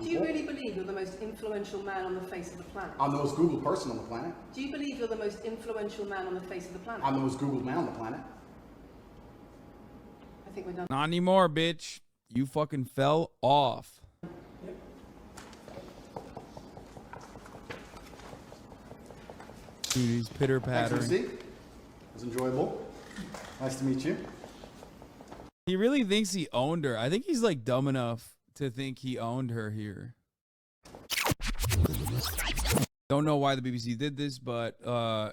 Do you really believe you're the most influential man on the face of the planet? I'm the most Googled person on the planet. Do you believe you're the most influential man on the face of the planet? I'm the most Googled man on the planet. I think we're done. Not anymore, bitch. You fucking fell off. Yep. Dude, he's pitter-pattering. Thanks, Lucy. It was enjoyable. Nice to meet you. He really thinks he owned her. I think he's like dumb enough to think he owned her here. Don't know why the BBC did this, but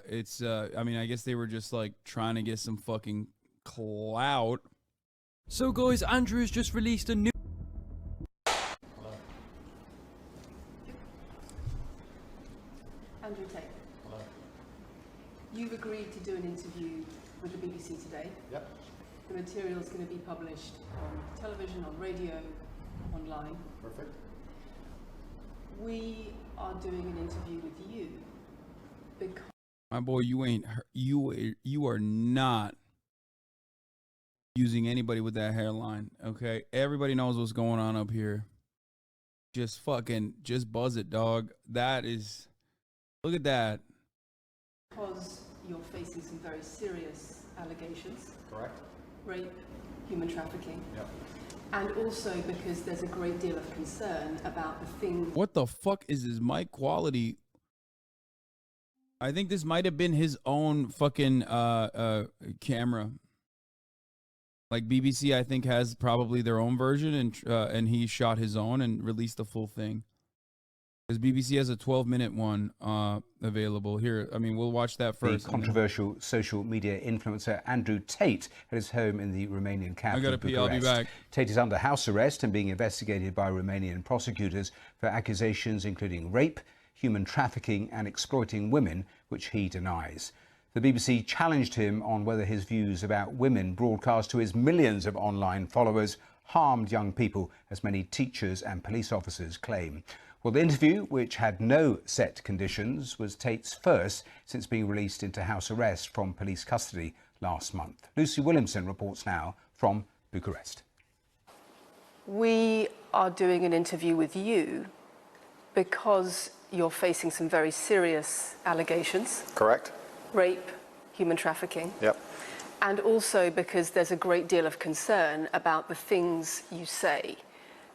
it's I mean, I guess they were just like trying to get some fucking clout. So guys, Andrew's just released a new Andrew Tate. Hello. You've agreed to do an interview with the BBC today. Yep. The material is going to be published on television, on radio, online. Perfect. We are doing an interview with you because My boy, you are not using anybody with that hairline, okay? Everybody knows what's going on up here. Just buzz it, dog. That is, look at that. you're facing some very serious allegations. Correct. Rape, human trafficking. Yep. And also because there's a great deal of concern about the things. What the fuck is his mic quality? I think this might have been his own fucking camera. Like BBC, I think, has probably their own version, and he shot his own and released the full thing. Because BBC has a 12-minute one available here. I mean, we'll watch that first. The controversial social media influencer Andrew Tate at his home in the Romanian capital, Bucharest. I'll be back. Tate is under house arrest and being investigated by Romanian prosecutors for accusations including rape, human trafficking and exploiting women, which he denies. The BBC challenged him on whether his views about women broadcast to his millions of online followers harmed young people, as many teachers and police officers claim. Well, the interview, which had no set conditions, was Tate's first since being released into house arrest from police custody last month. Lucy Williamson reports now from Bucharest. We are doing an interview with you because you're facing some very serious allegations. Correct. Rape, human trafficking. Yep. And also because there's a great deal of concern about the things you say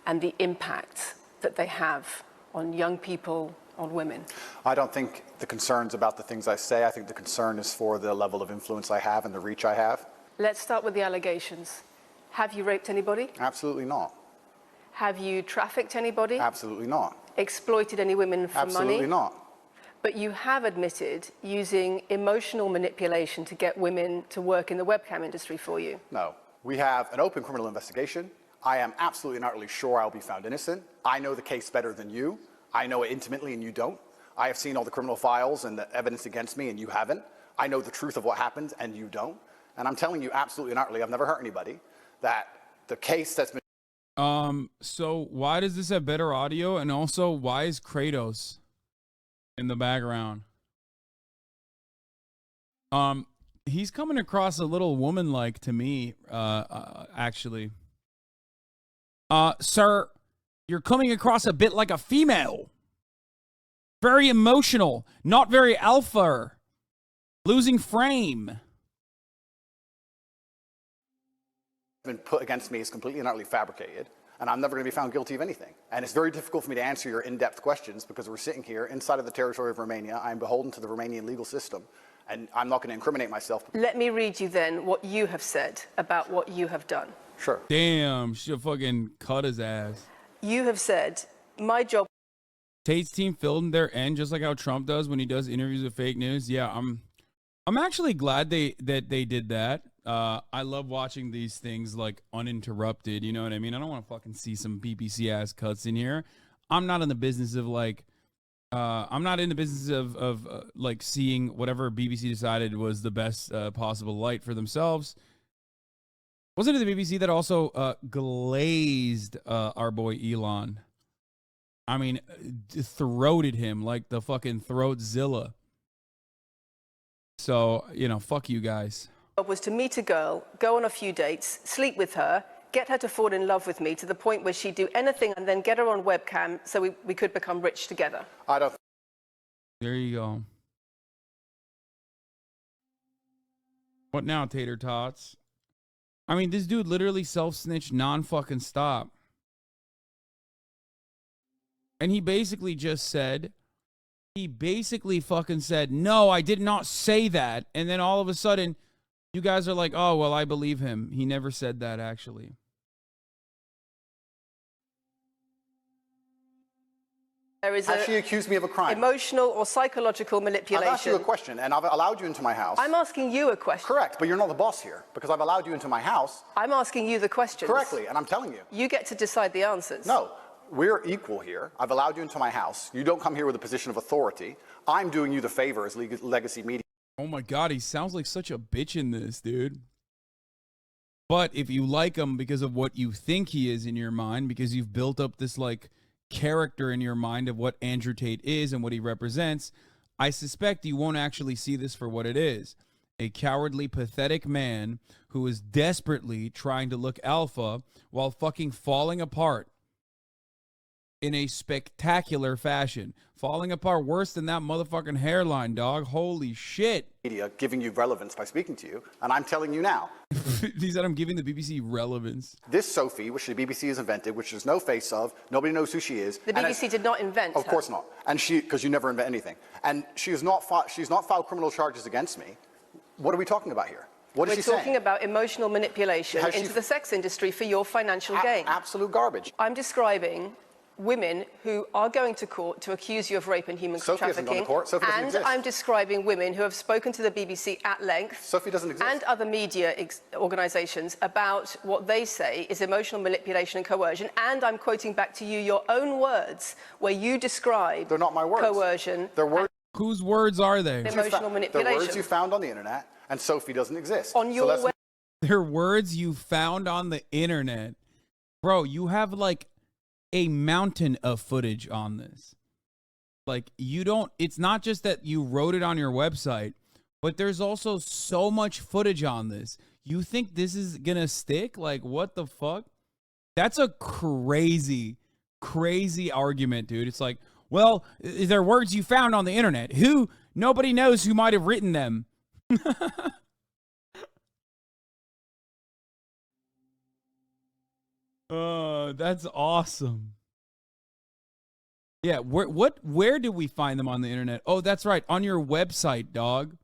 and the impact that they have on young people, on women. I don't think the concern's about the things I say. I think the concern is for the level of influence I have and the reach I have. Let's start with the allegations. Have you raped anybody? Absolutely not. Have you trafficked anybody? Absolutely not. Exploited any women for money? Absolutely not. But you have admitted using emotional manipulation to get women to work in the webcam industry for you. No. We have an open criminal investigation. I am absolutely and utterly sure I'll be found innocent. I know the case better than you. I know it intimately and you don't. I have seen all the criminal files and the evidence against me and you haven't. I know the truth of what happened and you don't. And I'm telling you absolutely and utterly, I've never hurt anybody, that the case that's been... So why does this have better audio? And also, why is Kratos in the background? He's coming across a little woman-like to me, actually. Sir, you're coming across a bit like a female. Very emotional, not very alpha. Losing frame. been put against me is completely and utterly fabricated, and I'm never going to be found guilty of anything. And it's very difficult for me to answer your in-depth questions because we're sitting here inside of the territory of Romania. I'm beholden to the Romanian legal system, and I'm not going to incriminate myself. Let me read you then what you have said about what you have done. Sure. Damn, she'll fucking cut his ass. You have said, my job... Tate's team filmed their end just like how Trump does when he does interviews with fake news. Yeah, I'm actually glad that they did that. I love watching these things like uninterrupted. You know what I mean? I don't want to fucking see some BBC ass cuts in here. I'm not in the business of like, I'm not in the business of like seeing whatever BBC decided was the best possible light for themselves. Wasn't it the BBC that also glazed our boy Elon? I mean, throated him like the fucking Throatzilla. So, you know, fuck you guys. Was to meet a girl, go on a few dates, sleep with her, get her to fall in love with me to the point where she'd do anything and then get her on webcam so we could become rich together. I don't. There you go. What now, tater tots? I mean, this dude literally self-snitched non-fucking stop. And he basically just said, no, I did not say that. And then all of a sudden, you guys are like, oh, well, I believe him. He never said that, actually. There is Has she accused me of a crime? Emotional or psychological manipulation. I've asked you a question, and I've allowed you into my house. I'm asking you a question. Correct, but you're not the boss here, because I've allowed you into my house. I'm asking you the questions. Correctly, and I'm telling you. You get to decide the answers. No, we're equal here. I've allowed you into my house. You don't come here with a position of authority. I'm doing you the favor as legacy media. Oh my God, he sounds like such a bitch in this, dude. But if you like him because of what you think he is in your mind, because you've built up this like character in your mind of what Andrew Tate is and what he represents, I suspect you won't actually see this for what it is. A cowardly, pathetic man who is desperately trying to look alpha while fucking falling apart in a spectacular fashion. Falling apart worse than that motherfucking hairline, dog. Holy shit. Media giving you relevance by speaking to you, and I'm telling you now. He said I'm giving the BBC relevance. This Sophie, which the BBC has invented, which there's no face of, nobody knows who she is. The BBC did not invent Of course not. And because you never invent anything. And she's not filed criminal charges against me. What are we talking about here? What is she saying? We're talking about emotional manipulation into the sex industry for your financial gain. Absolute garbage. I'm describing women who are going to court to accuse you of rape and human Sophie hasn't gone trafficking. to court. Sophie doesn't exist. I'm describing women who have spoken to the BBC at length. Sophie doesn't exist. And other media organisations about what they say is emotional manipulation and coercion. And I'm quoting back to you your own words where you describe They're not my words. Coercion. They're words. Whose words are they? Emotional manipulation. They're words you found on the internet, and Sophie doesn't exist. On your They're words you found on the internet. Bro, you have like a mountain of footage on this. Like, you don't, it's not just that you wrote it on your website, but there's also so much footage on this. You think this is gonna stick? Like, what the fuck? That's a crazy, crazy argument, dude. It's like, well, they're words you found on the internet. Who? Nobody knows who might have written them. That's awesome. Yeah, where do we find them on the internet? Oh, that's right, on your website, dog.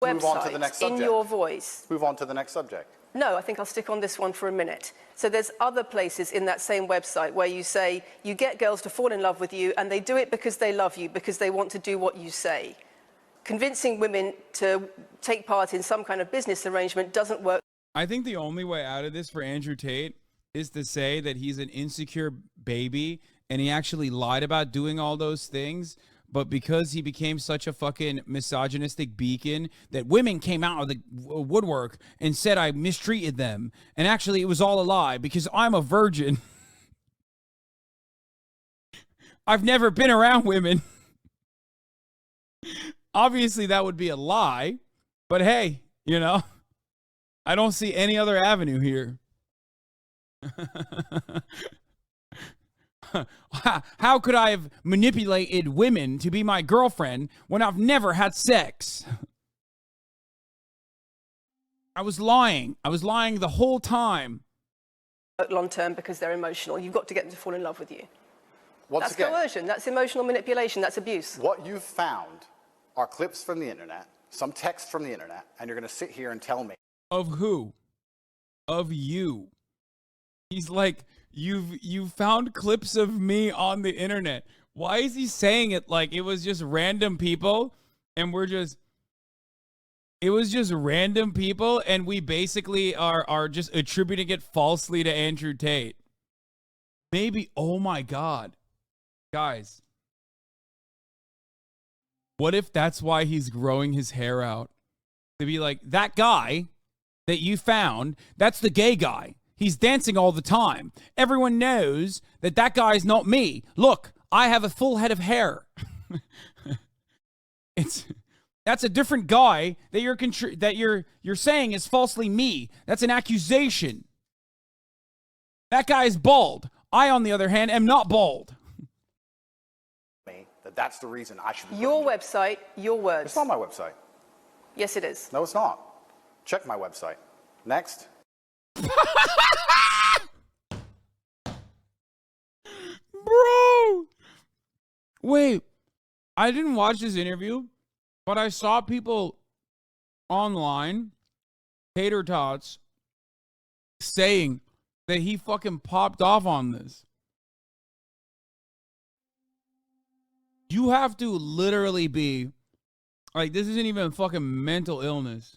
Move on to the next subject. In your voice. Move on to the next subject. No, I think I'll stick on this one for a minute. So there's other places in that same website where you say you get girls to fall in love with you and they do it because they love you, because they want to do what you say. Convincing women to take part in some kind of business arrangement doesn't work. I think the only way out of this for Andrew Tate is to say that he's an insecure baby and he actually lied about doing all those things. But because he became such a fucking misogynistic beacon that women came out of the woodwork and said I mistreated them. And actually it was all a lie because I'm a virgin. I've never been around women. Obviously that would be a lie. But hey, you know, I don't see any other avenue here. How could I have manipulated women to be my girlfriend when I've never had sex? I was lying. I was lying the whole time. Long term because they're emotional. You've got to get them to fall in love with you. That's coercion. That's emotional manipulation. That's abuse. What you've found are clips from the internet, some text from the internet, and you're going to sit here and tell me. Of who? Of you. He's like, you've found clips of me on the internet. Why is he saying it like it was just random people and it was just random people and we basically are just attributing it falsely to Andrew Tate? Maybe, oh my God. Guys, what if that's why he's growing his hair out? To be like, that guy that you found, that's the gay guy. He's dancing all the time. Everyone knows that that guy's not me. Look, I have a full head of hair. That's a different guy that you're saying is falsely me. That's an accusation. That guy is bald. I, on the other hand, am not bald. That's the reason I should be. Your website, your words. It's not my website. Yes, it is. No, it's not. Check my website. Next. Bro! Wait, I didn't watch this interview, but I saw people online, tater tots, saying that he fucking popped off on this. You have to literally be, like, this isn't even fucking mental illness.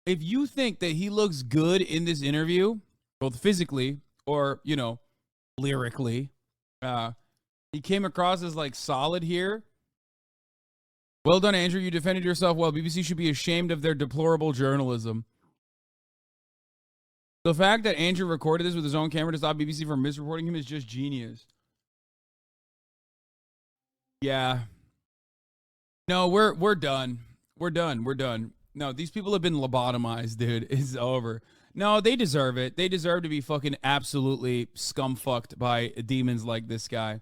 If you think that he looks good in this interview, both physically or, you know, lyrically, he came across as, like, solid here. Well done, Andrew. You defended yourself well. BBC should be ashamed of their deplorable journalism. The fact that Andrew recorded this with his own camera to stop BBC from misreporting him is just genius. Yeah. No, we're done. We're done. No, these people have been lobotomized, dude. It's over. No, they deserve it. They deserve to be fucking absolutely scumfucked by demons like this guy.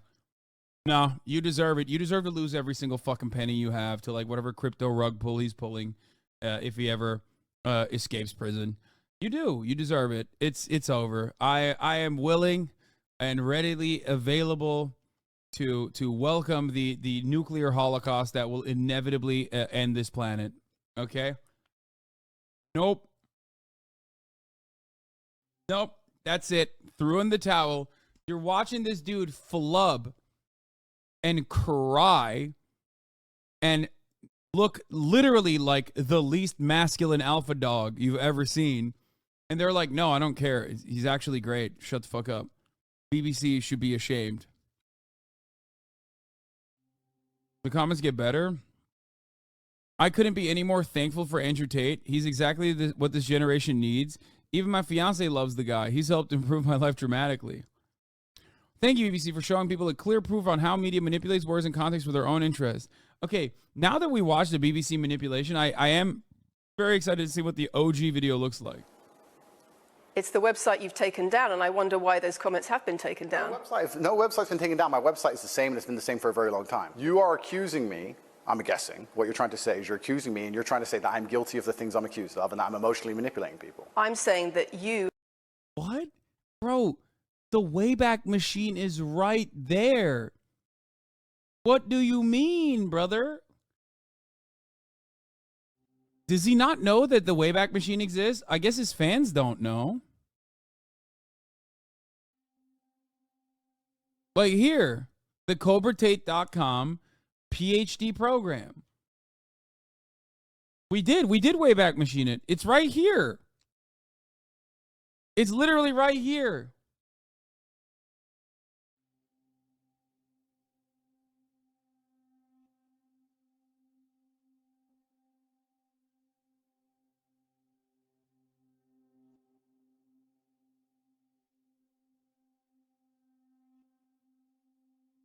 No, you deserve it. You deserve to lose every single fucking penny you have to, like, whatever crypto rug pull he's pulling if he ever escapes prison. You do. You deserve it. It's over. I am willing and readily available to welcome the nuclear holocaust that will inevitably end this planet. Okay? Nope. That's it. Threw in the towel. You're watching this dude flub and cry and look literally like the least masculine alpha dog you've ever seen. And they're like, no, I don't care. He's actually great. Shut the fuck up. BBC should be ashamed. The comments get better. I couldn't be any more thankful for Andrew Tate. He's exactly what this generation needs. Even my fiance loves the guy. He's helped improve my life dramatically. Thank you, BBC, for showing people a clear proof on how media manipulates words and context for their own interest. Okay, now that we watched the BBC manipulation, I am very excited to see what the OG video looks like. It's the website you've taken down, and I wonder why those comments have been taken down. No website's been taken down. My website is the same, and it's been the same for a very long time. You are accusing me, I'm guessing, what you're trying to say is you're accusing me, and you're trying to say that I'm guilty of the things I'm accused of, and that I'm emotionally manipulating people. I'm saying that you... What? Bro, the Wayback Machine is right there. What do you mean, brother? Does he not know that the Wayback Machine exists? I guess his fans don't know. Like here, the CobraTate.com PhD program. We did Wayback Machine it. It's right here. It's literally right here.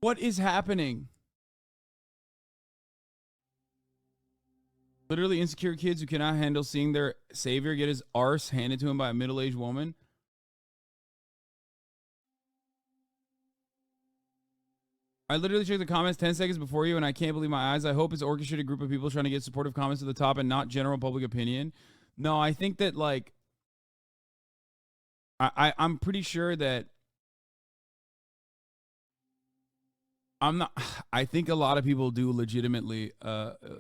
What is happening? Literally insecure kids who cannot handle seeing their savior get his arse handed to him by a middle-aged woman. I literally checked the comments 10 seconds before you, and I can't believe my eyes. I hope it's an orchestrated group of people trying to get supportive comments to the top and not general public opinion. No, I think that, like, I'm pretty sure that I think a lot of people do legitimately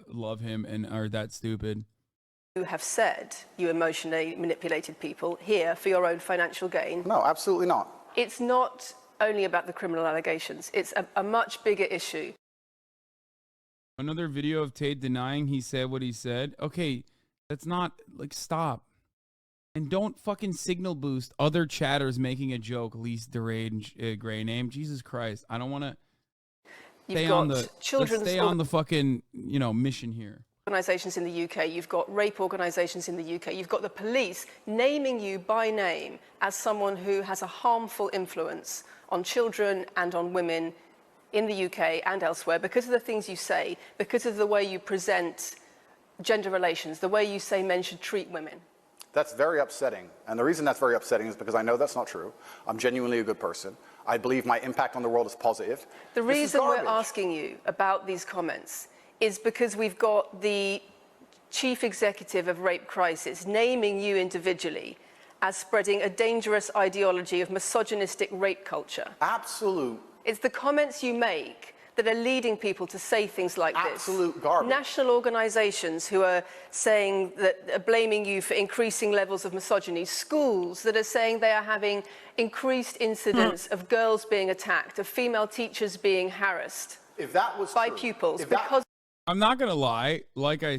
love him and are that stupid. You have said you emotionally manipulated people here for your own financial gain. No, absolutely not. It's not only about the criminal allegations. It's a much bigger issue. Another video of Tate denying he said what he said. Okay, that's not, like, stop. And don't fucking signal boost other chatters making a joke, least deranged gray name. Jesus Christ. I don't want to... Stay on the fucking, you know, mission here. Organisations in the UK, you've got rape organisations in the UK, you've got the police naming you by name as someone who has a harmful influence on children and on women in the UK and elsewhere because of the things you say, because of the way you present gender relations, the way you say men should treat women. That's very upsetting. And the reason that's very upsetting is because I know that's not true. I'm genuinely a good person. I believe my impact on the world is positive. The This is reason we're garbage. asking you about these comments is because we've got the chief executive of Rape Crisis naming you individually as spreading a dangerous ideology of misogynistic rape culture. Absolute. It's the comments you make that are leading people to say things like this. Absolute garbage. National organizations who are saying that are blaming you for increasing levels of misogyny. Schools that are saying they are having increased incidents of girls being attacked, of female teachers being harassed If that was by true, pupils if that- because I'm not gonna lie. Like I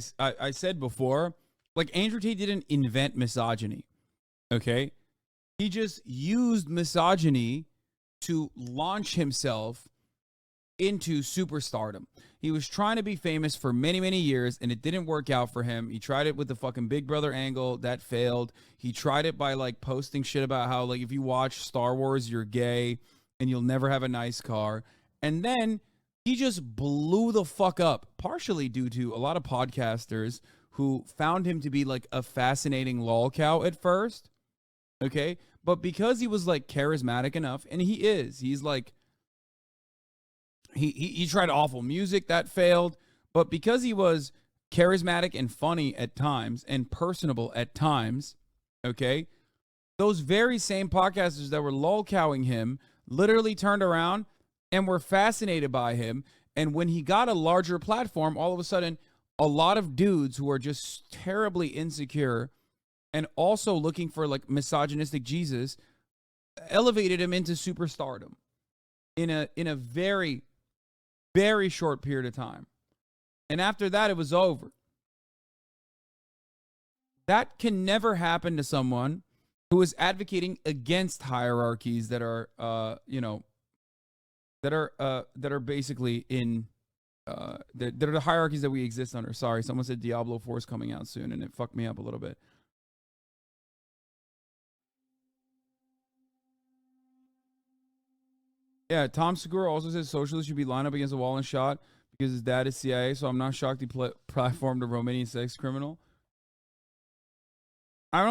said before, like Andrew Tate didn't invent misogyny. Okay, he just used misogyny to launch himself into superstardom. He was trying to be famous for many, many years, and it didn't work out for him. He tried it with the fucking Big Brother angle. That failed. He tried it by, like, posting shit about how, like, if you watch Star Wars, you're gay, and you'll never have a nice car. And then he just blew the fuck up, partially due to a lot of podcasters who found him to be, like, a fascinating lolcow at first. Okay? But because he was, like, charismatic enough, and he is. He's, like... He tried awful music, that failed, but because he was charismatic and funny at times and personable at times, okay, those very same podcasters that were lolcowing him literally turned around and were fascinated by him. And when he got a larger platform, all of a sudden, a lot of dudes who are just terribly insecure and also looking for, like, misogynistic Jesus elevated him into superstardom in a very, very short period of time. And after that, it was over. That can never happen to someone who is advocating against hierarchies that are, that are basically in, that are the hierarchies that we exist under. Sorry, someone said Diablo 4 is coming out soon, and it fucked me up a little bit. Yeah, Tom Segura also says socialists should be lined up against a wall and shot because his dad is CIA, so I'm not shocked he platformed a Romanian sex criminal. I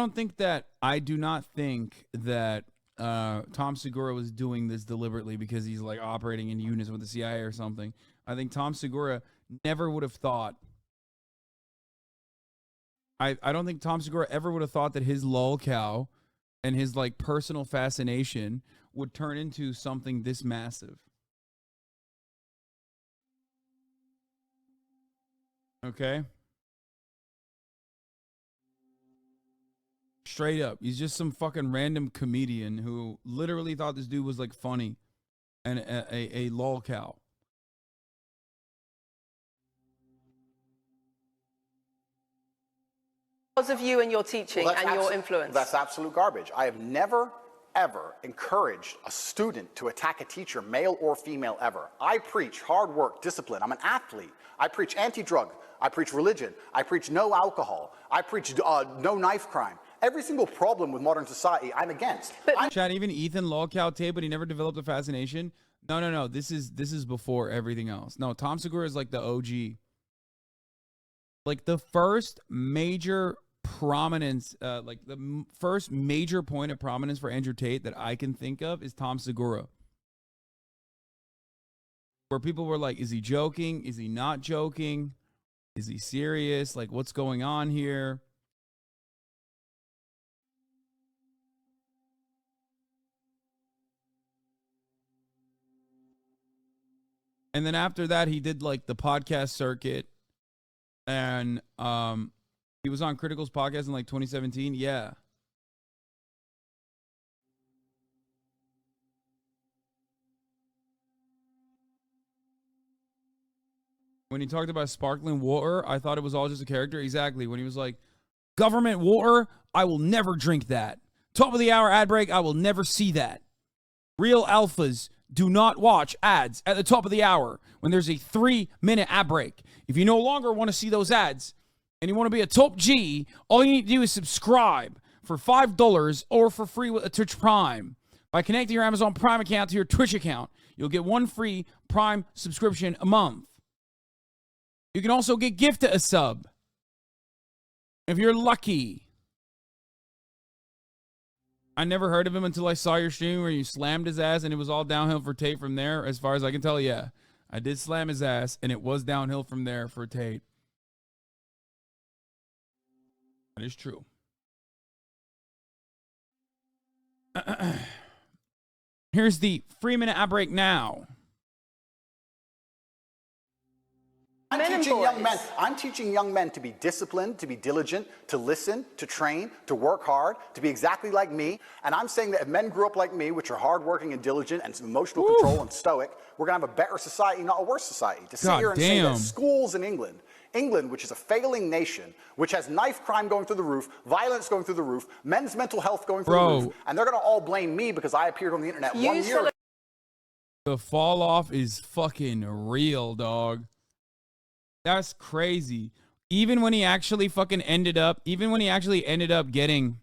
do not think that Tom Segura was doing this deliberately because he's, like, operating in unison with the CIA or something. I think Tom Segura never would have thought. I don't think Tom Segura ever would have thought that his lolcow and his, like, personal fascination would turn into something this massive. Okay? Straight up. He's just some fucking random comedian who literally thought this dude was, like, funny and a lolcow. because of you and your teaching Well, and your influence. That's absolute garbage. I have never, ever encouraged a student to attack a teacher, male or female, ever. I preach hard work, discipline. I'm an athlete. I preach anti-drug. I preach religion. I preach no alcohol. I preach no knife crime. Every single problem with modern society, I'm against. Chad, even Ethan lolcow Tate, but he never developed a fascination. No. This is before everything else. No, Tom Segura is like the OG. Like the first major prominence, like the first major point of prominence for Andrew Tate that I can think of is Tom Segura. Where people were like, is he joking? Is he not joking? Is he serious? Like, what's going on here? And then after that, he did like the podcast circuit, and he was on Critical's podcast in like 2017. Yeah. When he talked about sparkling water, I thought it was all just a character. Exactly. When he was like, government water, I will never drink that. Top of the hour ad break, I will never see that. Real alphas do not watch ads at the top of the hour when there's a 3-minute ad break. If you no longer want to see those ads and you want to be a top G, all you need to do is subscribe for $5 or for free with a Twitch Prime. By connecting your Amazon Prime account to your Twitch account, you'll get 1 free Prime subscription a month. You can also get gifted a sub if you're lucky. I never heard of him until I saw your stream where you slammed his ass and it was all downhill for Tate from there. As far as I can tell, yeah. I did slam his ass and it was downhill from there for Tate. That is true. Here's the free minute I break now. I'm teaching young men to be disciplined, to be diligent, to listen, to train, to work hard, to be exactly like me. And I'm saying that if men grew up like me, which are hardworking and diligent and some emotional control and stoic, we're going to have a better society, not a worse society. To sit here and say that schools in England, which is a failing nation, which has knife crime going through the roof, violence going through the roof, men's mental health going through the roof, and they're going to all blame me because I appeared on the internet 1 year ago. The fall off is fucking real, dog. That's crazy. Even when he actually fucking ended up getting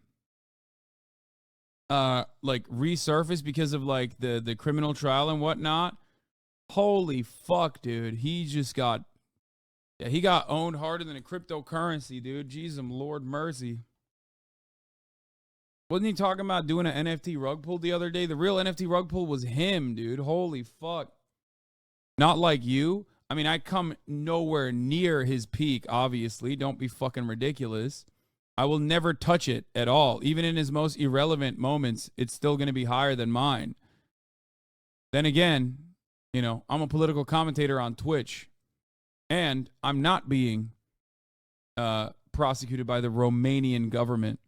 like resurfaced because of like the criminal trial and whatnot. Holy fuck, dude. He just got he got owned harder than a cryptocurrency, dude. Jesus, Lord mercy. Wasn't he talking about doing an NFT rug pull the other day? The real NFT rug pull was him, dude. Holy fuck. Not like you. I mean, I come nowhere near his peak, obviously. Don't be fucking ridiculous. I will never touch it at all. Even in his most irrelevant moments, it's still going to be higher than mine. Then again, you know, I'm a political commentator on Twitch. And I'm not being prosecuted by the Romanian government.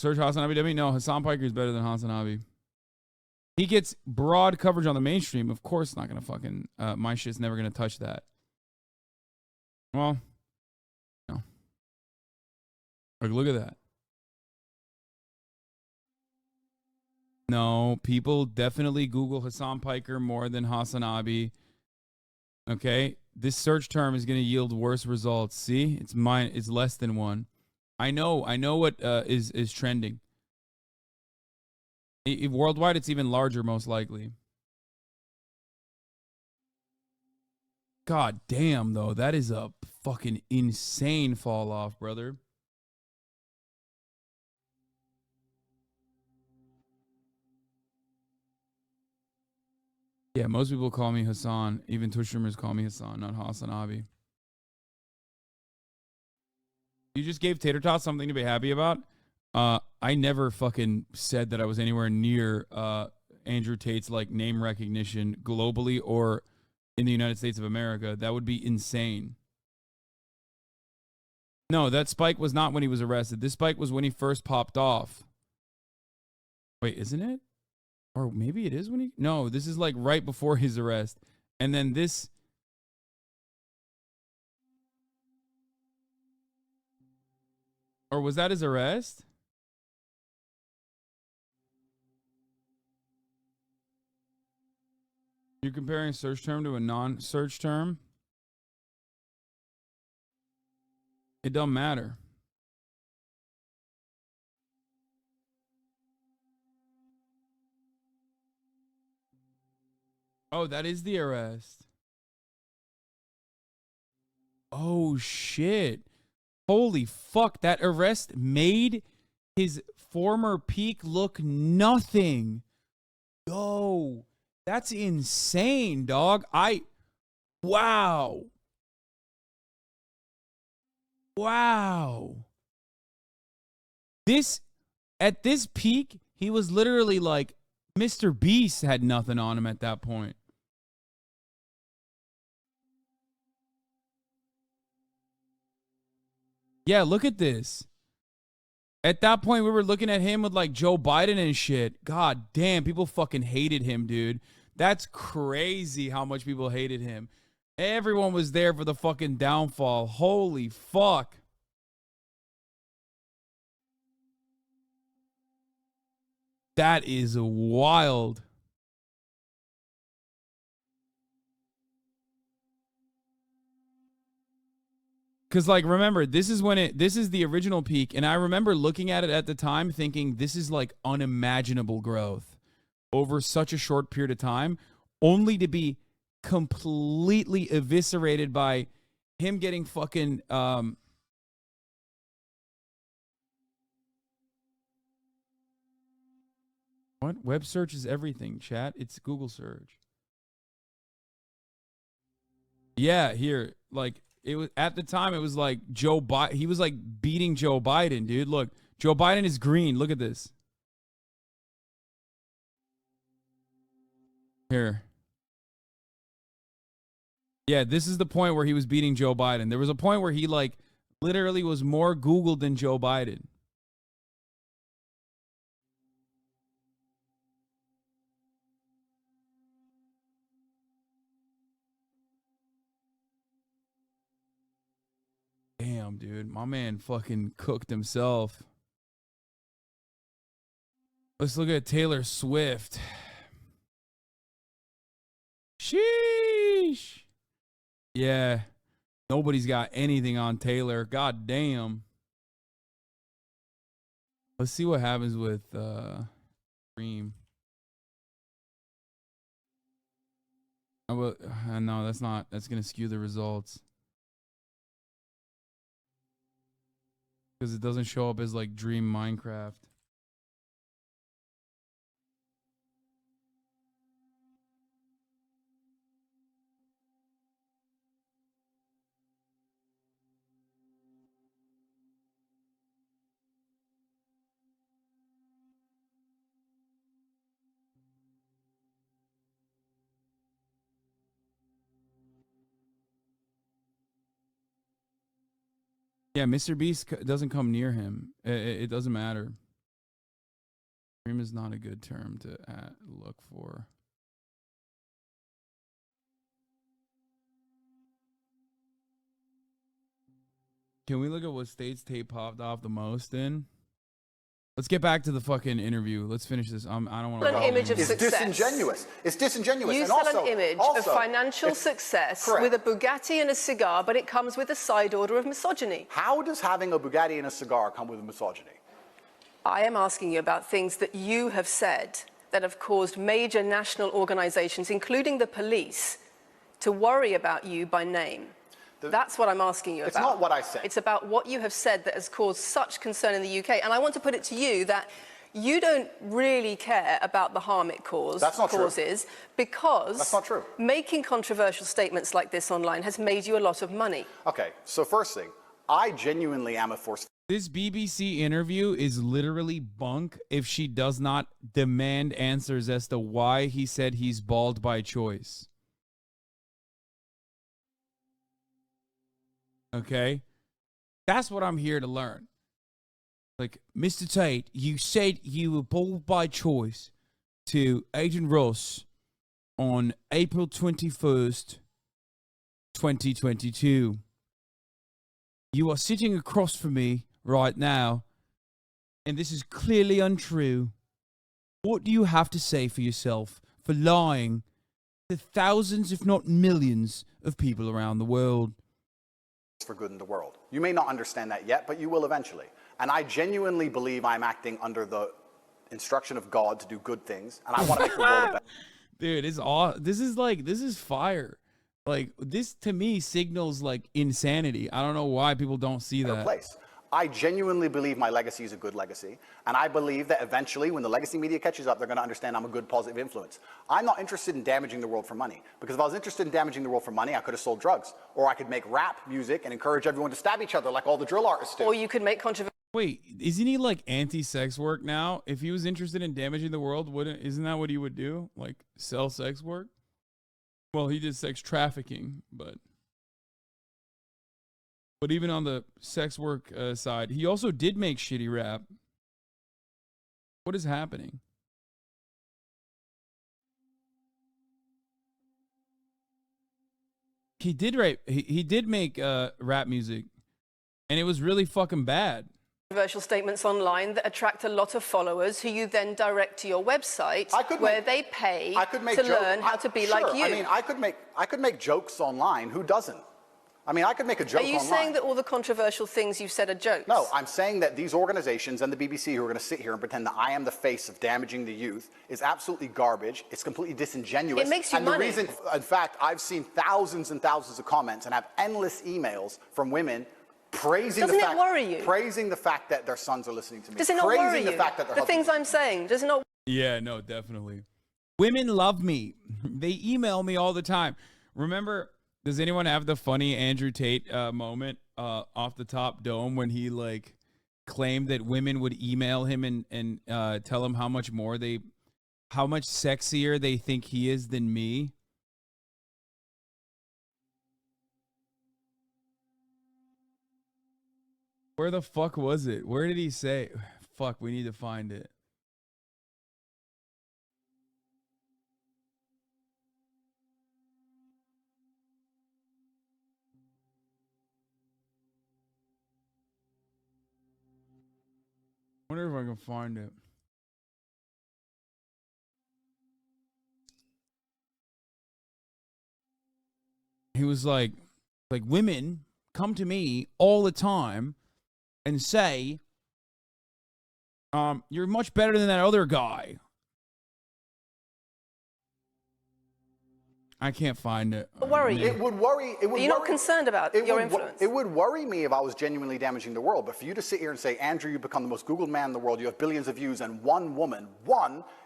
Search Hasanabi. No, Hasan Piker is better than Hasanabi. He gets broad coverage on the mainstream. Of course, not going to fucking... my shit's never going to touch that. Well, no. Like, look at that. No, people definitely Google Hasan Piker more than Hasanabi. Okay? This search term is going to yield worse results. See? It's less than 1. I know what is trending. Worldwide, it's even larger, most likely. God damn, though. That is a fucking insane fall off, brother. Yeah, most people call me Hasan. Even Twitch streamers call me Hasan, not Hasanabi. You just gave Tater Tot something to be happy about. I never fucking said that I was anywhere near Andrew Tate's like name recognition globally or in the United States of America. That would be insane. No, that spike was not when he was arrested. This spike was when he first popped off. Wait, isn't it? Or maybe it is when he... No, this is like right before his arrest. And then this... Or was that his arrest? You're comparing a search term to a non-search term? It don't matter. Oh, that is the arrest. Oh, shit. Holy fuck, that arrest made his former peak look nothing. Yo, that's insane, dog. Wow. Wow. At this peak, he was literally like, Mr. Beast had nothing on him at that point. Yeah, look at this. At that point, we were looking at him with like Joe Biden and shit. God damn, people fucking hated him, dude. That's crazy how much people hated him. Everyone was there for the fucking downfall. Holy fuck. That is wild. Because, like, remember, this is the original peak. And I remember looking at it at the time thinking this is, like, unimaginable growth over such a short period of time, only to be completely eviscerated by him getting fucking what? Web search is everything, chat. It's Google search. Yeah, here. Like, it was at the time, it was like Joe Biden. He was like beating Joe Biden, dude. Look, Joe Biden is green. Look at this. Here. Yeah, this is the point where he was beating Joe Biden. There was a point where he like literally was more Googled than Joe Biden. Damn, dude. My man fucking cooked himself. Let's look at Taylor Swift. Sheesh. Yeah. Nobody's got anything on Taylor. God damn. Let's see what happens with Dream. No, that's not. That's going to skew the results. Because it doesn't show up as like Dream Minecraft. Yeah, Mr. Beast doesn't come near him. It doesn't matter. Dream is not a good term to look for. Can we look at what states Tate popped off the most in? Let's get back to the fucking interview. Let's finish this. I don't want to. An image of It's success. disingenuous. It's disingenuous. You and sell also, an image of financial success correct. with a Bugatti and a cigar, but it comes with a side order of misogyny. How does having a Bugatti and a cigar come with misogyny? I am asking you about things that you have said that have caused major national organizations, including the police, to worry about you by name. That's what I'm asking you about. It's not what I said. It's about what you have said that has caused such concern in the UK. And I want to put it to you that you don't really care about the harm it causes. That's not true. Because That's not true. Making controversial statements like this online has made you a lot of money. Okay, so first thing, I genuinely am a force. This BBC interview is literally bunk if she does not demand answers as to why he said he's bald by choice. Okay? That's what I'm here to learn. Like, Mr. Tate, you said you were bald by choice to Agent Ross on April 21st, 2022. You are sitting across from me right now, and this is clearly untrue. What do you have to say for yourself for lying to thousands, if not millions, of people around the world? For good in the world. You may not understand that yet, but you will eventually. And I genuinely believe I'm acting under the instruction of God to do good things, and I want to make the world a better. Dude, it's all. This is fire. Like, this to me signals like insanity. I don't know why people don't see that. Place. I genuinely believe my legacy is a good legacy, and I believe that eventually, when the legacy media catches up, they're going to understand I'm a good, positive influence. I'm not interested in damaging the world for money, because if I was interested in damaging the world for money, I could have sold drugs, or I could make rap music and encourage everyone to stab each other like all the drill artists do. Or you could make controversial. Wait, isn't he like anti-sex work now? If he was interested in damaging the world, isn't that what he would do? Like sell sex work? Well, he did sex trafficking, but even on the sex work side, he also did make shitty rap. What is happening? He did rape. He did make rap music, and it was really fucking bad. Controversial statements online that attract a lot of followers who you then direct to your website where they pay to learn how to be like you. I mean, I could make jokes online. Who doesn't? I mean, I could make a joke Are you online. saying that all the controversial things you've said are jokes? No, I'm saying that these organizations and the BBC who are going to sit here and pretend that I am the face of damaging the youth is absolutely garbage. It's completely disingenuous. It makes you and money. The reason, in fact, I've seen thousands and thousands of comments and have endless emails from women praising Doesn't the fact, it worry you? praising the fact that their sons are listening to me. Does it not praising worry the you? fact that their The things husbands- I'm saying, does it not? Yeah, no, definitely. Women love me. They email me all the time. Remember, does anyone have the funny Andrew Tate moment off the top dome when he like claimed that women would email him and tell him how much sexier they think he is than me? Where the fuck was it? Where did he say? Fuck, we need to find it. Wonder if I can find it. He was like women come to me all the time and say, you're much better than that other guy. I can't find it. Worry you? It would worry. It would Are you not worry- concerned about your influence? It would worry me if I was genuinely damaging the world. But for you to sit here and say, Andrew, you become the most Googled man in the world, you have billions of views, and one woman,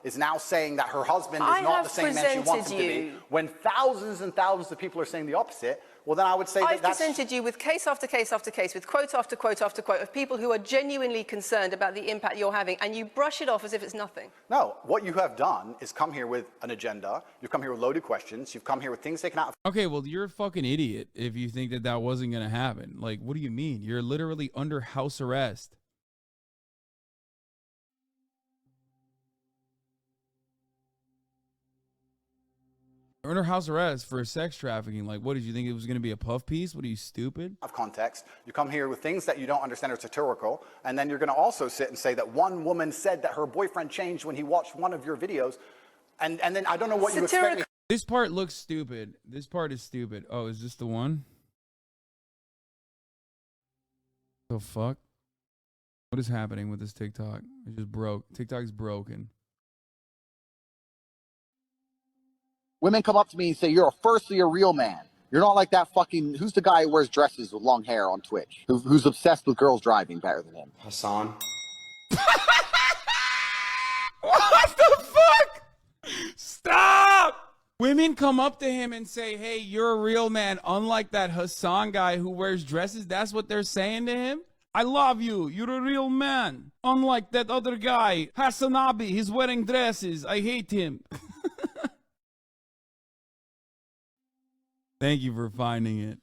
is now saying that her husband is not the same man she wants him to be, when thousands and thousands of people are saying the opposite, well, then I would say I've that's... presented you with case after case after case, with quote after quote after quote of people who are genuinely concerned about the impact you're having, and you brush it off as if it's nothing. No, what you have done is come here with an agenda. You've come here with loaded questions. You've come here with things taken out of... Okay, well, you're a fucking idiot if you think that that wasn't going to happen. Like, what do you mean? You're literally under house arrest. You're under house arrest for sex trafficking. Like, what, did you think it was going to be a puff piece? What, are you stupid? Of context. You come here with things that you don't understand are satirical, and then you're going to also sit and say that one woman said that her boyfriend changed when he watched one of your videos, and then I don't know what you expect me... This part looks stupid. This part is stupid. Oh, is this the one? The fuck? What is happening with this TikTok? It just broke. TikTok's broken. Women come up to me and say, you're firstly a real man. You're not like that fucking, who's the guy who wears dresses with long hair on Twitch? Who's obsessed with girls driving better than him? Hasan. What the fuck? Stop! Women come up to him and say, hey, you're a real man, unlike that Hasan guy who wears dresses. That's what they're saying to him? I love you. You're a real man. Unlike that other guy, Hasanabi. He's wearing dresses. I hate him. Thank you for finding it.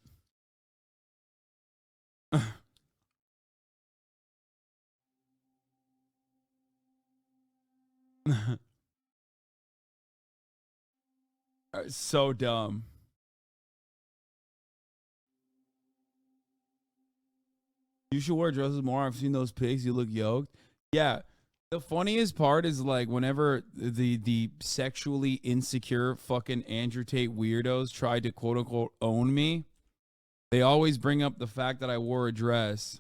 So dumb. You should wear dresses more. I've seen those pics. You look yoked. Yeah. The funniest part is like whenever the sexually insecure fucking Andrew Tate weirdos tried to quote unquote own me, they always bring up the fact that I wore a dress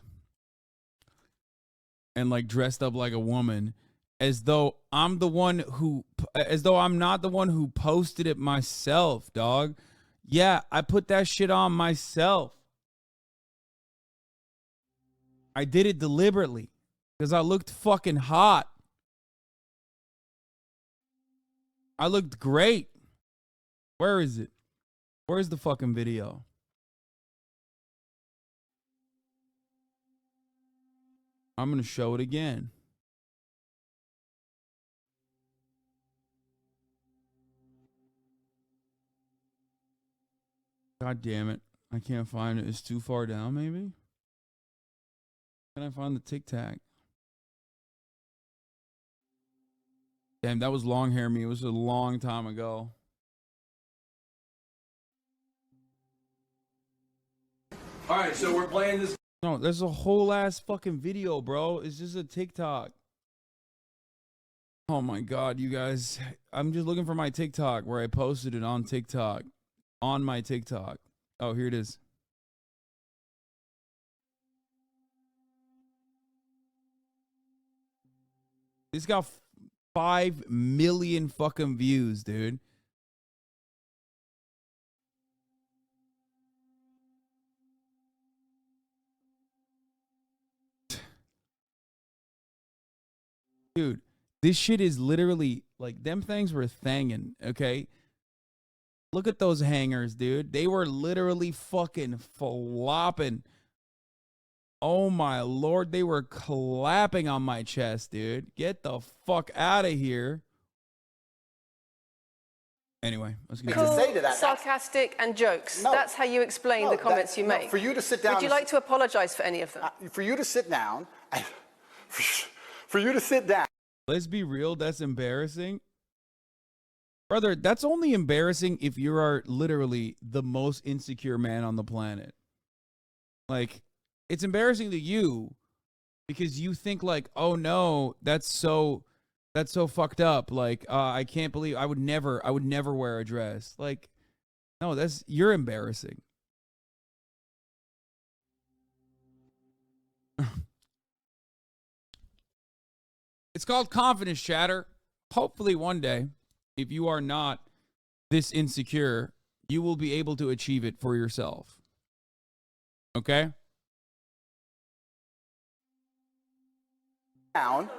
and like dressed up like a woman as though I'm not the one who posted it myself, dog. Yeah, I put that shit on myself. I did it deliberately. Because I looked fucking hot. I looked great. Where is it? Where's the fucking video? I'm going to show it again. God damn it. I can't find it. It's too far down, maybe? Can I find the Tic Tac? Damn, that was long hair me. It was a long time ago. All right, so we're playing this. No, there's a whole ass fucking video, bro. It's just a TikTok. Oh my God, you guys. I'm just looking for my TikTok where I posted it on TikTok. On my TikTok. Oh, here it is. This got 5 million fucking views, dude. Dude, this shit is literally like them things were thangin', okay? Look at those hangers, dude. They were literally fucking flopping. Oh my lord, they were clapping on my chest, dude. Get the fuck out of here. Anyway, let's get To say to that, sarcastic and jokes. No. That's how you explain No, the comments that- you no, make. for you to sit down Would you and like to apologize for any of them? for you to sit down, and for you to sit down. Let's be real, that's embarrassing. Brother, that's only embarrassing if you are literally the most insecure man on the planet. Like, it's embarrassing to you because you think like, oh no, that's so fucked up. Like, I can't believe I would never wear a dress. Like, no, you're embarrassing. It's called confidence, chatter. Hopefully one day, if you are not this insecure, you will be able to achieve it for yourself. Okay? Down.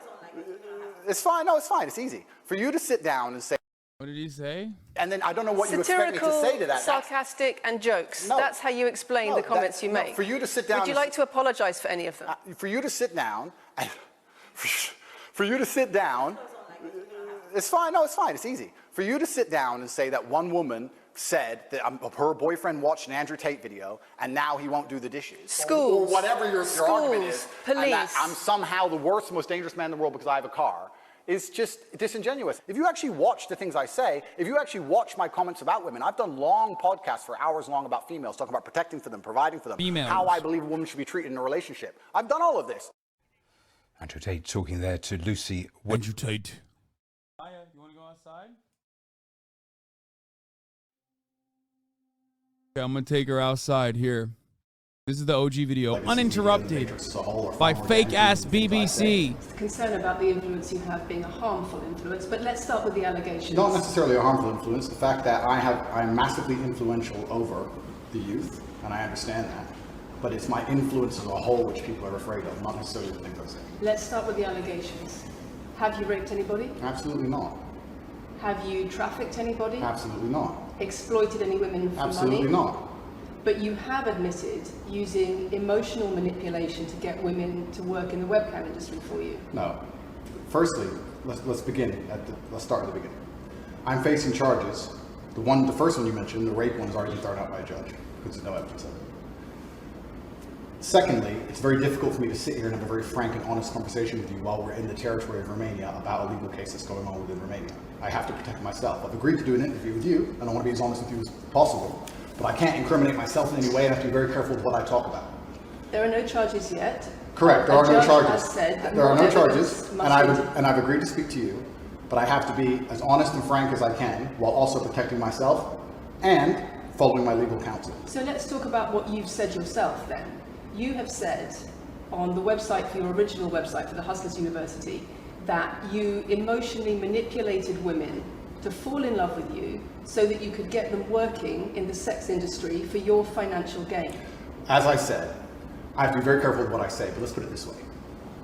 It's fine. No, it's fine. It's easy. For you to sit down and say, What did he say? and then I don't know what you expect me to say to that. Sarcastic and jokes. No. That's how you explain No, the comments that- you no, make. for you to sit down Would you and- like to apologize for any of them? For you to sit down, and for you to sit down, it's fine. No, it's fine. It's easy. For you to sit down and say that one woman said that her boyfriend watched an Andrew Tate video and now he won't do the dishes. Schools. Or whatever your argument is. And that Police. I'm somehow the worst, most dangerous man in the world because I have a car. Is just disingenuous. If you actually watch the things I say, if you actually watch my comments about women, I've done long podcasts for hours long about females, talking about protecting for them, providing for them, Females. how I believe a woman should be treated in a relationship. I've done all of this. Andrew Tate talking there to Lucy. Andrew Tate. Maya, you want to go outside? Okay, I'm going to take her outside here. This is the OG video, uninterrupted, by fake-ass BBC. Concern about the influence you have being a harmful influence, but let's start with the allegations. Not necessarily a harmful influence. The fact that I'm massively influential over the youth, and I understand that. But it's my influence as a whole which people are afraid of, not necessarily the things I say. Let's start with the allegations. Have you raped anybody? Absolutely not. Have you trafficked anybody? Absolutely not. Exploited any women for Absolutely money? not. But you have admitted using emotional manipulation to get women to work in the webcam industry for you. No. Firstly, let's begin let's start at the beginning. I'm facing charges. The first one you mentioned, the rape one, is already thrown out by a judge because there's no evidence of it. Secondly, it's very difficult for me to sit here and have a very frank and honest conversation with you while we're in the territory of Romania about a legal case that's going on within Romania. I have to protect myself. I've agreed to do an interview with you, and I want to be as honest with you as possible, but I can't incriminate myself in any way, and I have to be very careful with what I talk about. There are no charges yet. Correct, there A are no judge charges. has said that There are more no charges, evidence and must I've agreed to speak to you, but I have to be as honest and frank as I can while also protecting myself and following my legal counsel. So let's talk about what you've said yourself then. You have said on the website, for your original website for the Hustlers University, that you emotionally manipulated women to fall in love with you so that you could get them working in the sex industry for your financial gain. As I said, I have to be very careful with what I say, but let's put it this way.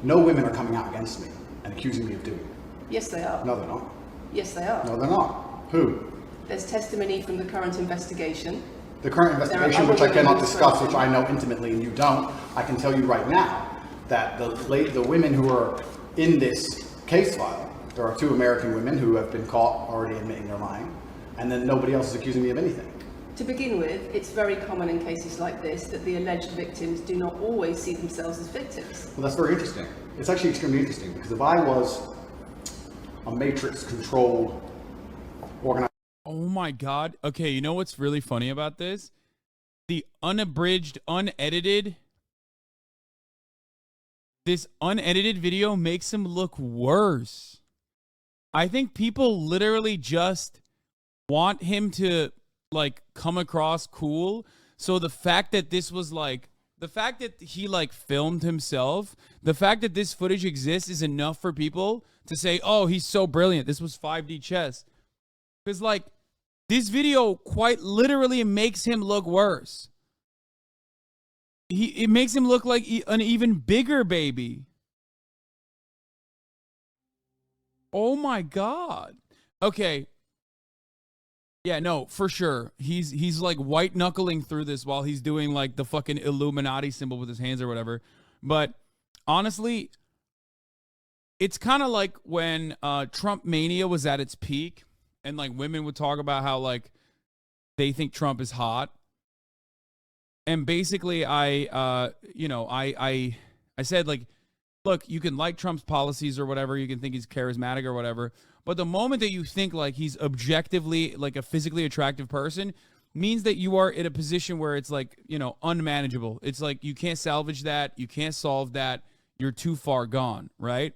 No women are coming out against me and accusing me of doing it. Yes, they are. No, they're not. Yes, they are. No, they're not. Who? There's testimony from the current investigation. The current investigation, other which I women cannot who discuss, spoke. which I know intimately and you don't, I can tell you right now that the women who are in this case file, there are 2 American women who have been caught already admitting they're lying, and then nobody else is accusing me of anything. To begin with, it's very common in cases like this that the alleged victims do not always see themselves as victims. Well, that's very interesting. It's actually extremely interesting because if I was a matrix-controlled organization. Oh my God. Okay, you know what's really funny about this? The unabridged, this unedited video makes him look worse. I think people literally just want him to like come across cool. So the fact that this was like the fact that he like filmed himself, the fact that this footage exists is enough for people to say, oh, he's so brilliant. This was 5D chess. Because like this video quite literally makes him look worse. It makes him look like an even bigger baby. Oh my God. Okay. Yeah, no, for sure. He's like white knuckling through this while he's doing like the fucking Illuminati symbol with his hands or whatever. But honestly, it's kind of like when Trump mania was at its peak and like women would talk about how like they think Trump is hot. And basically I said like, look, you can like Trump's policies or whatever, you can think he's charismatic or whatever, but the moment that you think like he's objectively like a physically attractive person means that you are in a position where it's like, you know, unmanageable. It's like you can't salvage that, you can't solve that, you're too far gone, right?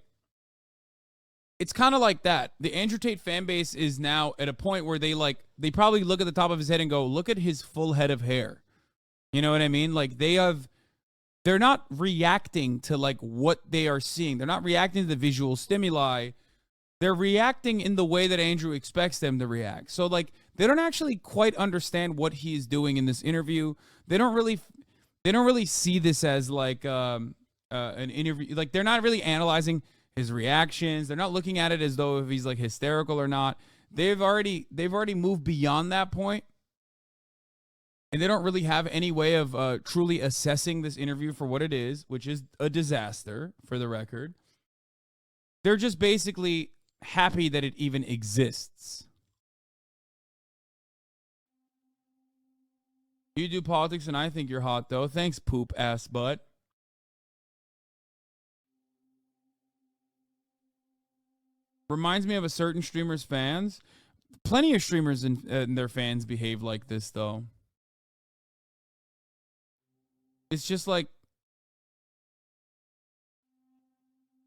It's kind of like that. The Andrew Tate fan base is now at a point where they probably look at the top of his head and go, look at his full head of hair. You know what I mean? Like they're not reacting to like what they are seeing. They're not reacting to the visual stimuli. They're reacting in the way that Andrew expects them to react. So like they don't actually quite understand what he is doing in this interview. They don't really see this as like an interview. Like they're not really analyzing his reactions. They're not looking at it as though if he's like hysterical or not. They've already moved beyond that point. And they don't really have any way of truly assessing this interview for what it is, which is a disaster, for the record. They're just basically happy that it even exists. You do politics and I think you're hot, though. Thanks, poop ass butt. Reminds me of a certain streamer's fans. Plenty of streamers and their fans behave like this, though. It's just like,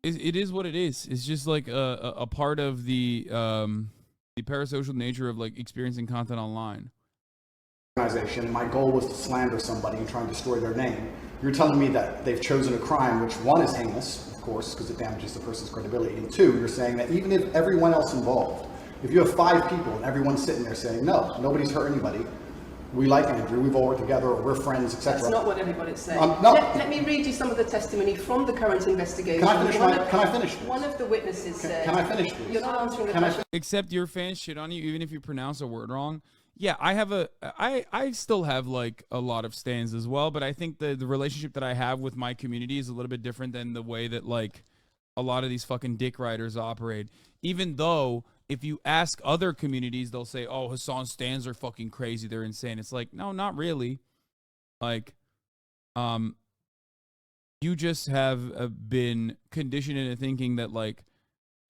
it is what it is. It's just like a part of the parasocial nature of like experiencing content online. Organization. My goal was to slander somebody and try and destroy their name. You're telling me that they've chosen a crime, which one is heinous, of course, because it damages the person's credibility, and two, you're saying that even if everyone else involved, if you have 5 people and everyone's sitting there saying, no, nobody's hurt anybody, we like Andrew, we've all worked together, or we're friends, etc. That's not what everybody's saying. No. Let me read you some of the testimony from the current investigation. Can I finish? One of the witnesses said... Can I finish, please? You're not answering the question. Except your fans shit on you even if you pronounce a word wrong. Yeah, I still have like a lot of stands as well, but I think the relationship that I have with my community is a little bit different than the way that like a lot of these fucking dick riders operate. Even though if you ask other communities, they'll say, oh, Hasan stands are fucking crazy, they're insane. It's like, no, not really. Like, you just have been conditioned into thinking that like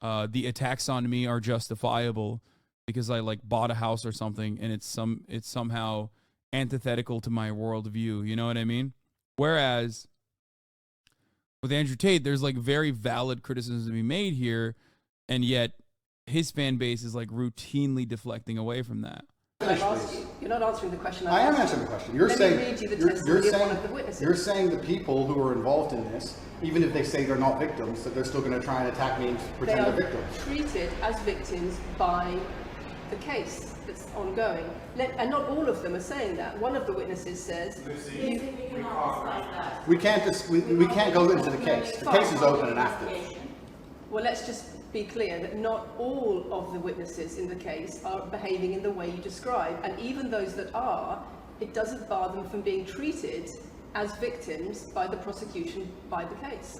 the attacks on me are justifiable because I like bought a house or something and it's somehow antithetical to my worldview. You know what I mean? Whereas with Andrew Tate, there's like very valid criticisms to be made here, and yet his fan base is like routinely deflecting away from that. You're not answering the question. I am answering the question. You're saying You're saying the people who are involved in this, even if they say they're not victims, that they're still going to try and attack me and pretend they're victims. Treated as victims by the case that's ongoing. And not all of them are saying that. One of the witnesses says... We can't go into the case. The case is open and active. Well, let's just be clear that not all of the witnesses in the case are behaving in the way you describe. And even those that are, it doesn't bar them from being treated as victims by the prosecution by the case.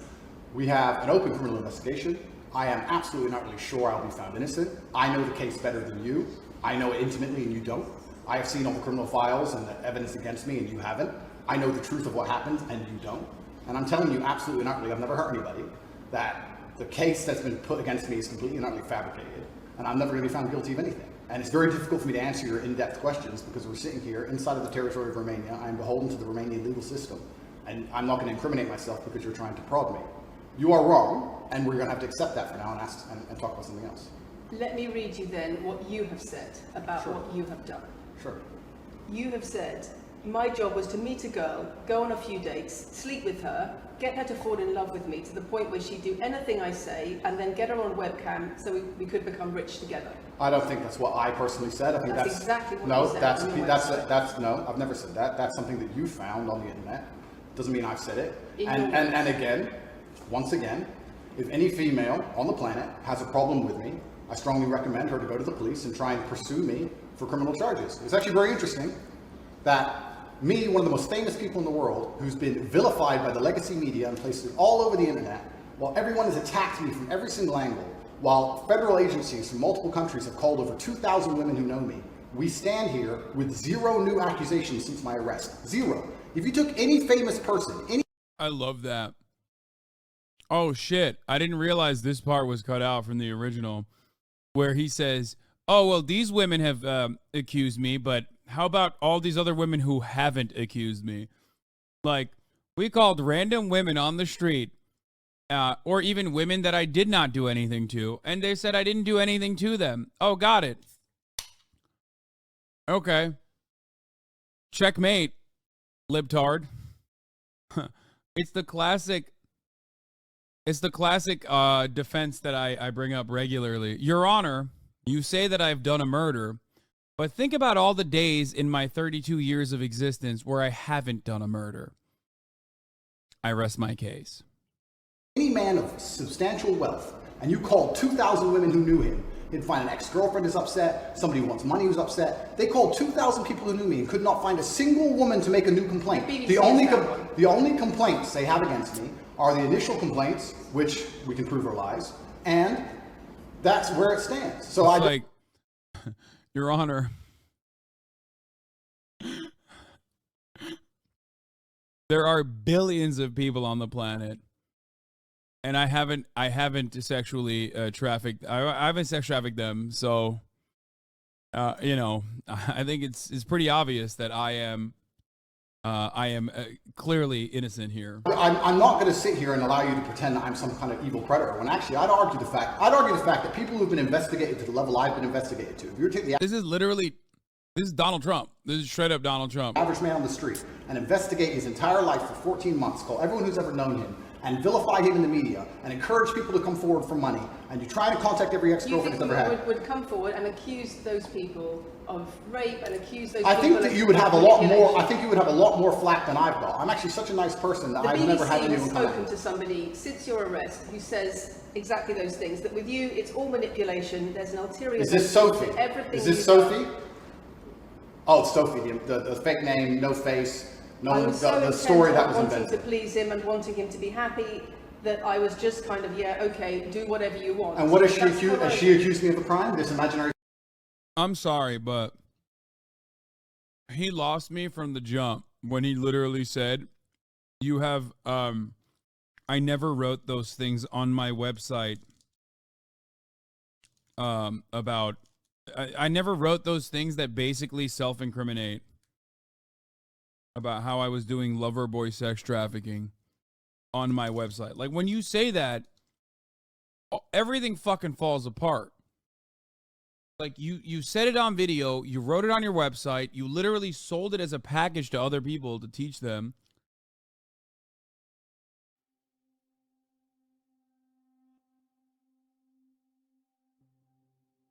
We have an open criminal investigation. I am absolutely not really sure I'll be found innocent. I know the case better than you. I know it intimately and you don't. I have seen all the criminal files and the evidence against me and you haven't. I know the truth of what happened and you don't. And I'm telling you absolutely not really, I've never hurt anybody, that the case that's been put against me is completely and utterly fabricated. And I'm never going to be found guilty of anything. And it's very difficult for me to answer your in-depth questions because we're sitting here inside of the territory of Romania. I am beholden to the Romanian legal system. And I'm not going to incriminate myself because you're trying to prod me. You are wrong, and we're going to have to accept that for now and talk about something else. Let me read you then what you have said about what you have done. Sure. You have said my job was to meet a girl, go on a few dates, sleep with her, get her to fall in love with me to the point where she'd do anything I say, and then get her on webcam so we could become rich together. I don't think that's what I personally said. I think That's exactly what no, you said that's on your that's website. that's no. I've never said that. That's something that you found on the internet. Doesn't mean I've said it. And again, once again, if any female on the planet has a problem with me, I strongly recommend her to go to the police and try and pursue me for criminal charges. It's actually very interesting that me, one of the most famous people in the world, who's been vilified by the legacy media and places all over the internet, while everyone has attacked me from every single angle, while federal agencies from multiple countries have called over 2,000 women who know me, we stand here with 0 new accusations since my arrest. 0. If you took any famous person, I love that. Oh shit, I didn't realize this part was cut out from the original, where he says, oh, well, these women have accused me, but how about all these other women who haven't accused me? Like, we called random women on the street, or even women that I did not do anything to, and they said I didn't do anything to them. Oh, got it. Okay. Checkmate, libtard. It's the classic defense that I bring up regularly. Your Honor, you say that I've done a murder, but think about all the days in my 32 years of existence where I haven't done a murder. I rest my case. any man of substantial wealth, and you called 2,000 women who knew him, he'd find an ex-girlfriend is upset, somebody who wants money who's upset. They called 2,000 people who knew me and could not find a single woman to make a new complaint. The only complaints they have against me are the initial complaints, which we can prove are lies, and that's where it stands. So it's like, Your Honor, there are billions of people on the planet, and I haven't sexually trafficked. I haven't sex trafficked them. So, you know, I think it's pretty obvious that I am clearly innocent here. I'm not going to sit here and allow you to pretend that I'm some kind of evil predator, when actually I'd argue the fact that people who've been investigated to the level I've been investigated to. If you were to take the This is Donald Trump. This is straight up Donald Trump. average man on the street and investigate his entire life for 14 months, call everyone who's ever known him, and vilify him in the media, and encourage people to come forward for money, and you try to contact every ex-girlfriend he's ever had. Would come forward and accuse those people of rape and accuse those I people think of that you would have a lot more. manipulation. I think you would have a lot more flack than I've got. I'm actually such a nice person that The I've BBC never had has anyone come spoken at to somebody since your arrest who says exactly those things. That with you, it's all manipulation. There's an ulterior. Is this motive Sophie? to everything. Is this Sophie? Oh, it's Sophie, the fake name, no face, the story that was wanting to invented. please him and wanting him to be happy, that I was just kind of, yeah, okay, do whatever you want. And what is she That's accused? what Has she accused me of a crime? This imaginary. I'm sorry, but he lost me from the jump when he literally said, you have, I never wrote those things on my website about, I never wrote those things that basically self-incriminate about how I was doing lover boy sex trafficking on my website. Like, when you say that, everything fucking falls apart. Like, you said it on video, you wrote it on your website, you literally sold it as a package to other people to teach them.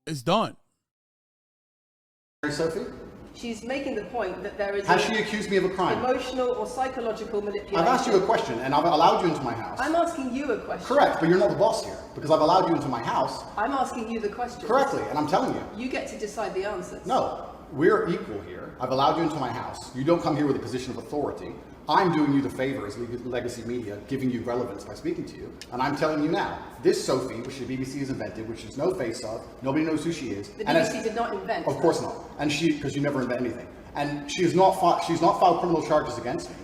It's done. Sophie? She's making the point that there is Has she accused me of a crime? emotional or psychological manipulation. I've asked you a question, and I've allowed you into my house. I'm asking you a question. Correct, but you're not the boss here, because I've allowed you into my house. I'm asking you the question. Correctly, and I'm telling you. You get to decide the answers. No, we're equal here. I've allowed you into my house. You don't come here with a position of authority. I'm doing you the favor as legacy media, giving you relevance by speaking to you. And I'm telling you now, this Sophie, which the BBC has invented, which there's no face of, nobody knows who she is. The BBC did not invent. Of course not. And because you never invent anything. And she's not filed criminal charges against me.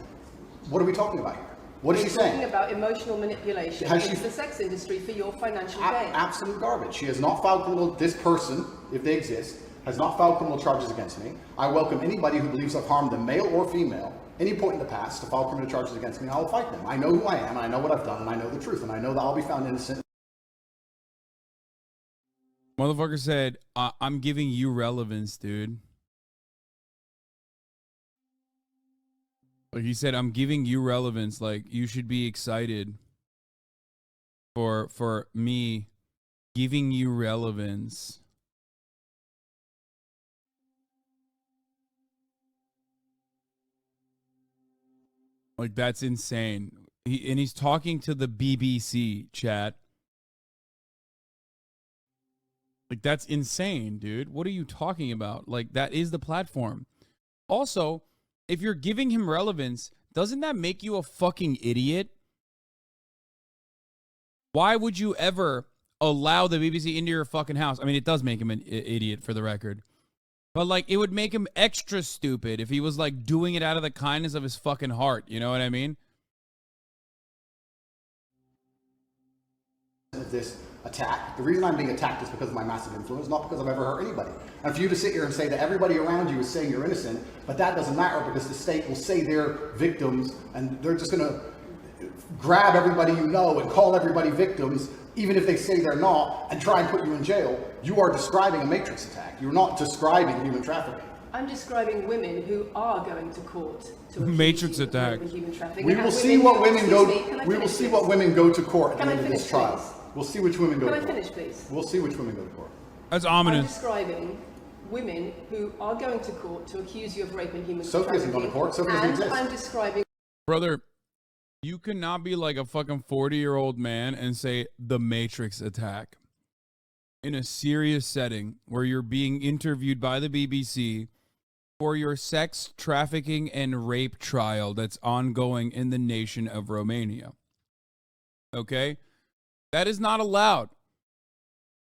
What are we talking about here? What is she saying? Talking about emotional manipulation into the sex industry for your financial gain. Absolute garbage. She has not filed criminal. This person, if they exist, has not filed criminal charges against me. I welcome anybody who believes I've harmed them, male or female, any point in the past, to file criminal charges against me, and I will fight them. I know who I am, and I know what I've done, and I know the truth, and I know that I'll be found innocent. Motherfucker said, I'm giving you relevance, dude. Like he said, I'm giving you relevance. Like you should be excited for me giving you relevance. Like that's insane. He's talking to the BBC, chat. Like that's insane, dude. What are you talking about? Like that is the platform. Also, if you're giving him relevance, doesn't that make you a fucking idiot? Why would you ever allow the BBC into your fucking house? I mean, it does make him an idiot for the record. But like it would make him extra stupid if he was like doing it out of the kindness of his fucking heart. You know what I mean? This attack. The reason I'm being attacked is because of my massive influence, not because I've ever hurt anybody. And for you to sit here and say that everybody around you is saying you're innocent, but that doesn't matter because the state will say they're victims and they're just going to grab everybody you know and call everybody victims, even if they say they're not, and try and put you in jail. You are describing a matrix attack. You're not describing human trafficking. I'm describing women who are going to court to Matrix attack. Human trafficking. We will see what women go. We will see what women go to court at the end of this trial. We'll see which women go to court. Can I finish, please? We'll see which women go to court. That's I'm ominous. describing women who are going to court to accuse you of rape and human Sophie trafficking. hasn't gone to court. Sophie doesn't exist. I'm describing... Brother, you cannot be like a fucking 40-year-old man and say the Matrix attack in a serious setting where you're being interviewed by the BBC for your sex trafficking and rape trial that's ongoing in the nation of Romania. Okay? That is not allowed.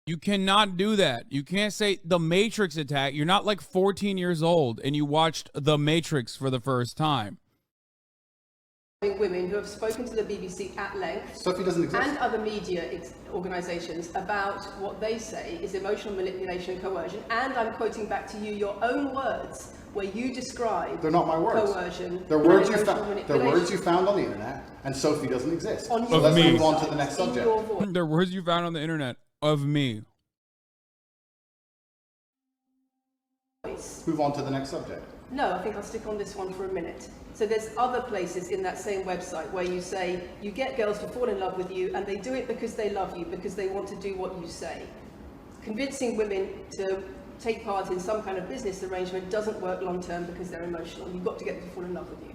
You cannot do that. You can't say the Matrix attack. You're not like 14 years old and you watched The Matrix for the first time. Women who have spoken to the BBC at length Sophie doesn't exist. and other media organisations about what they say is emotional manipulation and coercion, and I'm quoting back to you your own words where you describe They're not my words. coercion. They're words and you emotional found. They're manipulation. words you found on the internet, and Sophie doesn't exist. On So your let's me. move on to the next in subject. your voice. They're words you found on the internet of me. Move on to the next subject. No, I think I'll stick on this one for a minute. So there's other places in that same website where you say you get girls to fall in love with you and they do it because they love you, because they want to do what you say. Convincing women to take part in some kind of business arrangement doesn't work long term because they're emotional. You've got to get them to fall in love with you.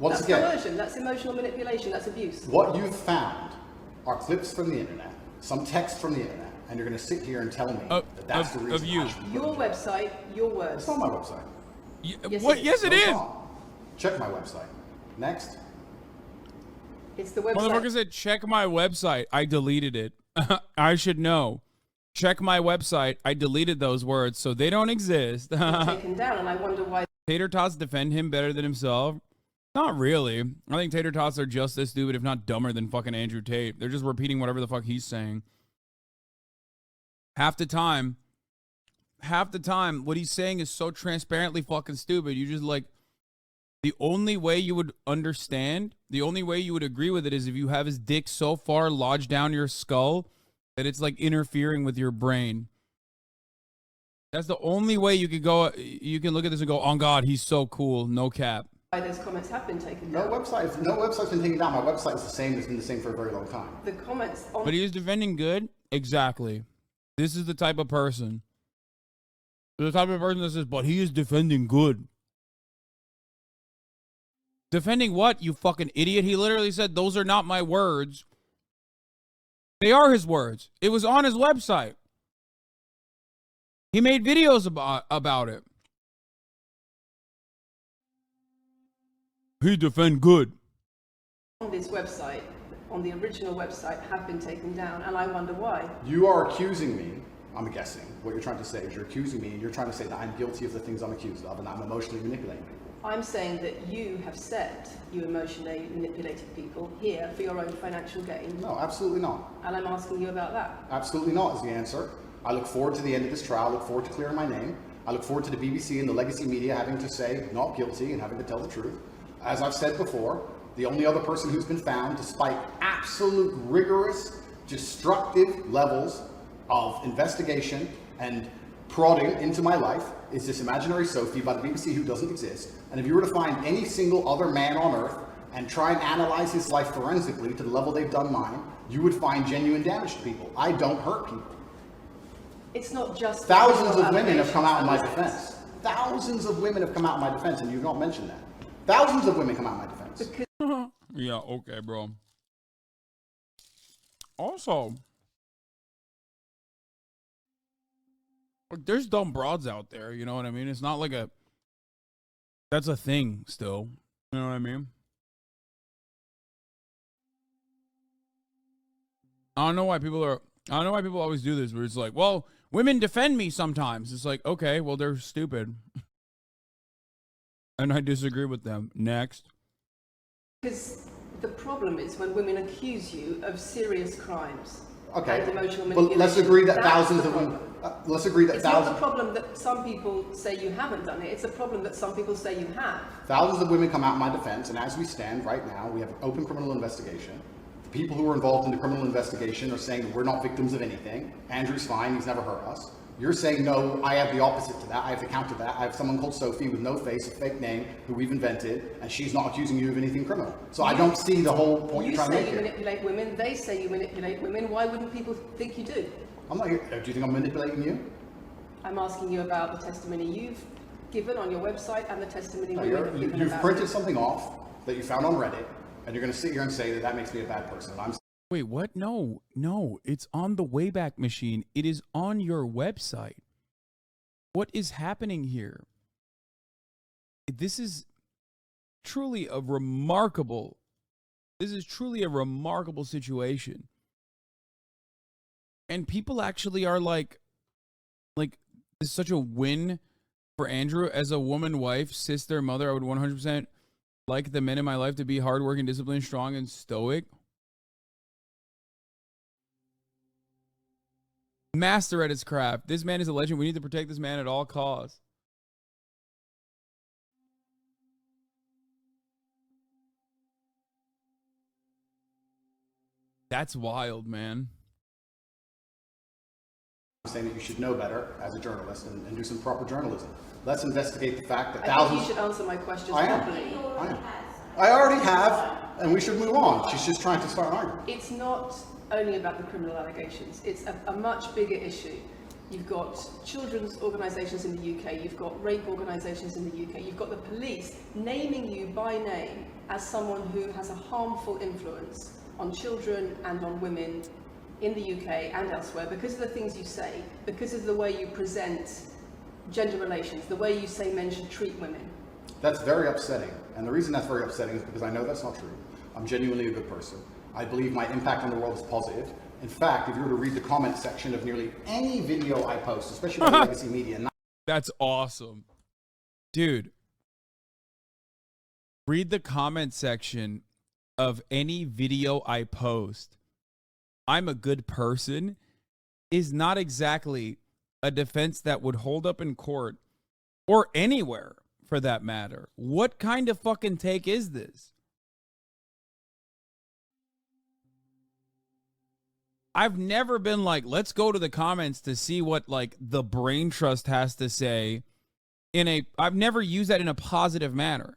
Once That's again, coercion, that's emotional manipulation, that's abuse. what you've found are clips from the internet, some text from the internet, and you're going to sit here and tell me that that's the reason. of you. I should be Your putting it. website, your words. It's not my website. Yes, What? it is. Yes, it No, it's is. not. Check my website. Next. It's the website. Motherfucker said, check my website. I deleted it. I should know. Check my website. I deleted those words, so they don't exist. Taken down, and I wonder why. Tater Tots defend him better than himself? Not really. I think Tater Tots are just as stupid, if not dumber, than fucking Andrew Tate. They're just repeating whatever the fuck he's saying. Half the time, what he's saying is so transparently fucking stupid. You just like, the only way you would understand, the only way you would agree with it is if you have his dick so far lodged down your skull that it's like interfering with your brain. That's the only way you could go. You can look at this and go, "Oh God, he's so cool." No cap. Why those comments have been taken No down. website's been taken down. My website is the same. It's been the same for a very long time. The comments on But he is defending good. Exactly. This is the type of person. The type of person that says, "But he is defending good." Defending what, you fucking idiot? He literally said, "Those are not my words." They are his words. It was on his website. He made videos about it. He defend good. on this website, on the original website, have been taken down, and I wonder why. You are accusing me, I'm guessing, what you're trying to say is you're accusing me and you're trying to say that I'm guilty of the things I'm accused of and I'm emotionally manipulating people. I'm saying that you have said you emotionally manipulated people here for your own financial gain, No, absolutely not. and I'm asking you about that. Absolutely not is the answer. I look forward to the end of this trial. I look forward to clearing my name. I look forward to the BBC and the legacy media having to say not guilty and having to tell the truth. As I've said before, the only other person who's been found, despite absolute rigorous, destructive levels of investigation and prodding into my life is this imaginary Sophie by the BBC who doesn't exist. And if you were to find any single other man on earth and try and analyze his life forensically to the level they've done mine, you would find genuine damage to people. I don't hurt people. It's not just... Thousands of women have come out in my defense. Thousands of women have come out in my defense, and you've not mentioned that. Thousands of women come out in my defense. Yeah, okay, bro. Also, like, there's dumb broads out there, you know what I mean? It's not like that's a thing still. You know what I mean? I don't know why people always do this, where it's like, well, women defend me sometimes. It's like, okay, well, they're stupid. And I disagree with them. Next. Because the problem is when women accuse you of serious crimes. Okay, and emotional but manipulation. let's agree that That's thousands the of women. problem. Let's agree that It's thousands. not the problem that some people say you haven't done it. It's a problem that some people say you have. Thousands of women come out in my defense, and as we stand right now, we have an open criminal investigation. The people who are involved in the criminal investigation are saying that we're not victims of anything. Andrew's fine, he's never hurt us. You're saying, no, I have the opposite to that. I have the counter to that. I have someone called Sophie with no face, a fake name, who we've invented, and she's not accusing you of anything criminal. So I don't see the whole point you're trying to make You say you here. manipulate women, they say you manipulate women. Why wouldn't people think you do? I'm not here. Do you think I'm manipulating you? I'm asking you about the testimony you've given on your website and the testimony No, women have given you've about printed you. something off that you found on Reddit, and you're going to sit here and say that that makes me a bad person. I'm Wait, what? No, it's on the Wayback Machine. It is on your website. What is happening here? This is truly a remarkable situation. And people actually are like this is such a win for Andrew. As a woman, wife, sister, mother, I would 100% like the men in my life to be hardworking, disciplined, strong, and stoic. Master at his craft. This man is a legend. We need to protect this man at all costs. That's wild, man. saying that you should know better as a journalist and do some proper journalism. Let's investigate the fact that I thousands... think you should answer my questions I am. properly. I already have, and we should move on. She's just trying to start an argument. It's not only about the criminal allegations. It's a much bigger issue. You've got children's organisations in the UK, you've got rape organisations in the UK, you've got the police naming you by name as someone who has a harmful influence on children and on women in the UK and elsewhere because of the things you say, because of the way you present gender relations, the way you say men should treat women. That's very upsetting, and the reason that's very upsetting is because I know that's not true. I'm genuinely a good person. I believe my impact on the world is positive. In fact, if you were to read the comment section of nearly any video I post, especially on legacy media... That's awesome. Dude, read the comment section of any video I post. I'm a good person is not exactly a defense that would hold up in court or anywhere for that matter. What kind of fucking take is this? I've never been like, let's go to the comments to see what like the Brain Trust has to say I've never used that in a positive manner.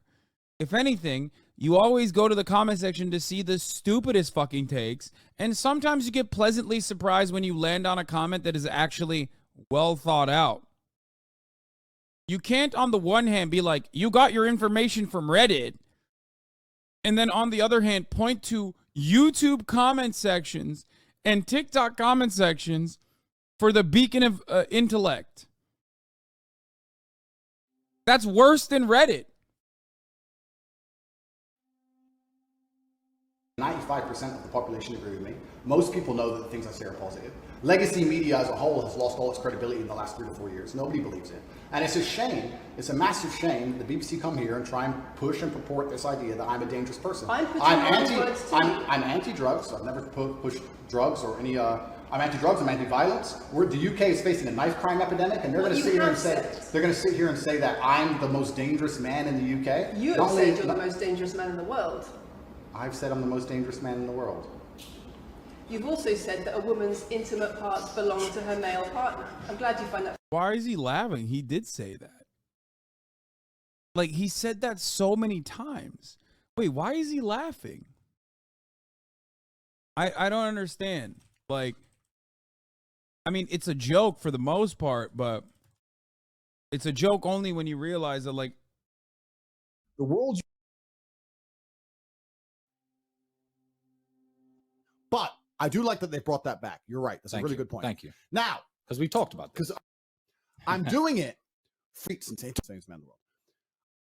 If anything, you always go to the comment section to see the stupidest fucking takes. And sometimes you get pleasantly surprised when you land on a comment that is actually well thought out. You can't on the one hand be like, you got your information from Reddit. And then on the other hand, point to YouTube comment sections and TikTok comment sections for the beacon of intellect. That's worse than Reddit. 95% of the population agree with me. Most people know that the things I say are positive. Legacy media as a whole has lost all its credibility in the last 3 to 4 years. Nobody believes it. And it's a shame, it's a massive shame that the BBC come here and try and push and purport this idea that I'm a dangerous person. I'm anti-drugs. I've never pushed drugs or any, I'm anti-drugs, I'm anti-violence. The UK is facing a knife crime epidemic, and they're going to sit here and say that I'm the most dangerous man in the UK. You have said you're the most dangerous man in the world. I've said I'm the most dangerous man in the world. You've also said that a woman's intimate parts belong to her male partner. I'm glad you find that Why is he laughing? He did say that. Like, he said that so many times. Wait, why is he laughing? I don't understand. Like, I mean, it's a joke for the most part, but it's a joke only when you realize that, like, the world. But I do like that they brought that back. You're right. That's a really good point. Thank you. Now, Because we talked about this. because I'm doing it, freaks and things, man in the world.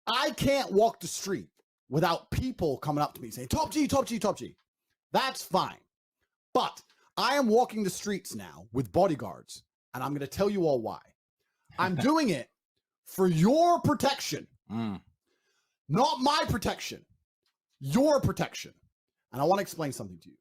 I can't walk the street without people coming up to me saying, Top G, Top G, Top G. That's fine. But I am walking the streets now with bodyguards, and I'm going to tell you all why. I'm doing it for your protection, not my protection, your protection. And I want to explain something to you.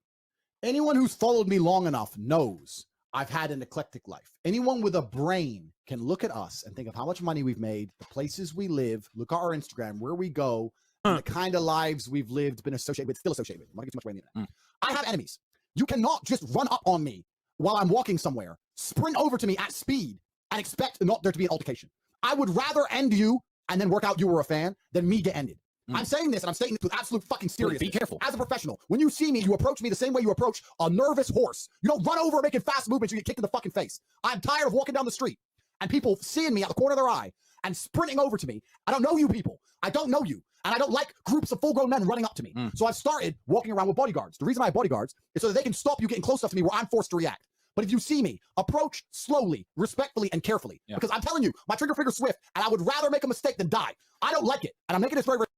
Anyone who's followed me long enough knows I've had an eclectic life. Anyone with a brain can look at us and think of how much money we've made, the places we live, look at our Instagram, where we go, and the kind of lives we've lived, been associated with, still associated with. I'm not gonna give too much away on the internet. I have enemies. You cannot just run up on me while I'm walking somewhere, sprint over to me at speed, and expect not there to be an altercation. I would rather end you and then work out you were a fan than me get ended. I'm saying this, and I'm saying this with absolute fucking seriousness. Be careful. As a professional, when you see me, you approach me the same way you approach a nervous horse. You don't run over making fast movements, you get kicked in the fucking face. I'm tired of walking down the street and people seeing me out the corner of their eye and sprinting over to me. I don't know you people. I don't know you. And I don't like groups of full-grown men running up to me. So I've started walking around with bodyguards. The reason I have bodyguards is so that they can stop you getting close enough to me where I'm forced to react. But if you see me, approach slowly, respectfully, and carefully. Because I'm telling you, my trigger finger's swift, and I would rather make a mistake than die. I don't like it. And I'm making this very, very...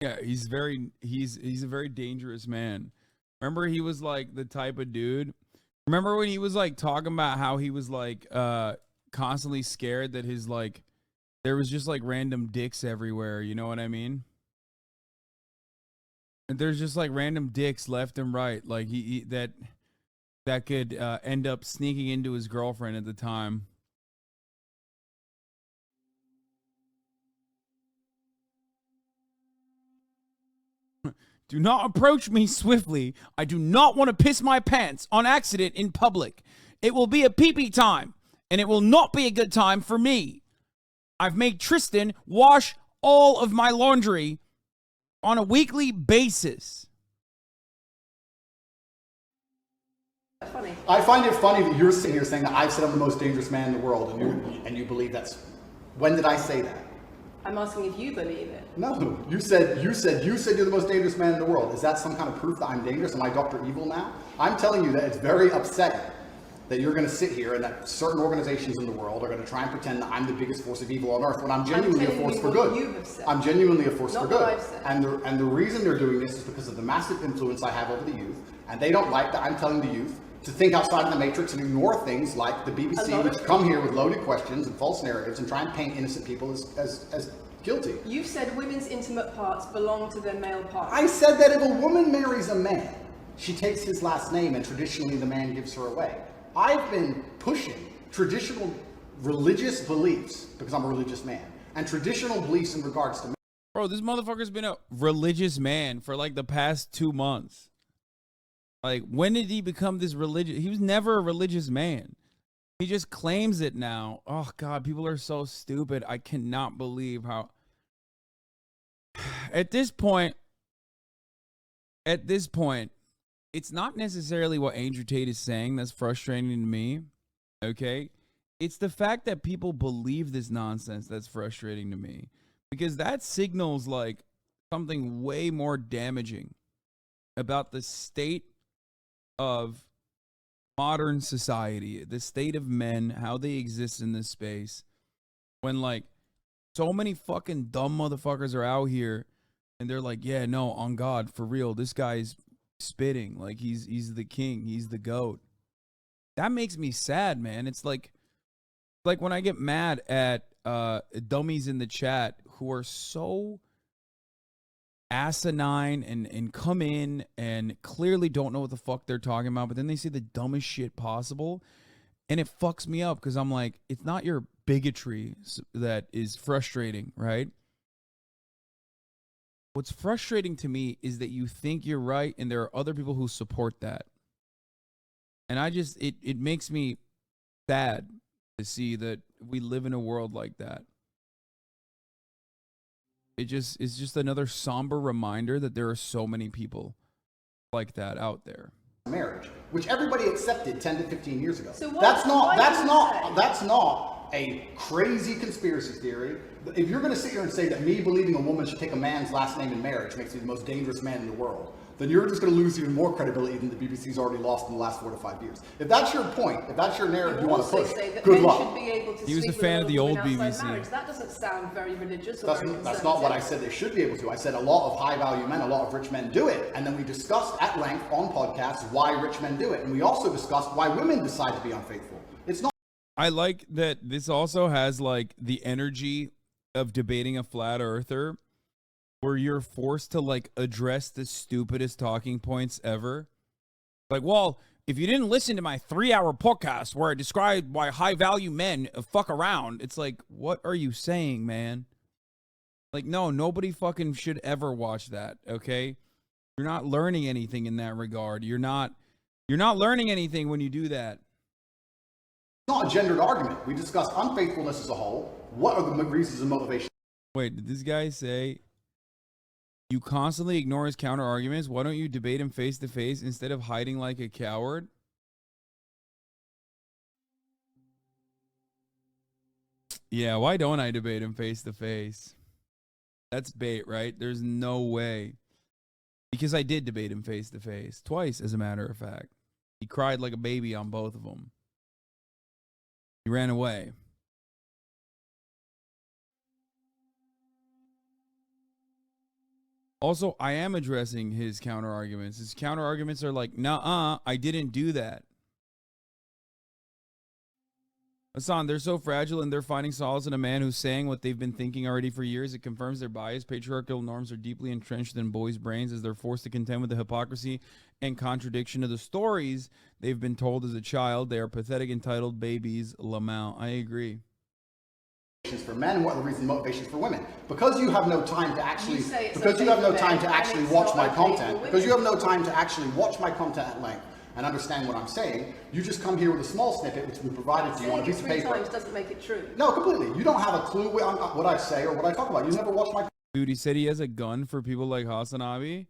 yeah, he's a very dangerous man. Remember, he was like the type of dude. Remember when he was like talking about how he was like constantly scared that his like there was just like random dicks everywhere, you know what I mean? And there's just like random dicks left and right, like he that could end up sneaking into his girlfriend at the time. Do not approach me swiftly. I do not want to piss my pants on accident in public. It will be a pee-pee time, and it will not be a good time for me. I've made Tristan wash all of my laundry on a weekly basis. Funny. I find it funny that you're sitting here saying that I've said I'm the most dangerous man in the world, and you believe that's... When did I say that? I'm asking if you believe it. No, you said you're the most dangerous man in the world. Is that some kind of proof that I'm dangerous? Am I Dr. Evil now? I'm telling you that it's very upsetting that you're going to sit here and that certain organizations in the world are going to try and pretend that I'm the biggest force of evil on earth when I'm genuinely a force for good. I'm genuinely a force for good. And the reason they're doing this is because of the massive influence I have over the youth, and they don't like that I'm telling the youth to think outside of the matrix and ignore things like the BBC, which come here with loaded questions and false narratives and try and paint innocent people as guilty. You've said women's intimate parts belong to their male parts. I said that if a woman marries a man, she takes his last name and traditionally the man gives her away. I've been pushing traditional religious beliefs because I'm a religious man, and traditional beliefs in regards to... Bro, this motherfucker's been a religious man for like the past 2 months. Like, when did he become this religious? He was never a religious man. He just claims it now. Oh, God, people are so stupid. I cannot believe how... At this point, it's not necessarily what Andrew Tate is saying that's frustrating to me, okay? It's the fact that people believe this nonsense that's frustrating to me. Because that signals, like, something way more damaging about the state of modern society, the state of men, how they exist in this space, when like so many fucking dumb motherfuckers are out here and they're like, yeah, no, on God, for real, this guy's spitting, like he's the king, he's the goat. That makes me sad, man. It's like when I get mad at dummies in the chat who are so asinine and come in and clearly don't know what the fuck they're talking about, but then they say the dumbest shit possible, and it fucks me up because I'm like, it's not your bigotry that is frustrating, right? What's frustrating to me is that you think you're right and there are other people who support that. And I just, it makes me sad to see that we live in a world like that. It's just another somber reminder that there are so many people like that out there. Marriage, which everybody accepted 10 to 15 years ago. So That's not a crazy conspiracy theory. If you're going to sit here and say that me believing a woman should take a man's last name in marriage makes me the most dangerous man in the world, then you're just going to lose even more credibility than the BBC's already lost in the last 4 to 5 years. If that's your point, if that's your narrative you want to push, good luck. He was a fan of the old BBC. Marriage. That doesn't sound very religious. That's not what I said they should be able to. I said a lot of high-value men, a lot of rich men do it. And then we discussed at length on podcasts why rich men do it. And we also discussed why women decide to be unfaithful. It's not. I like that this also has like the energy of debating a flat earther, where you're forced to like address the stupidest talking points ever. Like, well, if you didn't listen to my 3-hour podcast where I described why high value men fuck around, it's like, what are you saying, man? Like, no, nobody fucking should ever watch that. Okay. You're not learning anything in that regard. You're not learning anything when you do that. It's not a gendered argument. We discussed unfaithfulness as a whole. What are the reasons and motivations? Wait, did this guy say you constantly ignore his counter arguments? Why don't you debate him face to face instead of hiding like a coward? Yeah, why don't I debate him face to face? That's bait, right? There's no way. Because I did debate him face to face. Twice, as a matter of fact. He cried like a baby on both of them. He ran away. Also, I am addressing his counter arguments. His counter arguments are like, nah, I didn't do that. Hasan, they're so fragile and they're finding solace in a man who's saying what they've been thinking already for years. It confirms their bias. Patriarchal norms are deeply entrenched in boys' brains as they're forced to contend with the hypocrisy and contradiction of the stories they've been told as a child. They are pathetic, entitled babies. Lamau. I agree. For men and what are the reasons motivations for women? Because you have no time to actually watch my content. Because you have no time to actually watch my content at length and understand what I'm saying. You just come here with a small snippet which we provided to you on a piece of paper. 3 times doesn't make it true. No, completely. You don't have a clue what I say or what I talk about. You never watch my. Dude, he said he has a gun for people like Hasanabi.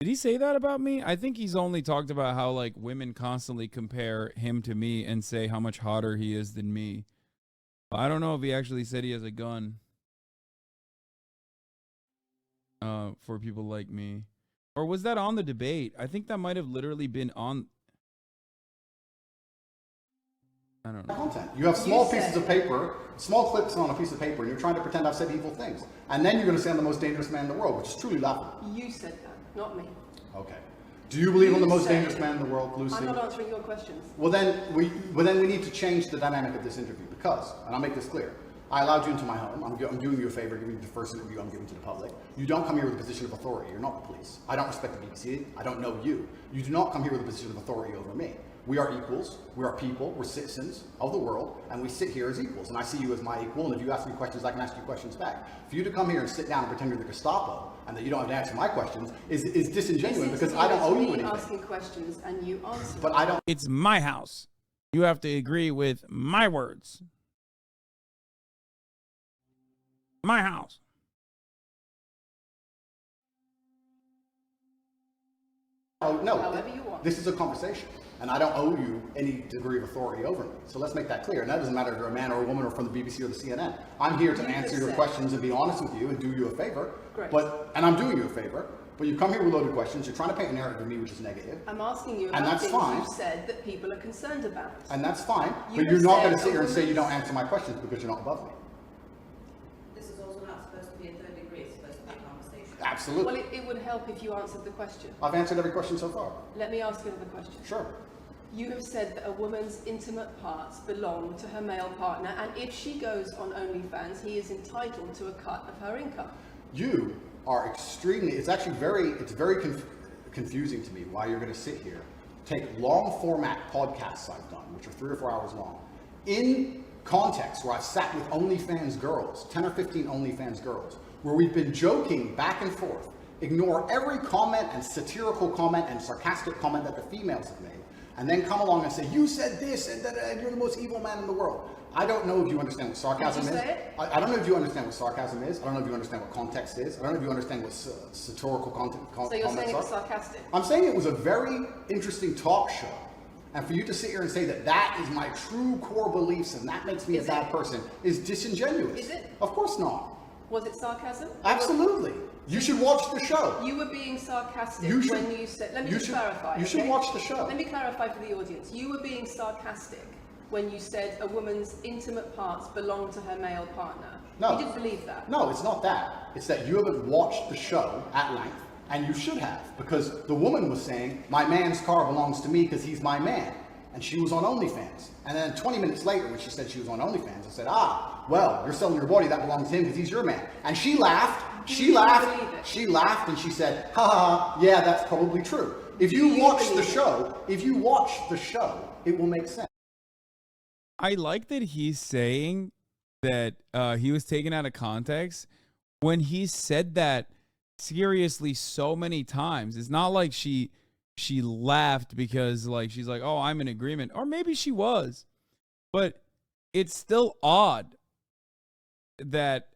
Did he say that about me? I think he's only talked about how like women constantly compare him to me and say how much hotter he is than me. I don't know if he actually said he has a gun for people like me. Or was that on the debate? I think that might have literally been on. I don't know. Content. You have small pieces of paper, small clips on a piece of paper, and you're trying to pretend I've said evil things. And then you're going to say I'm the most dangerous man in the world, which is truly laughable. You said that, not me. Okay. Do you believe I'm the most dangerous man in the world, Lucy? I'm not answering your questions. Well, then we need to change the dynamic of this interview because, and I'll make this clear, I allowed you into my home. I'm doing you a favor, giving you the first interview I'm giving to the public. You don't come here with a position of authority. You're not the police. I don't respect the BBC. I don't know you. You do not come here with a position of authority over me. We are equals. We are people. We're citizens of the world, and we sit here as equals. And I see you as my equal, and if you ask me questions, I can ask you questions back. For you to come here and sit down and pretend you're the Gestapo and that you don't have to answer my questions is disingenuous because I don't owe you anything. Asking questions and you answer. But I don't. It's my house. You have to agree with my words. My house. Oh, no, However you want. this is a conversation, and I don't owe you any degree of authority over me. So let's make that clear. And that doesn't matter if you're a man or a woman or from the BBC or the CNN. I'm here to answer your questions and be honest with you and do you a favor. Great. And I'm doing you a favor. But you come here with loaded questions. You're trying to paint a narrative of me which is negative. I'm asking you And about that's things fine. you've said that people are concerned about. And that's fine. You But you're have not said going to sit here and a say you don't woman's- answer my questions because you're not above me. This is also not supposed to be a third degree, it's supposed to be a conversation. Absolutely. Well, it would help if you answered the question. I've answered every question so far. Let me ask you another question. Sure. You have said that a woman's intimate parts belong to her male partner, and if she goes on OnlyFans, he is entitled to a cut of her income. You are extremely, it's very confusing to me why you're going to sit here, take long format podcasts I've done, which are 3 or 4 hours long, in context where I've sat with OnlyFans girls, 10 or 15 OnlyFans girls, where we've been joking back and forth, ignore every comment and satirical comment and sarcastic comment that the females have made, and then come along and say, you said this, and you're the most evil man in the world. I don't know if you understand what sarcasm is. I don't know if you understand what sarcasm is. I don't know if you understand what context is. I don't know if you understand what satirical content So you're saying it was sarcastic? I'm saying it was a very interesting talk show. And for you to sit here and say that that is my true core beliefs and that makes me a bad person is disingenuous. Is it? Of course not. Was it sarcasm? Absolutely. You should watch the show. You were being sarcastic You should- when you said... Let me just clarify. You should okay? watch the show. Let me clarify for the audience. You were being sarcastic when you said a woman's intimate parts belong to her male partner. No. You didn't believe that. No, it's not that. It's that you haven't watched the show at length, and you should have, because the woman was saying, my man's car belongs to me because he's my man. And she was on OnlyFans. And then 20 minutes later, when she said she was on OnlyFans, I said, well, you're selling your body, that belongs to him because he's your man. And she laughed, and she said, ha ha ha, yeah, that's probably true. If you watch the show, it will make sense. I like that he's saying that he was taken out of context when he said that seriously so many times. It's not like she laughed because like she's like, oh, I'm in agreement, or maybe she was, but it's still odd that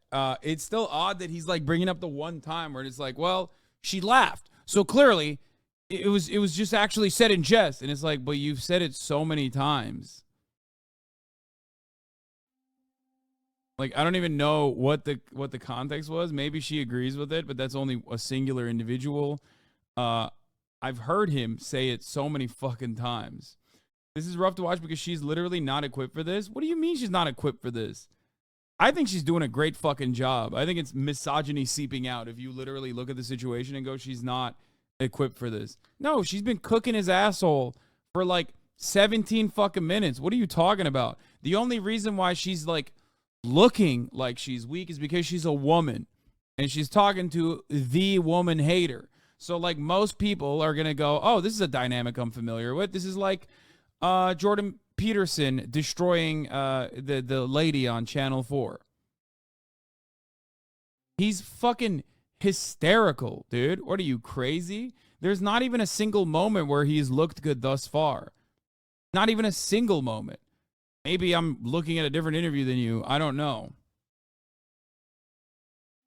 he's like bringing up the one time where it's like, well, she laughed, so clearly it was just actually said in jest, and it's like, but you've said it so many times. Like, I don't even know what the context was. Maybe she agrees with it, but that's only a singular individual. I've heard him say it so many fucking times. This is rough to watch because she's literally not equipped for this. What do you mean she's not equipped for this? I think she's doing a great fucking job. I think it's misogyny seeping out if you literally look at the situation and go, she's not equipped for this. No, she's been cooking his asshole for like 17 fucking minutes. What are you talking about? The only reason why she's like looking like she's weak is because she's a woman and she's talking to the woman hater. So like most people are going to go, oh, this is a dynamic I'm familiar with. This is like Jordan Peterson destroying the lady on Channel 4. He's fucking hysterical, dude. What are you, crazy? There's not even a single moment where he's looked good thus far. Not even a single moment. Maybe I'm looking at a different interview than you. I don't know.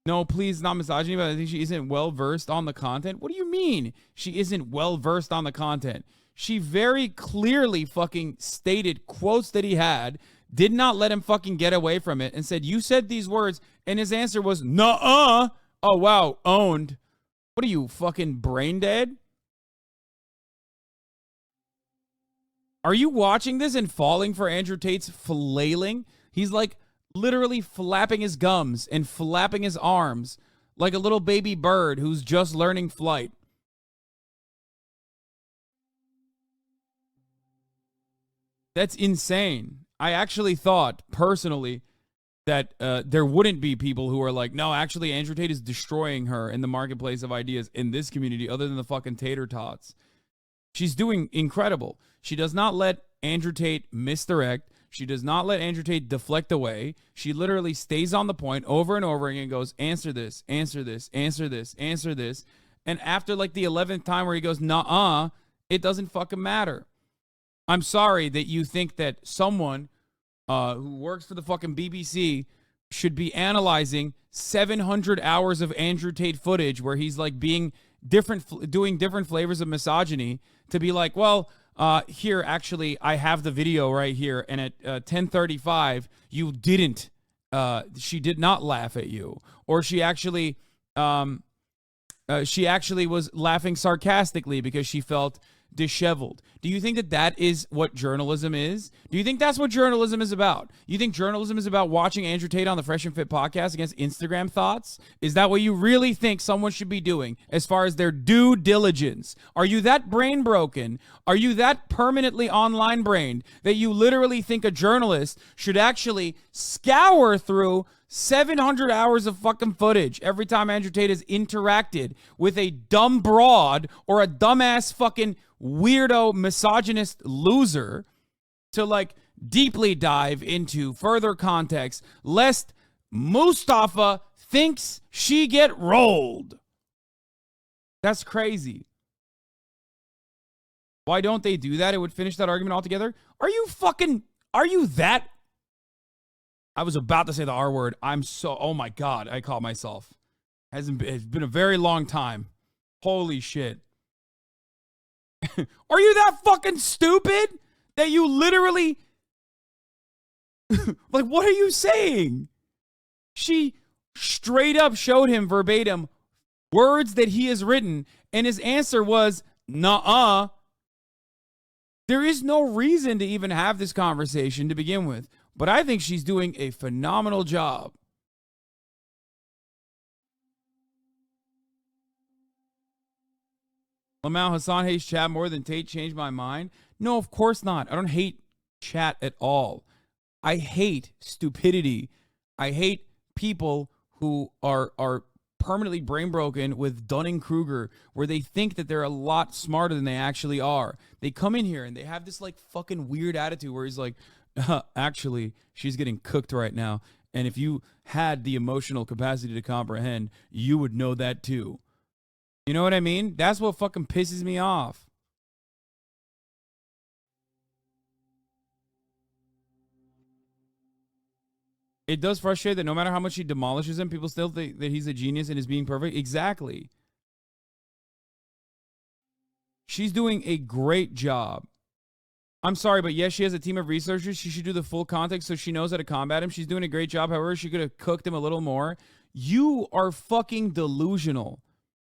No, please, not misogyny, but I think she isn't well-versed on the content. What do you mean she isn't well-versed on the content? She very clearly fucking stated quotes that he had, did not let him fucking get away from it, and said, you said these words, and his answer was, nuh-uh. Oh, wow, owned. What are you, fucking brain dead? Are you watching this and falling for Andrew Tate's flailing? He's like literally flapping his gums and flapping his arms like a little baby bird who's just learning flight. That's insane. I actually thought personally that there wouldn't be people who are like, no, actually Andrew Tate is destroying her in the marketplace of ideas in this community other than the fucking tater tots. She's doing incredible. She does not let Andrew Tate misdirect. She does not let Andrew Tate deflect away. She literally stays on the point over and over again and goes, answer this, answer this, answer this, answer this. And after like the 11th time where he goes, nuh-uh, it doesn't fucking matter. I'm sorry that you think that someone who works for the fucking BBC should be analyzing 700 hours of Andrew Tate footage where he's like being different, doing different flavors of misogyny to be like, well, here, actually, I have the video right here. And at 10:35, you didn't, she did not laugh at you. Or she actually was laughing sarcastically because she felt disheveled. Do you think that that is what journalism is? Do you think that's what journalism is about? You think journalism is about watching Andrew Tate on the Fresh and Fit podcast against Instagram thoughts? Is that what you really think someone should be doing as far as their due diligence? Are you that brain broken? Are you that permanently online brained that you literally think a journalist should actually scour through 700 hours of fucking footage every time Andrew Tate has interacted with a dumb broad or a dumbass fucking weirdo misogynist loser to like deeply dive into further context lest Mustafa thinks she get rolled? That's crazy. Why don't they do that? It would finish that argument altogether. Are you that? I was about to say the R word. Oh my God, I caught myself. It's been a very long time. Holy shit. Are you that fucking stupid that you literally, like, what are you saying? She straight up showed him verbatim words that he has written, and his answer was, nuh-uh. There is no reason to even have this conversation to begin with, but I think she's doing a phenomenal job. Lamau, Hasan hates chat more than Tate changed my mind. No, of course not. I don't hate chat at all. I hate stupidity. I hate people who are permanently brain broken with Dunning-Kruger, where they think that they're a lot smarter than they actually are. They come in here and they have this like fucking weird attitude where he's like, actually, she's getting cooked right now. And if you had the emotional capacity to comprehend, you would know that too. You know what I mean? That's what fucking pisses me off. It does frustrate that no matter how much he demolishes him, people still think that he's a genius and is being perfect. Exactly. She's doing a great job. I'm sorry, but yes, she has a team of researchers. She should do the full context so she knows how to combat him. She's doing a great job. However, she could have cooked him a little more. You are fucking delusional.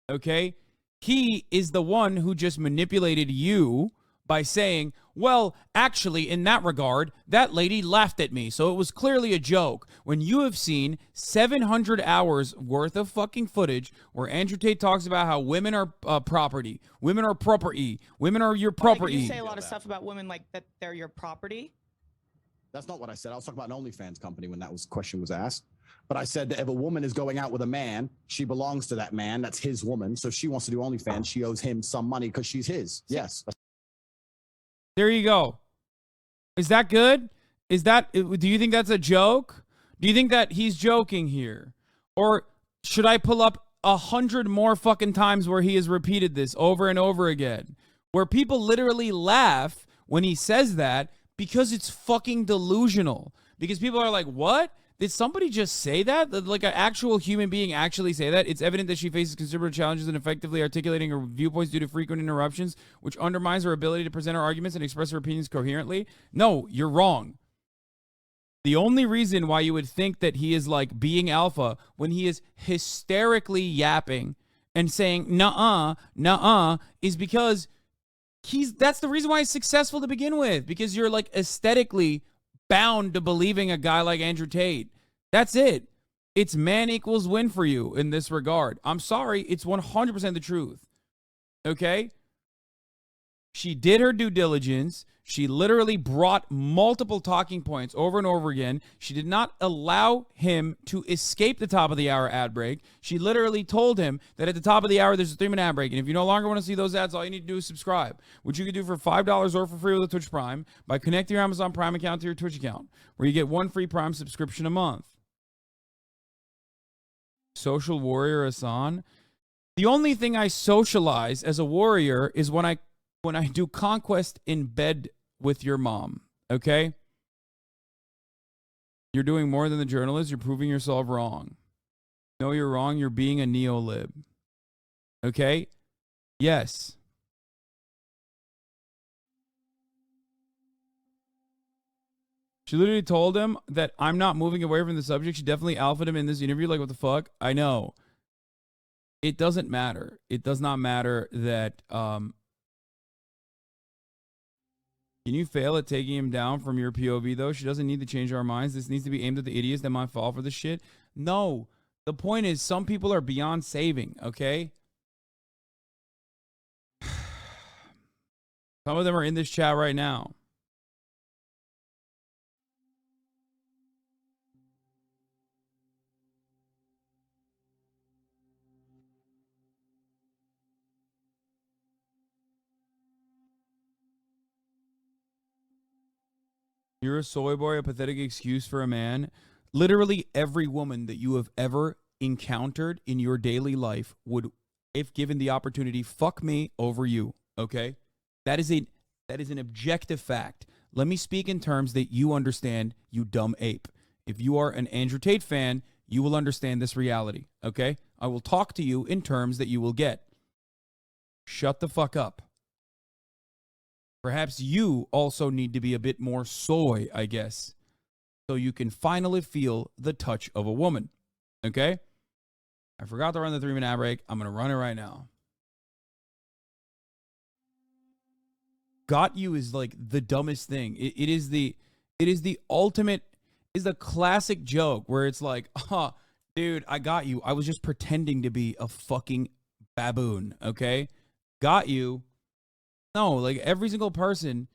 Okay? He is the one who just manipulated you by saying, well, actually, in that regard, that lady laughed at me, so it was clearly a joke. When you have seen 700 hours worth of fucking footage where Andrew Tate talks about how women are property, women are property, women are your property. Like, you say a lot of stuff about women like that they're your property. That's not what I said. I was talking about an OnlyFans company when that question was asked. But I said that if a woman is going out with a man, she belongs to that man. That's his woman. So if she wants to do OnlyFans, she owes him some money because she's his. Yes. There you go. Is that good? Do you think that's a joke? Do you think that he's joking here? Or should I pull up 100 more fucking times where he has repeated this over and over again? Where people literally laugh when he says that because it's fucking delusional. Because people are like, what? Did somebody just say that? Like an actual human being actually say that? It's evident that she faces considerable challenges in effectively articulating her viewpoints due to frequent interruptions, which undermines her ability to present her arguments and express her opinions coherently. No, you're wrong. The only reason why you would think that he is like being alpha when he is hysterically yapping and saying, nuh-uh, nuh-uh, is because that's the reason why he's successful to begin with. Because you're like aesthetically bound to believing a guy like Andrew Tate. That's it. It's man equals win for you in this regard. I'm sorry. It's 100% the truth. Okay? She did her due diligence. She literally brought multiple talking points over and over again. She did not allow him to escape the top of the hour ad break. She literally told him that at the top of the hour, there's a 3-minute ad break. And if you no longer want to see those ads, all you need to do is subscribe, which you can do for $5 or for free with a Twitch Prime by connecting your Amazon Prime account to your Twitch account, where you get 1 free Prime subscription a month. Social warrior Hasan. The only thing I socialize as a warrior is when I do conquest in bed with your mom, okay? You're doing more than the journalist. You're proving yourself wrong. No, you're wrong. You're being a neo-lib. Okay? Yes. She literally told him that I'm not moving away from the subject. She definitely alphaed him in this interview. Like, what the fuck? I know. It doesn't matter. It does not matter that, can you fail at taking him down from your POV, though? She doesn't need to change our minds. This needs to be aimed at the idiots that might fall for this shit. No. The point is, some people are beyond saving, okay? Some of them are in this chat right now. You're a soy boy, a pathetic excuse for a man. Literally every woman that you have ever encountered in your daily life would, if given the opportunity, fuck me over you, okay? That is an objective fact. Let me speak in terms that you understand, you dumb ape. If you are an Andrew Tate fan, you will understand this reality, okay? I will talk to you in terms that you will get. Shut the fuck up. Perhaps you also need to be a bit more soy, I guess, so you can finally feel the touch of a woman, okay? I forgot to run the 3-minute ad break. I'm going to run it right now. Got you is like the dumbest thing. It is the ultimate, is the classic joke where it's like, dude, I got you. I was just pretending to be a fucking baboon, okay? Got you. No, like every single fucking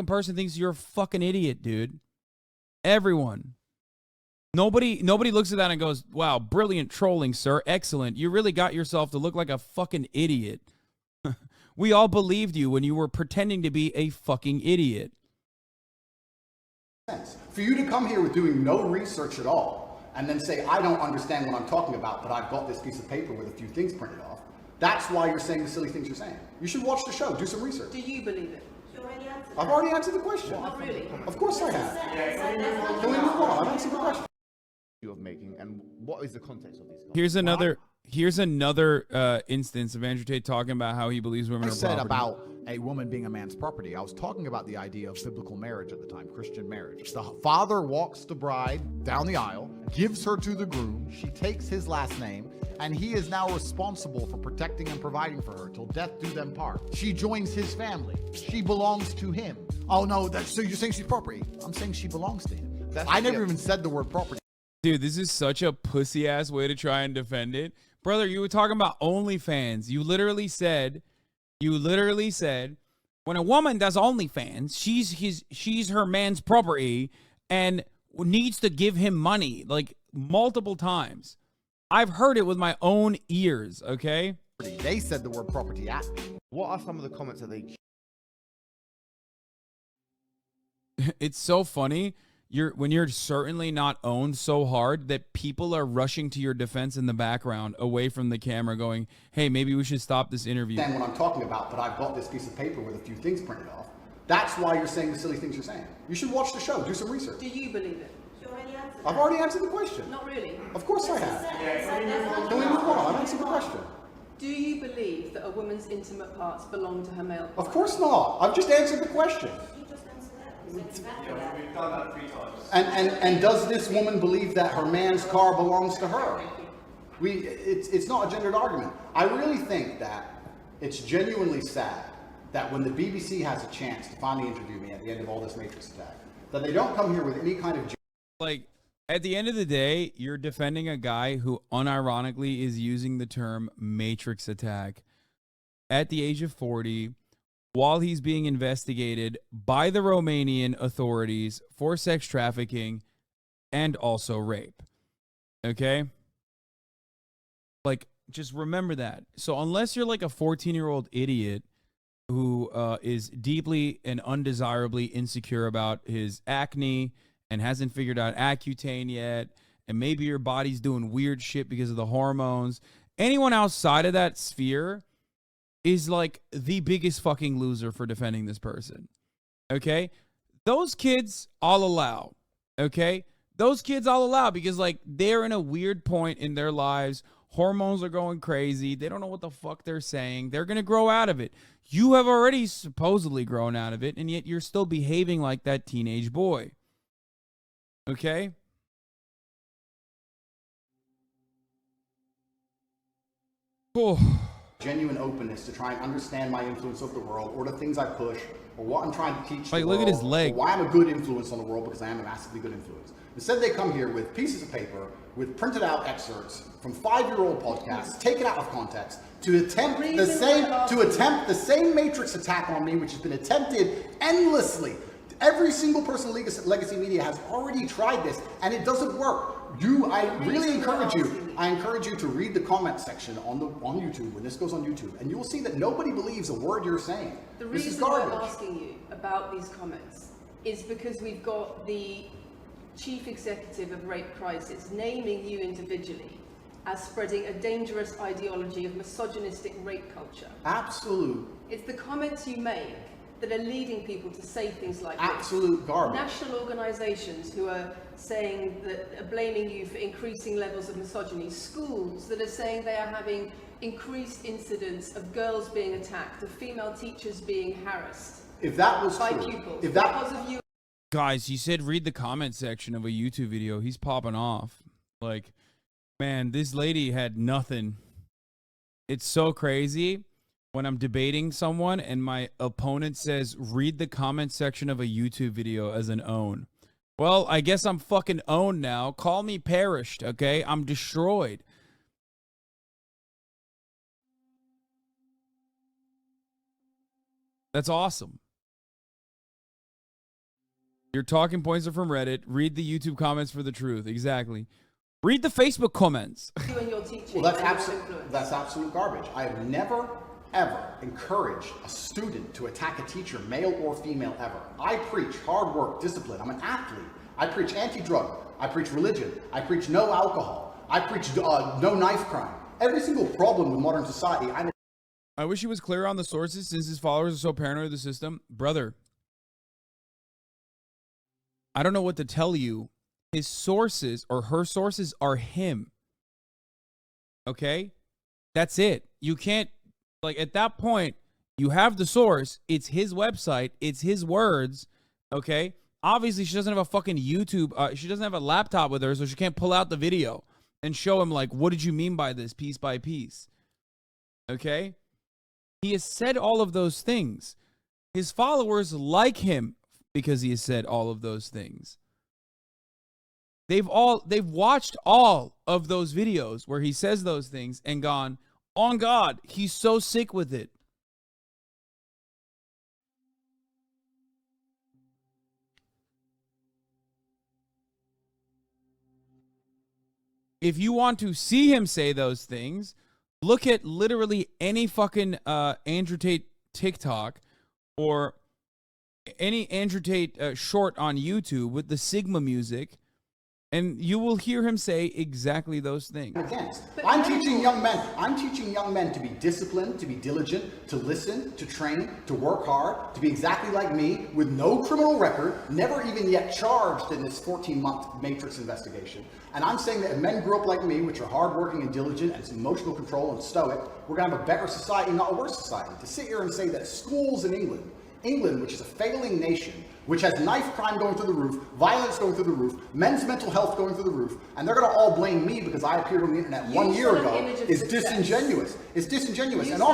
person thinks you're a fucking idiot, dude. Everyone. Nobody looks at that and goes, wow, brilliant trolling, sir. Excellent. You really got yourself to look like a fucking idiot. We all believed you when you were pretending to be a fucking idiot. For you to come here with doing no research at all and then say, I don't understand what I'm talking about, but I've got this piece of paper with a few things printed off, that's why you're saying the silly things you're saying. You should watch the show, do some research. Do you believe it? I've already answered the question. Not really. Of course I have. Can we move on? I've answered the question. Of making, and what is the context of these? Here's another instance of Andrew Tate talking about how he believes women are property. I said about a woman being a man's property. I was talking about the idea of biblical marriage at the time, Christian marriage. The father walks the bride down the aisle, gives her to the groom, she takes his last name, and he is now responsible for protecting and providing for her till death do them part. She joins his family. She belongs to him. Oh no, so you're saying she's property? I'm saying she belongs to him. I never even said the word property. Dude, this is such a pussy-ass way to try and defend it. Brother, you were talking about OnlyFans. You literally said, when a woman does OnlyFans, she's her man's property and needs to give him money, like, multiple times. I've heard it with my own ears, okay? They said the word property at me. What are some of the comments that they... It's so funny. When you're certainly not owned so hard that people are rushing to your defense in the background away from the camera going, hey, maybe we should stop this interview. What I'm talking about, but I've got this piece of paper with a few things printed off. That's why you're saying the silly things you're saying. You should watch the show, do some research. Do you believe it? I've already answered the question. Not really. Of course I have. Can we move on? I've answered the question. Do you believe that a woman's intimate parts belong to her male partner? Of course not. I've just answered the question. We've done that 3 times. And does this woman believe that her man's car belongs to her? It's not a gendered argument. I really think that it's genuinely sad that when the BBC has a chance to finally interview me at the end of all this Matrix attack, that they don't come here with any kind of... Like, at the end of the day, you're defending a guy who unironically is using the term Matrix attack at the age of 40 while he's being investigated by the Romanian authorities for sex trafficking and also rape. Okay? Like, just remember that. So unless you're like a 14-year-old idiot who is deeply and undesirably insecure about his acne and hasn't figured out Accutane yet, and maybe your body's doing weird shit because of the hormones, anyone outside of that sphere is like the biggest fucking loser for defending this person. Okay? Those kids I'll allow. Okay? Those kids I'll allow because like they're in a weird point in their lives. Hormones are going crazy. They don't know what the fuck they're saying. They're going to grow out of it. You have already supposedly grown out of it, and yet you're still behaving like that teenage boy. Okay? Oh. Genuine openness to try and understand my influence over the world, or the things I push, or what I'm trying to teach the Like, world, look at his leg. or why I'm a good influence on the world, because I am a massively good influence. Instead, they come here with pieces of paper with printed out excerpts from 5-year-old podcasts, taken out of context, to attempt the same Matrix attack on me, which has been attempted endlessly. Every single person in Legacy Media has already tried this, and it doesn't work. I really encourage you to read the comment section on YouTube when this goes on YouTube, and you will see that nobody believes a word you're saying. The This is reason we're garbage. asking you about these comments is because we've got the chief executive of Rape Crisis naming you individually as spreading a dangerous ideology of misogynistic rape culture. Absolute It's the comments you make that are leading people to say things like Absolute this. garbage. National organisations who are saying that, are blaming you for increasing levels of misogyny. Schools that are saying they are having increased incidents of girls being attacked, of female teachers being harassed. If that was by true, pupils if that because of you. Guys, he said read the comment section of a YouTube video. He's popping off. Like, man, this lady had nothing. It's so crazy when I'm debating someone and my opponent says read the comment section of a YouTube video as an own. Well, I guess I'm fucking owned now. Call me perished, okay? I'm destroyed. That's awesome. Your talking points are from Reddit. Read the YouTube comments for the truth. Exactly. Read the Facebook comments. You and your teaching. Well, that's absolute garbage. I have never, ever encouraged a student to attack a teacher, male or female, ever. I preach hard work, discipline. I'm an athlete. I preach anti-drug. I preach religion. I preach no alcohol. I preach no knife crime. Every single problem with modern society. I wish he was clear on the sources since his followers are so paranoid of the system. Brother, I don't know what to tell you. His sources or her sources are him. Okay? That's it. You can't, like, at that point, you have the source. It's his website. It's his words. Okay? Obviously, she doesn't have a fucking YouTube. She doesn't have a laptop with her, so she can't pull out the video and show him, like, what did you mean by this piece by piece? Okay? He has said all of those things. His followers like him because he has said all of those things. They've watched all of those videos where he says those things and gone, on God, he's so sick with it. If you want to see him say those things, look at literally any fucking Andrew Tate TikTok or any Andrew Tate short on YouTube with the Sigma music, and you will hear him say exactly those things. I'm teaching young men to be disciplined, to be diligent, to listen, to train, to work hard, to be exactly like me, with no criminal record, never even yet charged in this 14-month Matrix investigation. And I'm saying that if men grew up like me, which are hardworking and diligent and emotional control and stoic, we're going to have a better society, not a worse society. To sit here and say that schools in England, which is a failing nation, which has knife crime going through the roof, violence going through the roof, men's mental health going through the roof, and they're going to all blame me because I appeared on the internet 1 year ago, is disingenuous. It's disingenuous. You And sell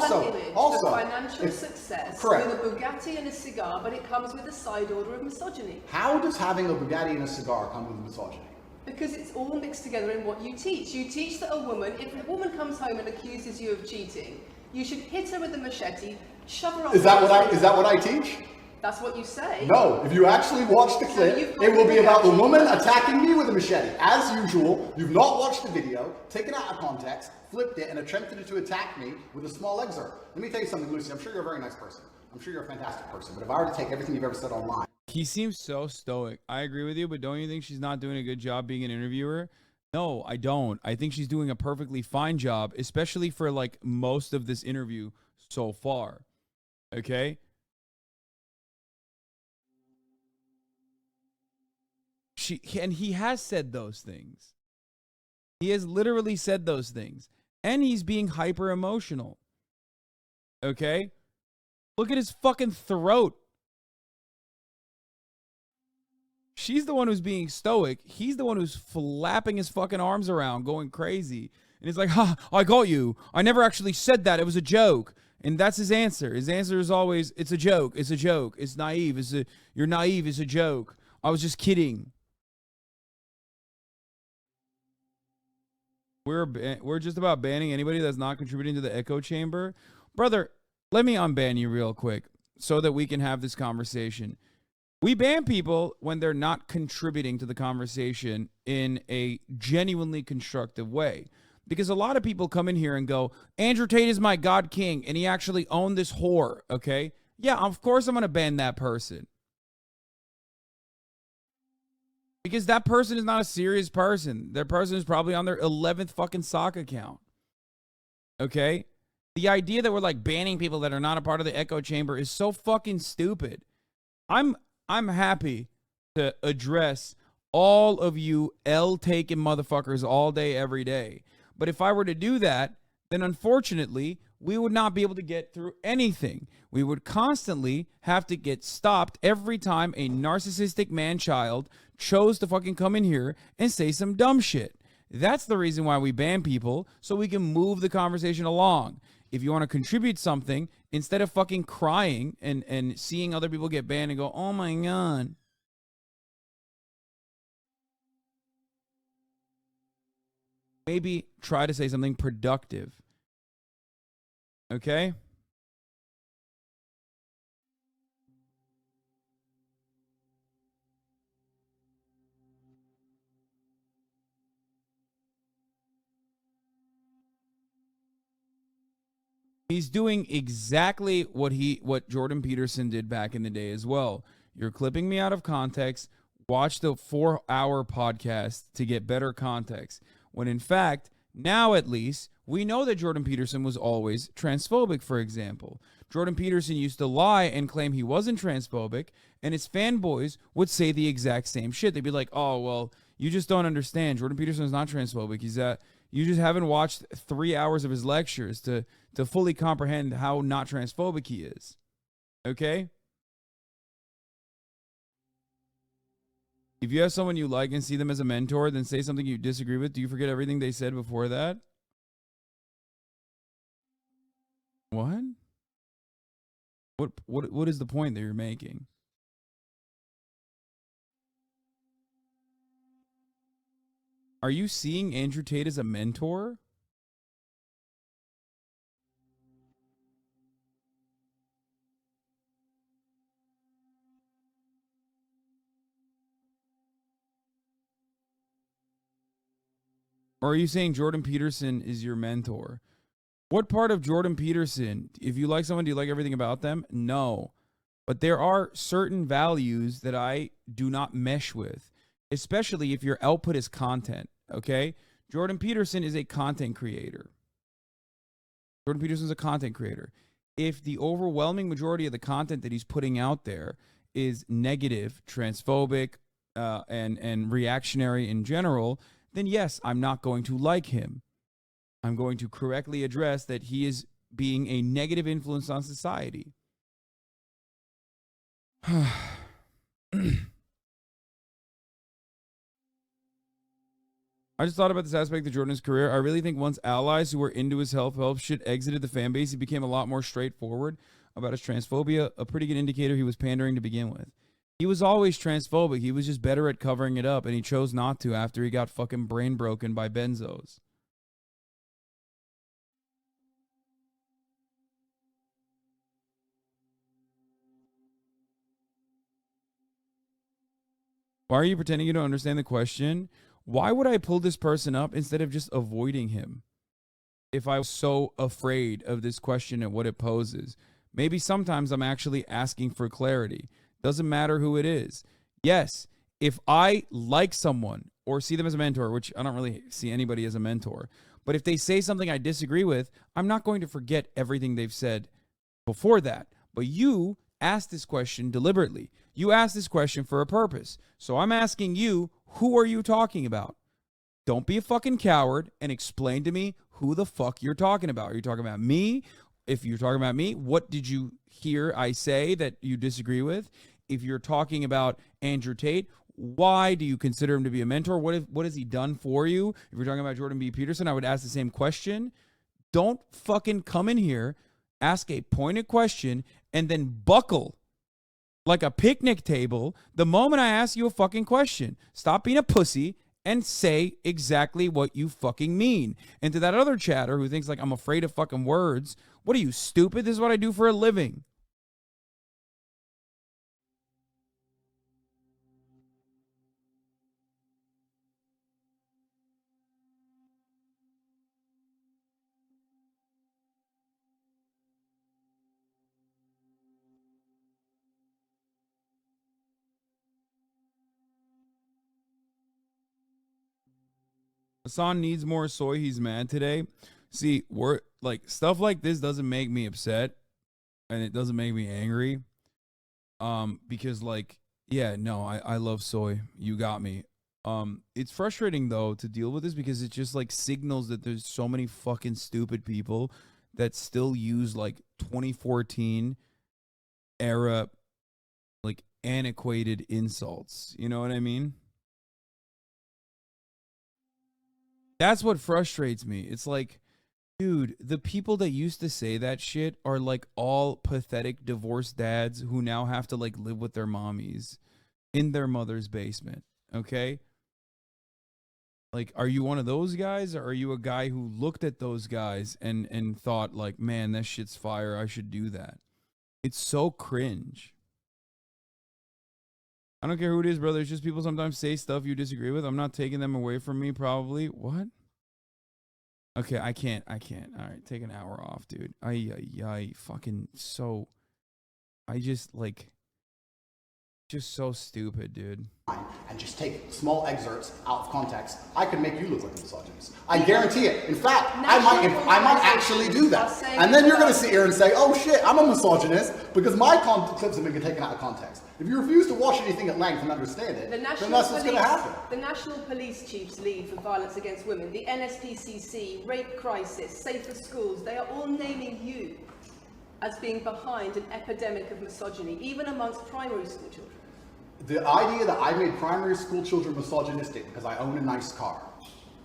also, an image of financial success correct. with a Bugatti and a cigar, but it comes with a side order of misogyny. How does having a Bugatti and a cigar come with misogyny? Because it's all mixed together in what you teach. You teach that a woman, if a woman comes home and accuses you of cheating, you should hit her with a machete, shove her up. Is that what I teach? That's what you say. No, if you actually watch the clip, it will be about the woman attacking me with a machete. As usual, you've not watched the video, taken it out of context, flipped it, and attempted to attack me with a small excerpt. Let me tell you something, Lucy. I'm sure you're a very nice person. I'm sure you're a fantastic person. But if I were to take everything you've ever said online. He seems so stoic. I agree with you, but don't you think she's not doing a good job being an interviewer? No, I don't. I think she's doing a perfectly fine job, especially for like most of this interview so far. Okay? And he has said those things. He has literally said those things. And he's being hyper emotional. Okay? Look at his fucking throat. She's the one who's being stoic. He's the one who's flapping his fucking arms around, going crazy. And he's like, ha, I got you. I never actually said that. It was a joke. And that's his answer. His answer is always, it's a joke. It's a joke. It's naive. You're naive. It's a joke. I was just kidding. We're just about banning anybody that's not contributing to the echo chamber. Brother, let me unban you real quick so that we can have this conversation. We ban people when they're not contributing to the conversation in a genuinely constructive way. Because a lot of people come in here and go, Andrew Tate is my God King, and he actually owned this whore, okay? Yeah, of course I'm going to ban that person. Because that person is not a serious person. Their person is probably on their 11th fucking sock account. Okay? The idea that we're like banning people that are not a part of the echo chamber is so fucking stupid. I'm happy to address all of you L-taking motherfuckers all day, every day. But if I were to do that, then unfortunately, we would not be able to get through anything. We would constantly have to get stopped every time a narcissistic man-child chose to fucking come in here and say some dumb shit. That's the reason why we ban people, so we can move the conversation along. If you want to contribute something, instead of fucking crying and seeing other people get banned and go, oh my God. Maybe try to say something productive. Okay? He's doing exactly what Jordan Peterson did back in the day as well. You're clipping me out of context. Watch the 4-hour podcast to get better context. When in fact, now at least, we know that Jordan Peterson was always transphobic, for example. Jordan Peterson used to lie and claim he wasn't transphobic, and his fanboys would say the exact same shit. They'd be like, oh, well, you just don't understand. Jordan Peterson is not transphobic. You just haven't watched 3 hours of his lectures to fully comprehend how not transphobic he is. Okay? If you have someone you like and see them as a mentor, then say something you disagree with. Do you forget everything they said before that? What? What is the point that you're making? Are you seeing Andrew Tate as a mentor? Or are you saying Jordan Peterson is your mentor? What part of Jordan Peterson, if you like someone, do you like everything about them? No. But there are certain values that I do not mesh with, especially if your output is content, okay? Jordan Peterson is a content creator. Jordan Peterson is a content creator. If the overwhelming majority of the content that he's putting out there is negative, transphobic, and reactionary in general, then yes, I'm not going to like him. I'm going to correctly address that he is being a negative influence on society. I just thought about this aspect of Jordan's career. I really think once allies who were into his help shit exited the fan base, he became a lot more straightforward about his transphobia, a pretty good indicator he was pandering to begin with. He was always transphobic. He was just better at covering it up, and he chose not to after he got fucking brain broken by benzos. Why are you pretending you don't understand the question? Why would I pull this person up instead of just avoiding him? If I was so afraid of this question and what it poses. Maybe sometimes I'm actually asking for clarity. Doesn't matter who it is. Yes, if I like someone or see them as a mentor, which I don't really see anybody as a mentor, but if they say something I disagree with, I'm not going to forget everything they've said before that. But you asked this question deliberately. You asked this question for a purpose. So I'm asking you, who are you talking about? Don't be a fucking coward and explain to me who the fuck you're talking about. Are you talking about me? If you're talking about me, what did you hear I say that you disagree with? If you're talking about Andrew Tate, why do you consider him to be a mentor? What has he done for you? If you're talking about Jordan B. Peterson, I would ask the same question. Don't fucking come in here, ask a pointed question, and then buckle like a picnic table the moment I ask you a fucking question. Stop being a pussy and say exactly what you fucking mean. And to that other chatter who thinks like I'm afraid of fucking words, what are you, stupid? This is what I do for a living. Hasan needs more soy. He's mad today. See, we're like stuff like this doesn't make me upset, and it doesn't make me angry. Because like, yeah, no, I love soy. You got me. It's frustrating though to deal with this because it just like signals that there's so many fucking stupid people that still use like 2014 era like antiquated insults. You know what I mean? That's what frustrates me. It's like, dude, the people that used to say that shit are like all pathetic divorced dads who now have to like live with their mommies in their mother's basement. Okay? Like, are you one of those guys, or are you a guy who looked at those guys and thought like, man, that shit's fire, I should do that? It's so cringe. I don't care who it is, brother. It's just people sometimes say stuff you disagree with. I'm not taking them away from me, probably. What? Okay, I can't. All right, take an hour off, dude. I fucking so. I just like. Just so stupid, dude. And just take small excerpts out of context, I could make you look like a misogynist. I guarantee it. In fact, I might actually do that. And then you're going to sit here and say, oh shit, I'm a misogynist because my clips have been taken out of context. If you refuse to watch anything at length and understand it, then that's what's going to happen. The National Police Chiefs League for Violence Against Women, the NSPCC, Rape Crisis, Safer Schools, they are all naming you as being behind an epidemic of misogyny, even amongst primary school children. The idea that I made primary school children misogynistic because I own a nice car.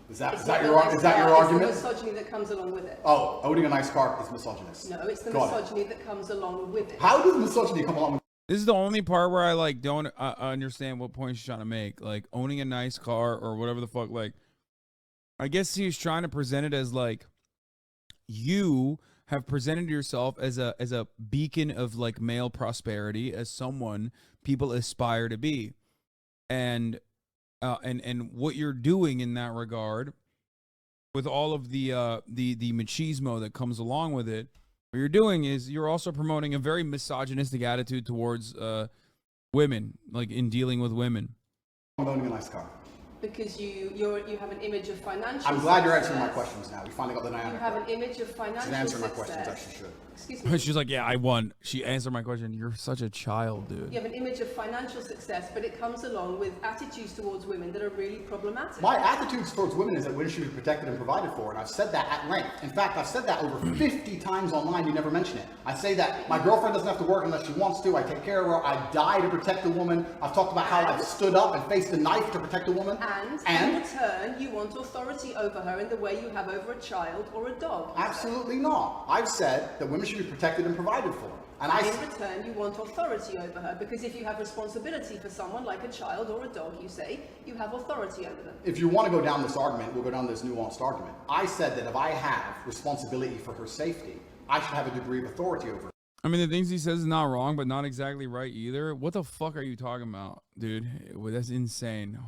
Is that your argument? It's the misogyny that comes along with it. Oh, owning a nice car is misogynist. No, it's the misogyny that comes along with it. How does misogyny come along with it? This is the only part where I like don't understand what point she's trying to make. Like owning a nice car or whatever the fuck. Like, I guess he's trying to present it as like you have presented yourself as a beacon of like male prosperity, as someone people aspire to be, and what you're doing in that regard, with all of the machismo that comes along with it, what you're doing is you're also promoting a very misogynistic attitude towards women, like in dealing with women. I'm owning a nice car. Because you have an image of financial I'm glad you're answering my questions now. We finally got the name. You have an image of financial She's answering my success. questions, actually should. Excuse me. She's like, yeah, I won. She answered my question. You're such a child, dude. You have an image of financial success, but it comes along with attitudes towards women that are really problematic. My attitudes towards women is that women should be protected and provided for, and I've said that at length. In fact, I've said that over 50 times online. You never mention it. I say that my girlfriend doesn't have to work unless she wants to. I take care of her. I die to protect a woman. I've talked about how I've stood up and faced a knife to protect a woman. And in return, you want authority over her in the way you have over a child or a dog. Absolutely not. I've said that women should be protected and provided for. And in return, you want authority over her, because if you have responsibility for someone like a child or a dog, you say, you have authority over them. If you want to go down this argument, we'll go down this nuanced argument. I said that if I have responsibility for her safety, I should have a degree of authority over her. I mean, the things he says is not wrong, but not exactly right either. What the fuck are you talking about, dude? That's insane. Oh,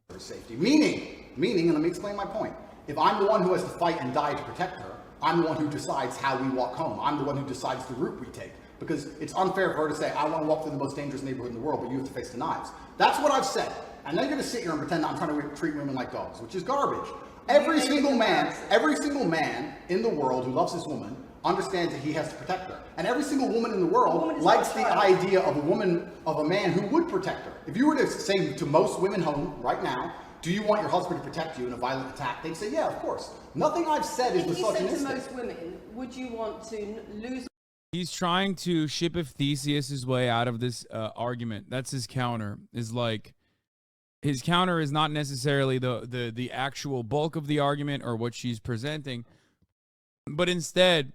For safety. Meaning, and let me explain my point. If I'm the one who has to fight and die to protect her, I'm the one who decides how we walk home. I'm the one who decides the route we take. Because it's unfair for her to say, I want to walk through the most dangerous neighborhood in the world, but you have to face the knives. That's what I've said. And then you're going to sit here and pretend that I'm trying to treat women like dogs, which is garbage. Every single man in the world who loves this woman understands that he has to protect her. And every single woman in the world likes the idea of a man who would protect her. If you were to say to most women home right now, do you want your husband to protect you in a violent attack? They'd say, yeah, of course. Nothing I've said is misogynistic. If you said to most women, would you want to lose... He's trying to ship Theseus' way out of this argument. That's his counter. Is like, his counter is not necessarily the actual bulk of the argument or what she's presenting, but instead,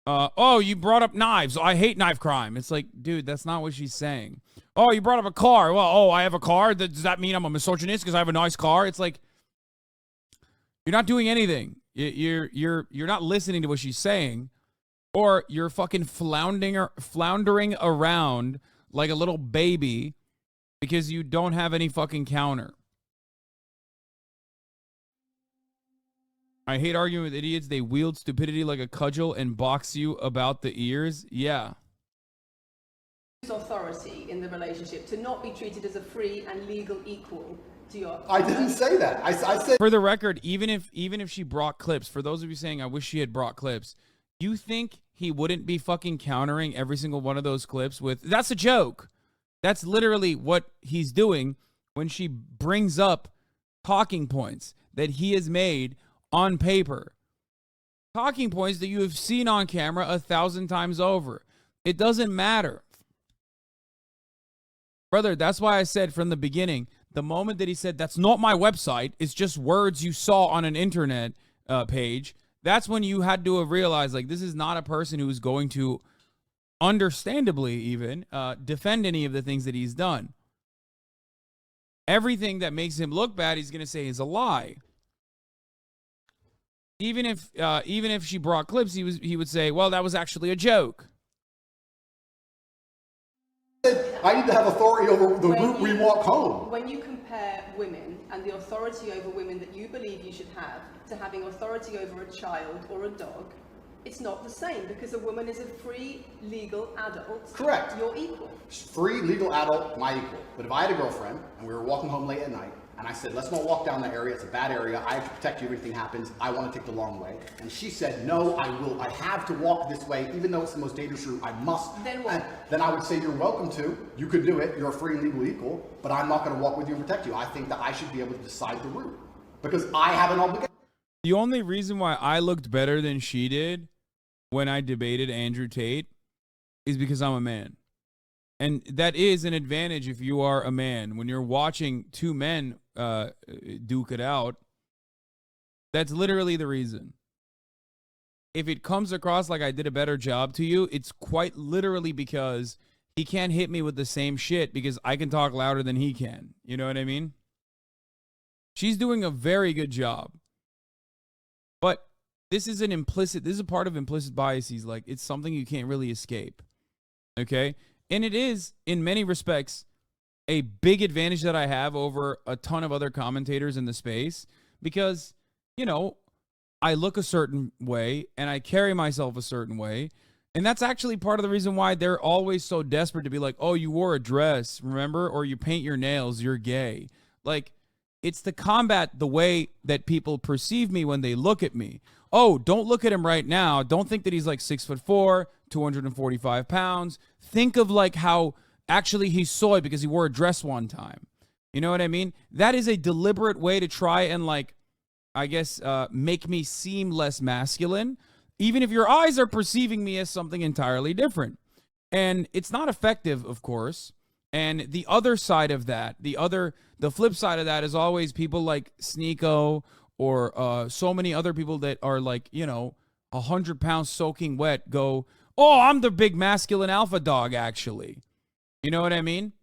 oh, you brought up knives. I hate knife crime. It's like, dude, that's not what she's saying. Oh, you brought up a car. Well, oh, I have a car. Does that mean I'm a misogynist because I have a nice car? It's like, you're not doing anything. You're not listening to what she's saying, or you're fucking floundering around like a little baby because you don't have any fucking counter. I hate arguing with idiots. They wield stupidity like a cudgel and box you about the ears. Yeah. authority in the relationship, to not be treated as a free and legal equal to your... I didn't say that. I said... For the record, even if she brought clips, for those of you saying I wish she had brought clips, you think he wouldn't be fucking countering every single one of those clips with, that's a joke. That's literally what he's doing when she brings up talking points that he has made on paper. Talking points that you have seen on camera 1,000 times over. It doesn't matter. Brother, that's why I said from the beginning, the moment that he said, that's not my website, it's just words you saw on an internet page, that's when you had to have realized, like, this is not a person who's going to, understandably even, defend any of the things that he's done. Everything that makes him look bad, he's going to say is a lie. Even if she brought clips, he would say, well, that was actually a joke. I need to have authority over the route we walk home. When you compare women and the authority over women that you believe you should have to having authority over a child or a dog, it's not the same, because a woman is a free, legal adult. Correct. You're equal. Free, legal adult, my equal. But if I had a girlfriend and we were walking home late at night, and I said, let's not walk down that area, it's a bad area, I have to protect you if anything happens, I want to take the long way. And she said, no, I have to walk this way, even though it's the most dangerous route, I must. Then what? And then I would say, you're welcome to, you could do it, you're a free and legal equal, but I'm not going to walk with you and protect you. I think that I should be able to decide the route, because I have an obligation. The only reason why I looked better than she did when I debated Andrew Tate is because I'm a man. And that is an advantage if you are a man. When you're watching two men duke it out, that's literally the reason. If it comes across like I did a better job to you, it's quite literally because he can't hit me with the same shit because I can talk louder than he can. You know what I mean? She's doing a very good job. But this is a part of implicit biases. Like, it's something you can't really escape. Okay? And it is, in many respects, a big advantage that I have over a ton of other commentators in the space because, you know, I look a certain way and I carry myself a certain way. And that's actually part of the reason why they're always so desperate to be like, oh, you wore a dress, remember? Or you paint your nails, you're gay. Like, it's to combat the way that people perceive me when they look at me. Oh, don't look at him right now. Don't think that he's like 6'4", 245 pounds. Think of like how actually he's soy because he wore a dress one time. You know what I mean? That is a deliberate way to try and like, I guess, make me seem less masculine, even if your eyes are perceiving me as something entirely different. And it's not effective, of course. And the other side of that, the flip side of that is always people like Sneeko or so many other people that are like, you know, 100 pounds soaking wet go, oh, I'm the big masculine alpha dog, actually. You know what I mean?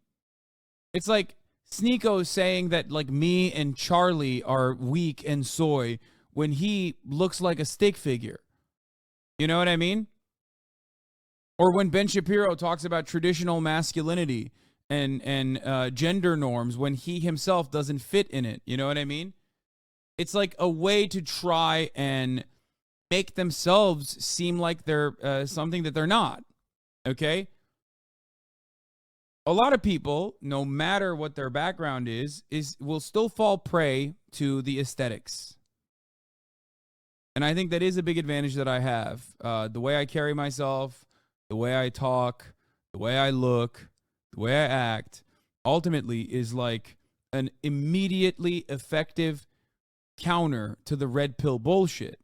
It's like Sneeko saying that like me and Charlie are weak and soy when he looks like a stick figure. You know what I mean? Or when Ben Shapiro talks about traditional masculinity and gender norms when he himself doesn't fit in it. You know what I mean? It's like a way to try and make themselves seem like they're something that they're not. Okay? A lot of people, no matter what their background is will still fall prey to the aesthetics. And I think that is a big advantage that I have. The way I carry myself, the way I talk, the way I look, the way I act, ultimately is like an immediately effective counter to the red pill bullshit.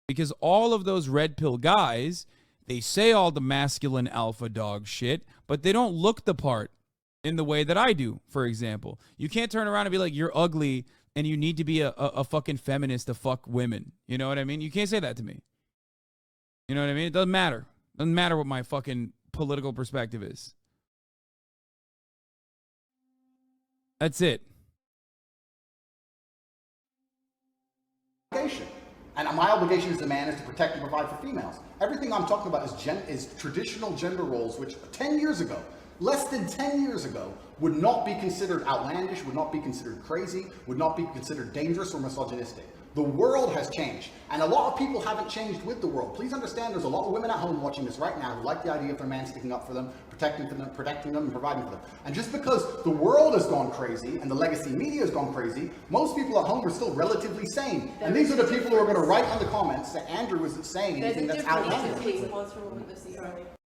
Because all of those red pill guys, they say all the masculine alpha dog shit, but they don't look the part in the way that I do, for example. You can't turn around and be like, you're ugly and you need to be a fucking feminist to fuck women. You know what I mean? You can't say that to me. You know what I mean? It doesn't matter. It doesn't matter what my fucking political perspective is. That's it. And my obligation as a man is to protect and provide for females. Everything I'm talking about is traditional gender roles, which 10 years ago, less than 10 years ago, would not be considered outlandish, would not be considered crazy, would not be considered dangerous or misogynistic. The world has changed, and a lot of people haven't changed with the world. Please understand there's a lot of women at home watching this right now who like the idea of their man sticking up for them, protecting them, and providing for them. And just because the world has gone crazy and the legacy media has gone crazy, most people at home are still relatively sane. And these are the people who are going to write on the comments that Andrew isn't saying anything that's outlandish.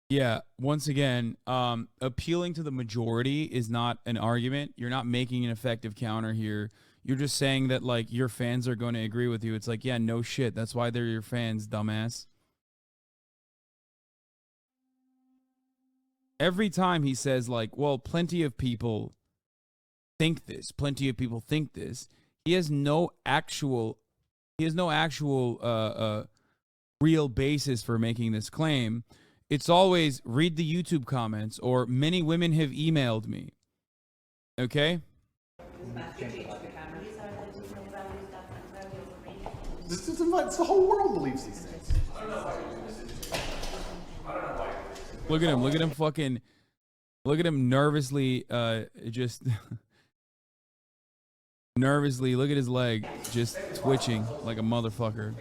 Yeah, once again, appealing to the majority is not an argument. You're not making an effective counter here. You're just saying that, like, your fans are going to agree with you. It's like, yeah, no shit. That's why they're your fans, dumbass. Every time he says, like, well, plenty of people think this. Plenty of people think this. He has no actual real basis for making this claim. It's always read the YouTube comments or many women have emailed me. Okay? It's the whole world believes these things. Look at him. Look at him fucking. Look at him nervously, just nervously. Look at his leg, just twitching like a motherfucker.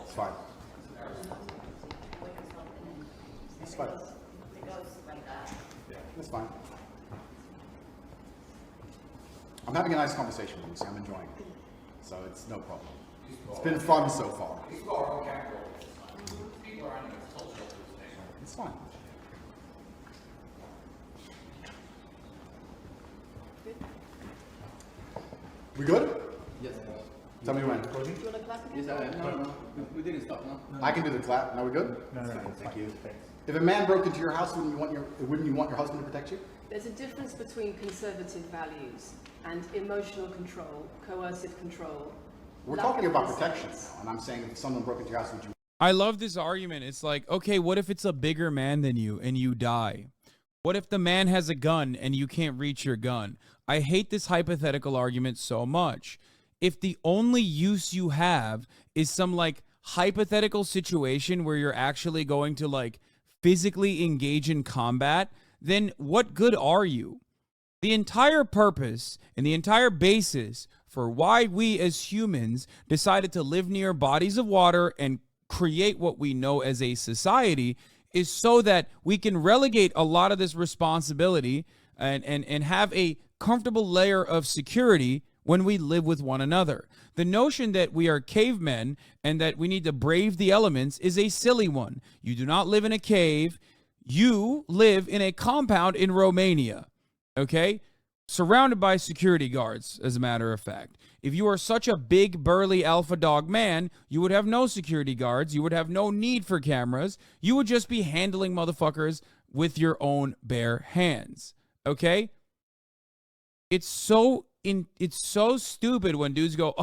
It's fine. It's fine. It's fine. I'm having a nice conversation with you, so I'm enjoying it. So it's no problem. It's been fun so far. It's fine. We good? Yes. Tell me when. Do you want to clap again? Yes, no, we didn't stop, no? I can do the clap. Now we good? No, thank you. If a man broke into your house, wouldn't you want your husband to protect you? There's a difference between conservative values and emotional control, coercive control. We're talking about protection now, and I'm saying if someone broke into your house, would you? I love this argument. It's like, okay, what if it's a bigger man than you and you die? What if the man has a gun and you can't reach your gun? I hate this hypothetical argument so much. If the only use you have is some like hypothetical situation where you're actually going to like physically engage in combat, then what good are you? The entire purpose and the entire basis for why we as humans decided to live near bodies of water and create what we know as a society is so that we can relegate a lot of this responsibility and have a comfortable layer of security when we live with one another. The notion that we are cavemen and that we need to brave the elements is a silly one. You do not live in a cave. You live in a compound in Romania, okay? Surrounded by security guards, as a matter of fact. If you are such a big, burly alpha dog man, you would have no security guards. You would have no need for cameras. You would just be handling motherfuckers with your own bare hands, okay? It's so stupid when dudes go,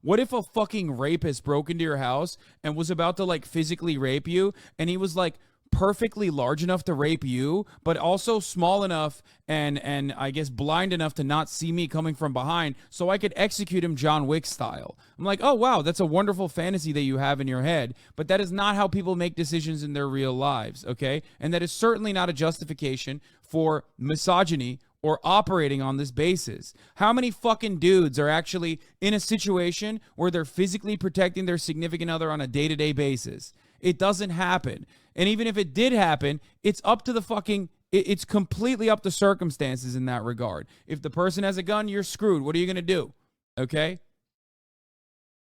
what if a fucking rapist broke into your house and was about to like physically rape you, and he was like perfectly large enough to rape you, but also small enough and I guess blind enough to not see me coming from behind, so I could execute him John Wick style. I'm like, oh wow, that's a wonderful fantasy that you have in your head, but that is not how people make decisions in their real lives, okay? And that is certainly not a justification for misogyny or operating on this basis. How many fucking dudes are actually in a situation where they're physically protecting their significant other on a day-to-day basis? It doesn't happen. And even if it did happen, it's up to the fucking, it's completely up to circumstances in that regard. If the person has a gun, you're screwed. What are you going to do? Okay?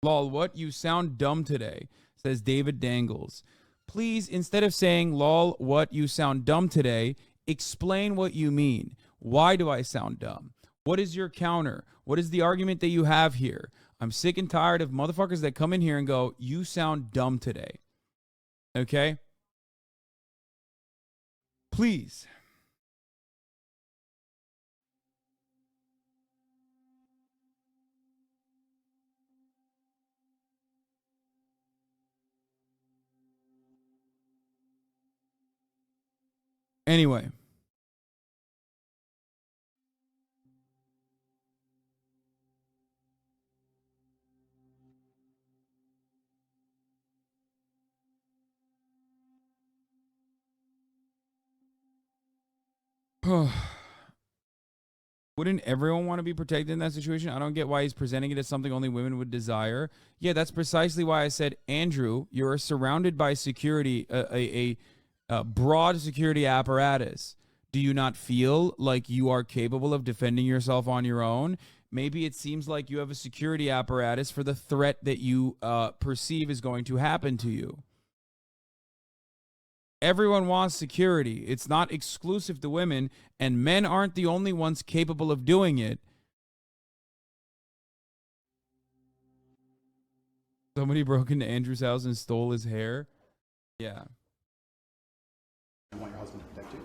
Lol, what? You sound dumb today, says David Dangles. Please, instead of saying, lol, what? You sound dumb today, explain what you mean. Why do I sound dumb? What is your counter? What is the argument that you have here? I'm sick and tired of motherfuckers that come in here and go, you sound dumb today. Okay? Please. Anyway. Wouldn't everyone want to be protected in that situation? I don't get why he's presenting it as something only women would desire. Yeah, that's precisely why I said, Andrew, you're surrounded by security, a broad security apparatus. Do you not feel like you are capable of defending yourself on your own? Maybe it seems like you have a security apparatus for the threat that you perceive is going to happen to you. Everyone wants security. It's not exclusive to women, and men aren't the only ones capable of doing it. Somebody broke into Andrew's house and stole his hair. Yeah. You want your husband to protect you?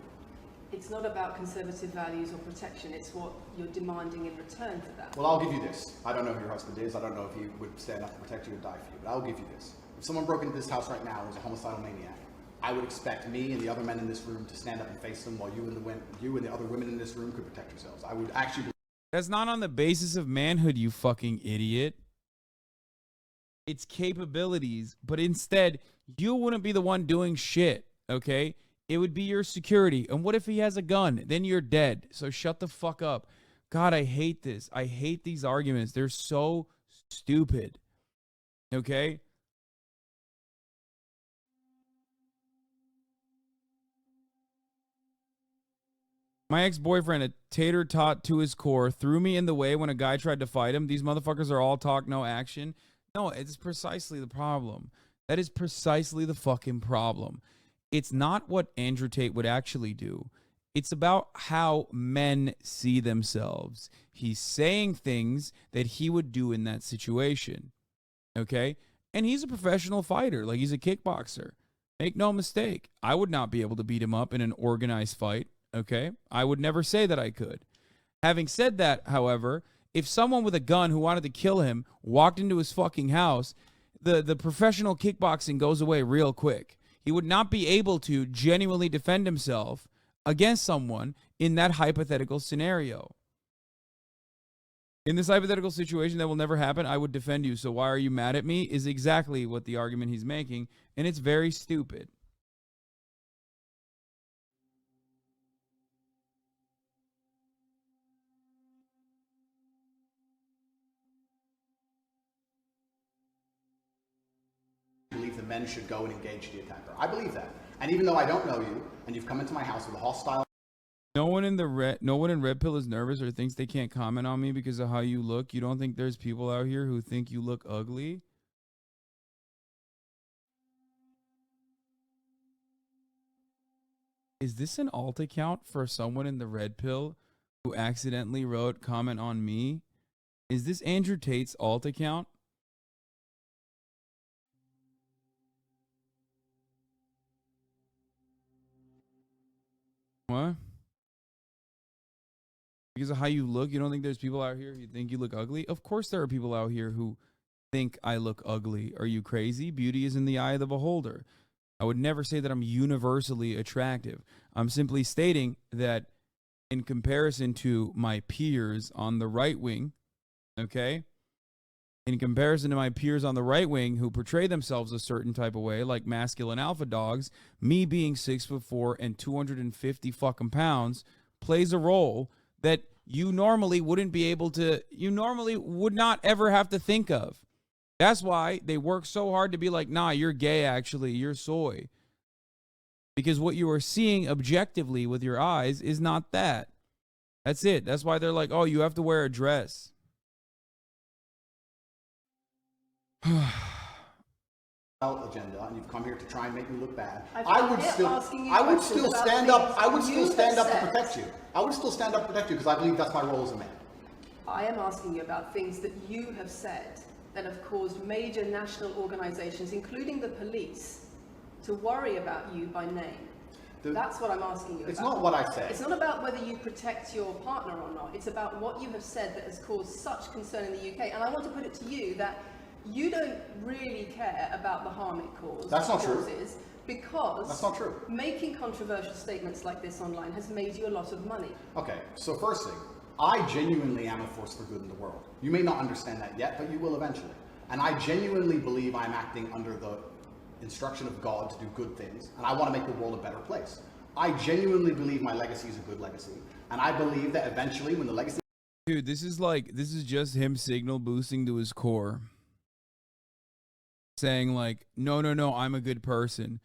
It's not about conservative values or protection. It's what you're demanding in return for that. Well, I'll give you this. I don't know who your husband is. I don't know if he would stand up to protect you or die for you, but I'll give you this. If someone broke into this house right now and was a homicidal maniac, I would expect me and the other men in this room to stand up and face them while you and the other women in this room could protect yourselves. I would actually... That's not on the basis of manhood, you fucking idiot. It's capabilities, but instead, you wouldn't be the one doing shit, okay? It would be your security. And what if he has a gun? Then you're dead. So shut the fuck up. God, I hate this. I hate these arguments. They're so stupid. Okay? My ex-boyfriend, a tater tot to his core, threw me in the way when a guy tried to fight him. These motherfuckers are all talk, no action. No, it's precisely the problem. That is precisely the fucking problem. It's not what Andrew Tate would actually do. It's about how men see themselves. He's saying things that he would do in that situation. Okay? And he's a professional fighter. Like, he's a kickboxer. Make no mistake. I would not be able to beat him up in an organized fight. Okay? I would never say that I could. Having said that, however, if someone with a gun who wanted to kill him walked into his fucking house, the professional kickboxing goes away real quick. He would not be able to genuinely defend himself against someone in that hypothetical scenario. In this hypothetical situation that will never happen, I would defend you. So why are you mad at me? Is exactly what the argument he's making, and it's very stupid. Believe the men should go and engage the attacker. I believe that. And even though I don't know you, and you've come into my house with a hostile... No one in Red Pill is nervous or thinks they can't comment on me because of how you look. You don't think there's people out here who think you look ugly? Is this an alt account for someone in the Red Pill who accidentally wrote comment on me? Is this Andrew Tate's alt account? What? Because of how you look, you don't think there's people out here who think you look ugly? Of course there are people out here who think I look ugly. Are you crazy? Beauty is in the eye of the beholder. I would never say that I'm universally attractive. I'm simply stating that in comparison to my peers on the right wing, okay? In comparison to my peers on the right wing who portray themselves a certain type of way, like masculine alpha dogs, me being 6'4" and 250 fucking pounds plays a role that you normally wouldn't be able to, you normally would not ever have to think of. That's why they work so hard to be like, nah, you're gay actually, you're soy. Because what you are seeing objectively with your eyes is not that. That's it. That's why they're like, oh, you have to wear a dress. agenda, and you've come here to try and make me look bad. I would still stand up to protect you. I would still stand up to protect you because I believe that's my role as a man. I am asking you about things that you have said that have caused major national organizations, including the police, to worry about you by name. That's what I'm asking you about. It's not what I say. It's not about whether you protect your partner or not. It's about what you have said that has caused such concern in the UK. And I want to put it to you that you don't really care about the harm it causes. That's not true. Because that's not true. Making controversial statements like this online has made you a lot of money. Okay, so first thing, I genuinely am a force for good in the world. You may not understand that yet, but you will eventually. And I genuinely believe I'm acting under the instruction of God to do good things, and I want to make the world a better place. I genuinely believe my legacy is a good legacy, and I believe that eventually when the legacy Dude, this is just him signal boosting to his core. Saying like, no, I'm a good person.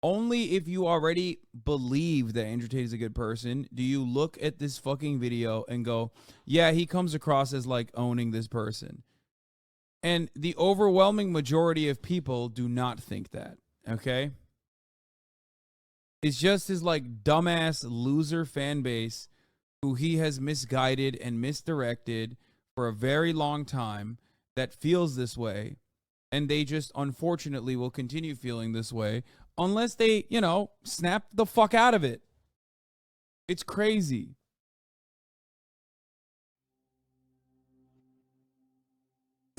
Only if you already believe that Andrew Tate is a good person do you look at this fucking video and go, yeah, he comes across as like owning this person. And the overwhelming majority of people do not think that, okay? It's just his like dumbass loser fan base who he has misguided and misdirected for a very long time that feels this way. And they just unfortunately will continue feeling this way unless they, you know, snap the fuck out of it. It's crazy.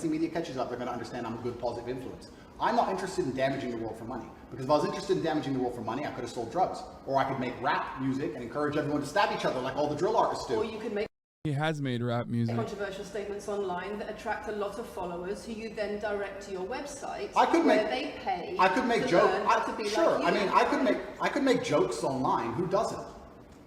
Media catches up, they're going to understand I'm a good positive influence. I'm not interested in damaging the world for money, because if I was interested in damaging the world for money, I could have sold drugs, or I could make rap music and encourage everyone to stab each other like all the drill artists do. Or you could make He has made rap music. controversial statements online that attract a lot of followers who you then direct to your website where they pay I could make to jokes. learn how to be Sure, like you. I mean, I could make jokes online. Who doesn't?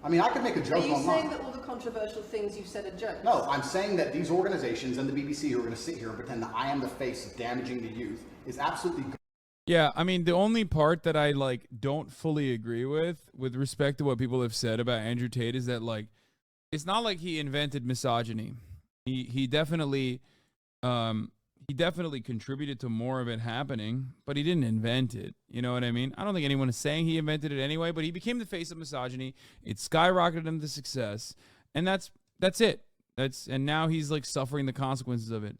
I mean, I could make a joke Are you online. saying that all the controversial things you've said are jokes? No, I'm saying that these organizations and the BBC who are going to sit here and pretend that I am the face of damaging the youth is absolutely. Yeah, I mean, the only part that I like don't fully agree with respect to what people have said about Andrew Tate is that like it's not like he invented misogyny. He definitely contributed to more of it happening, but he didn't invent it. You know what I mean? I don't think anyone is saying he invented it anyway, but he became the face of misogyny. It skyrocketed him to success, and that's it. And now he's like suffering the consequences of it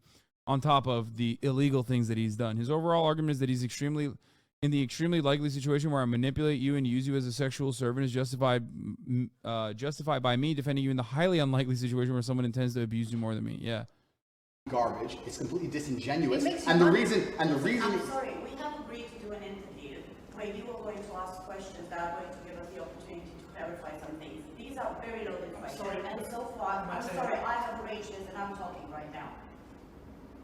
on top of the illegal things that he's done. His overall argument is that he's in the extremely likely situation where I manipulate you and use you as a sexual servant is justified by me defending you in the highly unlikely situation where someone intends to abuse you more than me. Yeah. Garbage. It's completely disingenuous. It makes And you the wonder. reason. I'm sorry, we have agreed to do an interview where you are going to ask questions that are going to give us the opportunity to clarify some things. These are very loaded questions, and so far, I'm sorry, I have arranged this and I'm talking right now.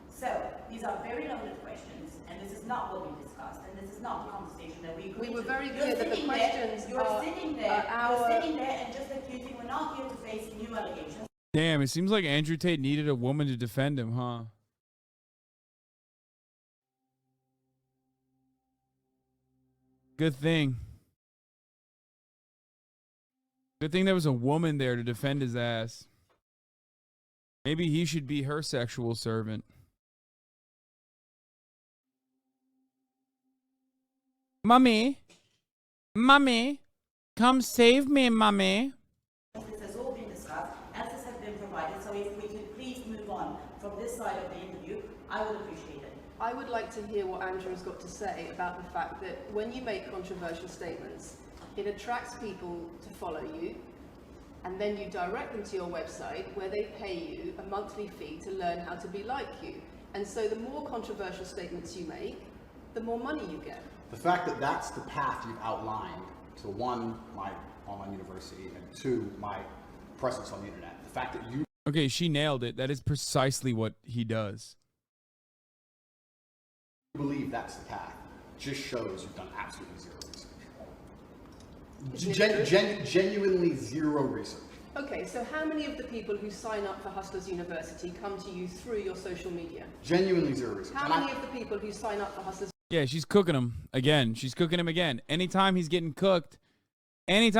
So, these are very loaded questions, and this is not what we discussed, and this is not the conversation that we agreed We were to. very You're clear that the sitting there- questions You're are sitting there our... and just accusing, we're not here to face new allegations. Damn, it seems like Andrew Tate needed a woman to defend him, huh? Good thing. Good thing there was a woman there to defend his ass. Maybe he should be her sexual servant. Mommy, come save me, mommy. This has all been discussed, answers have been provided, so if we could please move on from this side of the interview, I would appreciate it. I would like to hear what Andrew's got to say about the fact that when you make controversial statements, it attracts people to follow you, and then you direct them to your website where they pay you a monthly fee to learn how to be like you. And so the more controversial statements you make, the more money you get. The fact that that's the path you've outlined to one, my online university, and two, my presence on the internet. The fact that you Okay, she nailed it. That is precisely what he does. believe that's the path just shows you've done absolutely zero research. Genuinely zero research. Okay, so how many of the people who sign up for Hustlers University come to you through your social media? Genuinely zero research. How many of the people who sign up for Hustlers Yeah, she's cooking him again. She's cooking him again. Anytime he's getting cooked, he's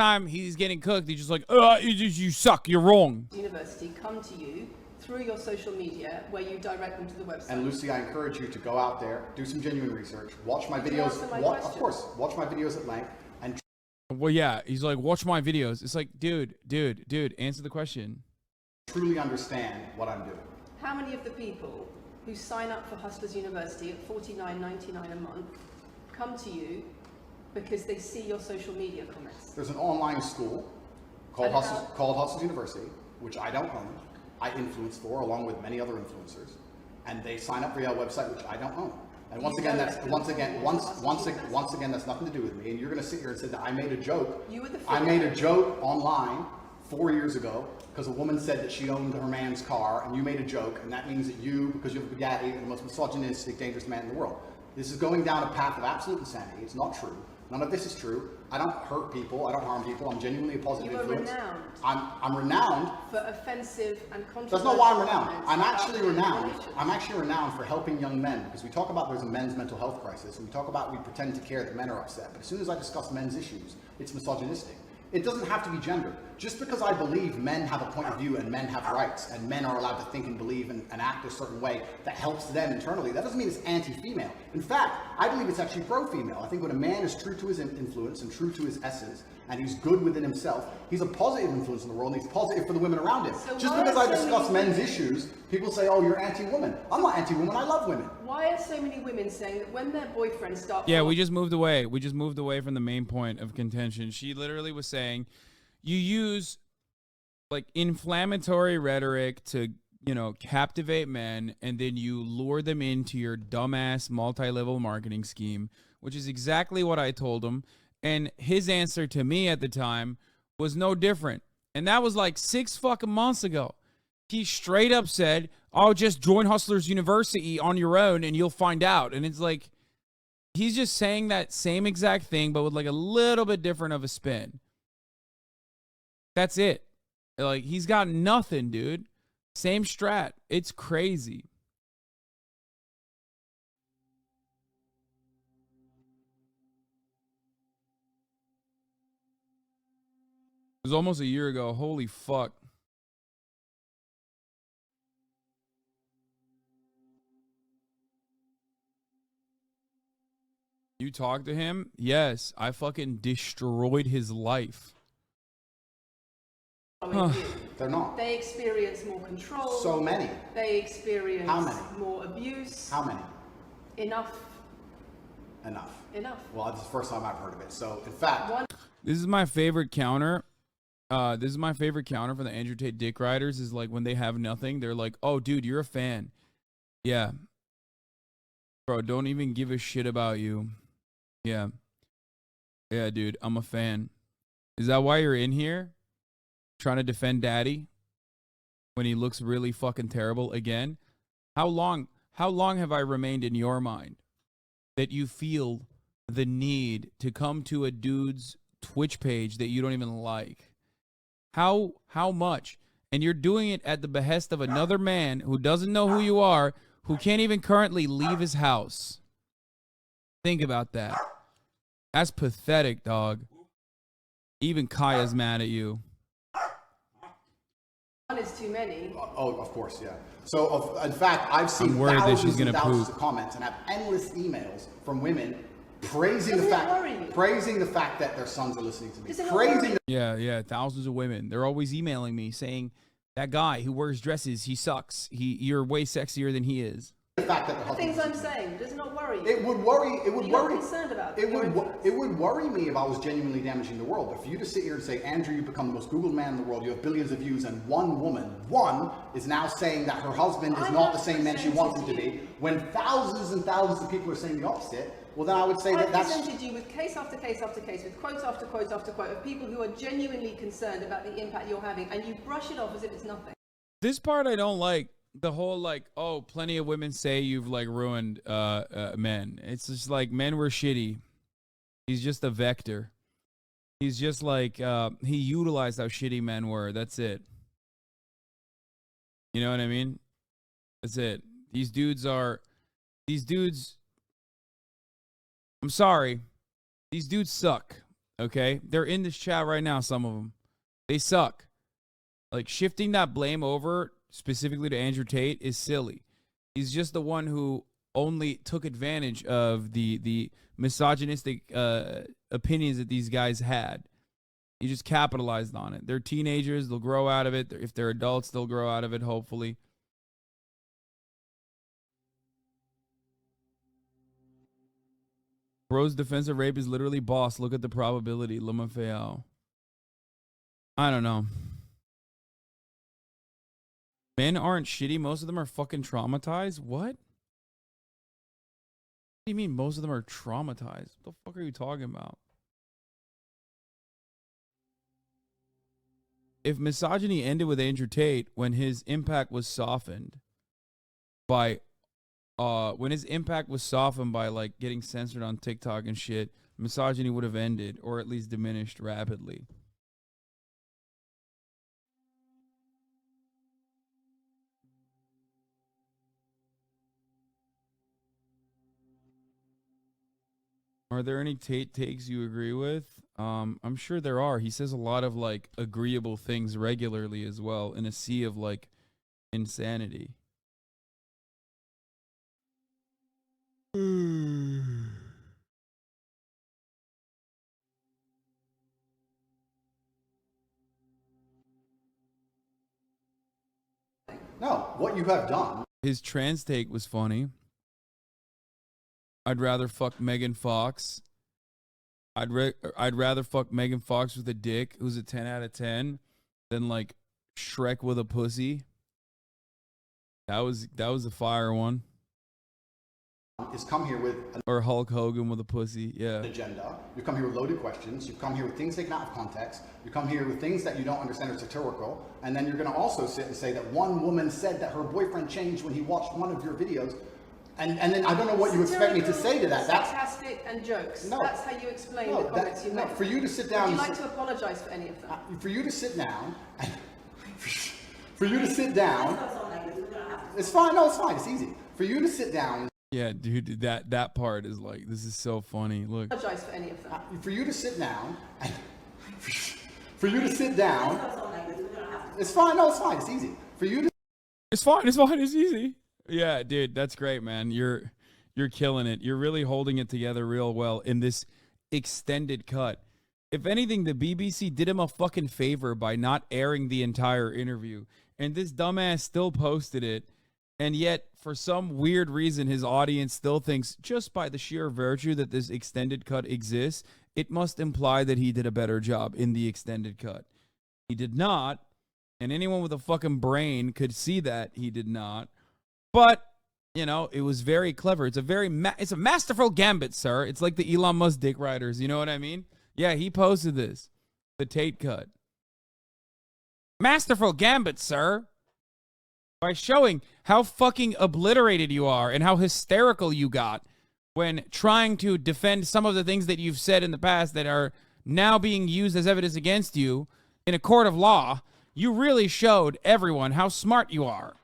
just like, you suck, you're wrong. University come to you through your social media where you direct them to the website? And Lucy, I encourage you to go out there, do some genuine research, watch my Could you videos. answer my Of question? course, watch my videos at length, and Well, yeah, he's like, watch my videos. It's like, dude, answer the question. truly understand what I'm doing. How many of the people who sign up for Hustlers University at $49.99 a month come to you because they see your social media comments? There's an online school called Hustlers University, which I don't own. I influence for, along with many other influencers, and they sign up for your website, which I don't own. And once again, that's nothing to do with me. And you're going to sit here and say that I made a joke. I made a joke online 4 years ago because a woman said that she owned her man's car, and you made a joke, and that means that you, because you're the Bugatti, are the most misogynistic, dangerous man in the world. This is going down a path of absolute insanity. It's not true. None of this is true. I don't hurt people. I don't harm people. I'm genuinely a positive You are influence. renowned. I'm renowned. For offensive and controversial. That's not why I'm renowned. comments I'm about actually renowned. religion. I'm actually renowned for helping young men, because we talk about there's a men's mental health crisis, and we talk about we pretend to care that men are upset. But as soon as I discuss men's issues, it's misogynistic. It doesn't have to be gender. Just because I believe men have a point of view and men have rights and men are allowed to think and believe and act a certain way that helps them internally, that doesn't mean it's anti-female. In fact, I believe it's actually pro-female. I think when a man is true to his influence and true to his essence, and he's good within himself, he's a positive influence in the world, and he's positive for the women around him. So just why because are I so discuss many men's women- issues, people say, oh, you're anti-woman. I'm not anti-woman, I love women. Why are so many women saying that when their boyfriends start... Yeah, we just moved away. We just moved away from the main point of contention. She literally was saying, you use like inflammatory rhetoric to, you know, captivate men, and then you lure them into your dumbass multi-level marketing scheme, which is exactly what I told him. And his answer to me at the time was no different. And that was like 6 fucking months ago. He straight up said, oh, just join Hustlers University on your own and you'll find out. And it's like, he's just saying that same exact thing, but with like a little bit different of a spin. That's it. Like, he's got nothing, dude. Same strat. It's crazy. It was almost a year ago. Holy fuck. You talked to him? Yes. I fucking destroyed his life. Huh. They're not. They experience more control. So many. They experience How many? more abuse. How many? Enough. Enough. Enough. Well, this is the first time I've heard of it. So, in fact, This is my favorite counter. This is my favorite counter for the Andrew Tate dick riders is like when they have nothing, they're like, oh, dude, you're a fan. Yeah. Bro, don't even give a shit about you. Yeah. Yeah, dude, I'm a fan. Is that why you're in here? Trying to defend daddy when he looks really fucking terrible again? How long have I remained in your mind that you feel the need to come to a dude's Twitch page that you don't even like? How much? And you're doing it at the behest of another man who doesn't know who you are, who can't even currently leave his house. Think about that. That's pathetic, dog. Even Kaya's mad at you. One is too many. oh, of course, yeah. So, in fact, I've seen I'm worried that she's thousands and gonna thousands poop. of comments and have endless emails from women praising Doesn't the it worry you? fact that their sons are listening to me. Does it not Praising worry Yeah, thousands of women. They're always emailing me saying, that guy who wears dresses, he sucks. You're way sexier than he is. the fact that their The husband things I'm saying, does it not worry you? It would worry. It would You're worry. not concerned about it. your Would. influence. It would worry me if I was genuinely damaging the world. But for you to sit here and say, Andrew, you become the most Googled man in the world. You have billions of views, and one woman, is now saying that her husband is I not the have same man she wants him to presented be, when thousands and thousands of people are saying the opposite. Well, then I would say I that that's. presented you with case after case after case, with quote after quote after quote of people who are genuinely concerned about the impact you're having, and you brush it off as if it's nothing. This part I don't like. The whole like, oh, plenty of women say you've like ruined men. It's just like men were shitty. He's just a vector. He's just like he utilized how shitty men were. That's it. You know what I mean? That's it. These dudes. I'm sorry. These dudes suck. Okay? They're in this chat right now, some of them. They suck. Like shifting that blame over specifically to Andrew Tate is silly. He's just the one who only took advantage of the misogynistic opinions that these guys had. He just capitalized on it. They're teenagers. They'll grow out of it. If they're adults, they'll grow out of it, hopefully. Bro's defensive rape is literally boss. Look at the probability. Lama Feao. I don't know. Men aren't shitty. Most of them are fucking traumatized. What? What do you mean most of them are traumatized? What the fuck are you talking about? If misogyny ended with Andrew Tate when his impact was softened by like getting censored on TikTok and shit, misogyny would have ended, or at least diminished rapidly. Are there any Tate takes you agree with? I'm sure there are. He says a lot of like agreeable things regularly as well in a sea of like insanity. No, what you have done. His trans take was funny. I'd rather fuck Megan Fox. I'd rather fuck Megan Fox with a dick who's a 10 out of 10 than like Shrek with a pussy. That was a fire one. Is come here with or Hulk Hogan with a pussy, yeah. An agenda. You come here with loaded questions. You come here with things taken out of context. You come here with things that you don't understand are satirical. And then you're going to also sit and say that one woman said that her boyfriend changed when he watched one of your videos. And then I don't know what you expect me to say to that. That's sarcastic and jokes. No. That's how you explain the comments you made. For you to sit down. Would you like to apologize for any of them? For you to sit down. For you to sit down. It's fine. No, it's fine. It's easy. For you to sit down. Yeah, dude, that part is like, this is so funny. Look. Apologize for any of them. For you to sit down. For you to sit down. It's fine. No, it's fine. It's easy. For you to. It's fine. It's fine. It's easy. Yeah, dude, that's great, man. You're killing it. You're really holding it together real well in this extended cut. If anything, the BBC did him a fucking favor by not airing the entire interview. And this dumbass still posted it. And yet, for some weird reason, his audience still thinks, just by the sheer virtue that this extended cut exists, it must imply that he did a better job in the extended cut. He did not. And anyone with a fucking brain could see that he did not. But, you know, it was very clever. It's a masterful gambit, sir. It's like the Elon Musk dick riders. You know what I mean? Yeah, he posted this. The Tate cut. Masterful gambit, sir. By showing how fucking obliterated you are and how hysterical you got when trying to defend some of the things that you've said in the past that are now being used as evidence against you in a court of law, you really showed everyone how smart you are.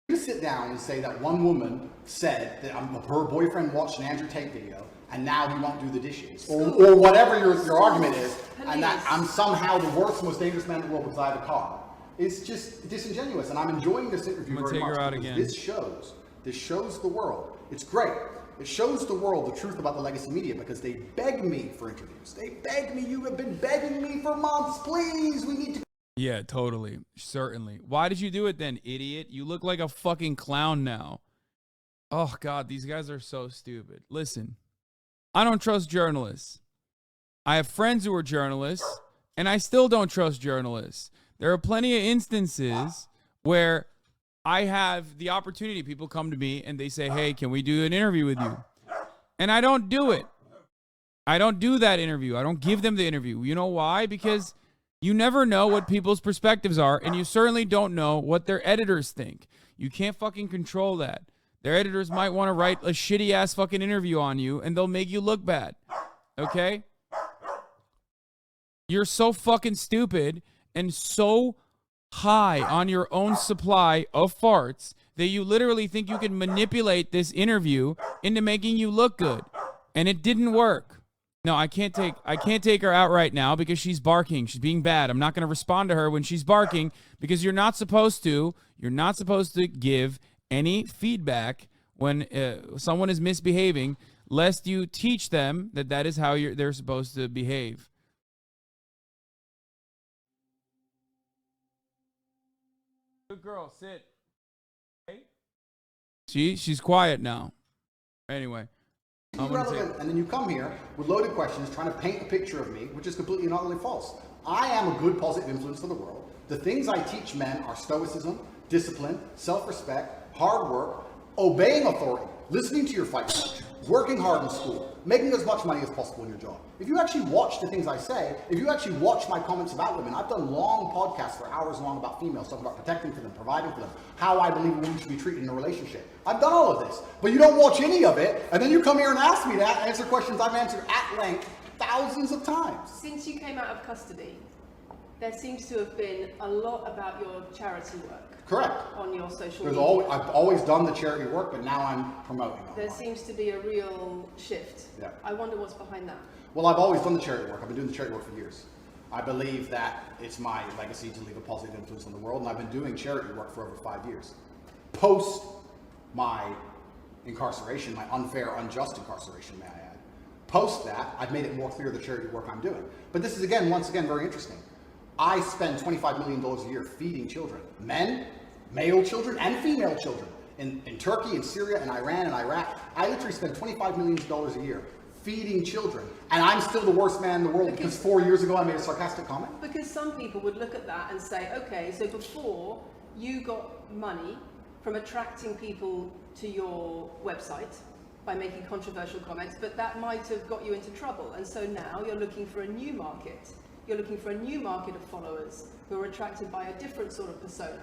You sit down and say that one woman said that her boyfriend watched an Andrew Tate video and now he won't do the dishes, or whatever your argument is, and that I'm somehow the worst, most dangerous man in the world because I have a car. It's just disingenuous, and I'm enjoying this interview very much because this shows the world. It's great. It shows the world the truth about the legacy media because they beg me for interviews. They beg me. You have been begging me for months. Please, we need to. Yeah, totally. Certainly. Why did you do it then, idiot? You look like a fucking clown now. Oh, God, these guys are so stupid. Listen, I don't trust journalists. I have friends who are journalists, and I still don't trust journalists. There are plenty of instances where I have the opportunity. People come to me and they say, hey, can we do an interview with you? And I don't do it. I don't do that interview. I don't give them the interview. You know why? Because you never know what people's perspectives are, and you certainly don't know what their editors think. You can't fucking control that. Their editors might want to write a shitty-ass fucking interview on you, and they'll make you look bad. Okay? You're so fucking stupid and so high on your own supply of farts that you literally think you can manipulate this interview into making you look good. And it didn't work. No, I can't take her out right now because she's barking. She's being bad. I'm not going to respond to her when she's barking because you're not supposed to give any feedback when someone is misbehaving, lest you teach them that is how they're supposed to behave. Good girl, sit. Hey. She's quiet now. Anyway. Irrelevant, and then you come here with loaded questions trying to paint a picture of me, which is completely and utterly false. I am a good positive influence for the world. The things I teach men are stoicism, discipline, self-respect, hard work, obeying authority, listening to your fight coach, working hard in school, making as much money as possible in your job. If you actually watch the things I say, if you actually watch my comments about women, I've done long podcasts for hours long about females, talking about protecting for them, providing for them, how I believe a woman should be treated in a relationship. I've done all of this, but you don't watch any of it, and then you come here and ask me that, answer questions I've answered at length thousands of times. Since you came out of custody, there seems to have been a lot about your charity work. Correct. On your social There's media. I've always done the charity work, but now I'm promoting it. There seems to be a real shift. Yeah. I wonder what's behind that. Well, I've always done the charity work. I've been doing the charity work for years. I believe that it's my legacy to leave a positive influence on the world, and I've been doing charity work for over 5 years. Post my incarceration, my unfair, unjust incarceration, may I add. Post that, I've made it more clear the charity work I'm doing. But this is, once again, very interesting. I spend $25 million a year feeding children, men, male children, and female children in Turkey, in Syria, and Iran, and Iraq. I literally spend $25 million a year feeding children, and I'm still the worst man in the world because 4 years ago I made a sarcastic comment. Because some people would look at that and say, okay, so before you got money from attracting people to your website by making controversial comments, but that might have got you into trouble, and so now you're looking for a new market. You're looking for a new market of followers who are attracted by a different sort of persona.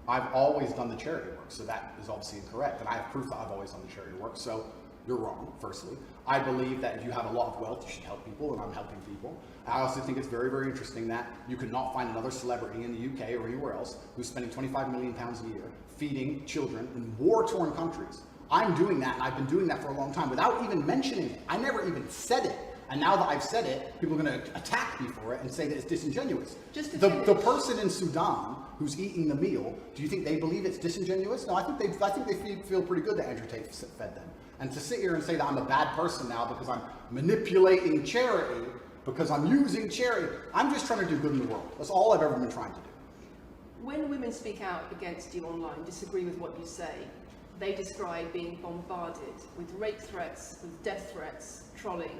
I've always done the charity work, so that is obviously incorrect, and I have proof that I've always done the charity work, so you're wrong, firstly. I believe that if you have a lot of wealth, you should help people, and I'm helping people. I also think it's very, very interesting that you could not find another celebrity in the UK or anywhere else who's spending £25 million a year feeding children in war-torn countries. I'm doing that, and I've been doing that for a long time without even mentioning it. I never even said it. And now that I've said it, people are going to attack me for it and say that it's disingenuous. The person in Sudan who's eating the meal, do you think they believe it's disingenuous? No, I think they feel pretty good that Andrew Tate fed them. And to sit here and say that I'm a bad person now because I'm manipulating charity, because I'm using charity, I'm just trying to do good in the world. That's all I've ever been trying to do. When women speak out against you online, disagree with what you say, they describe being bombarded with rape threats, with death threats, trolling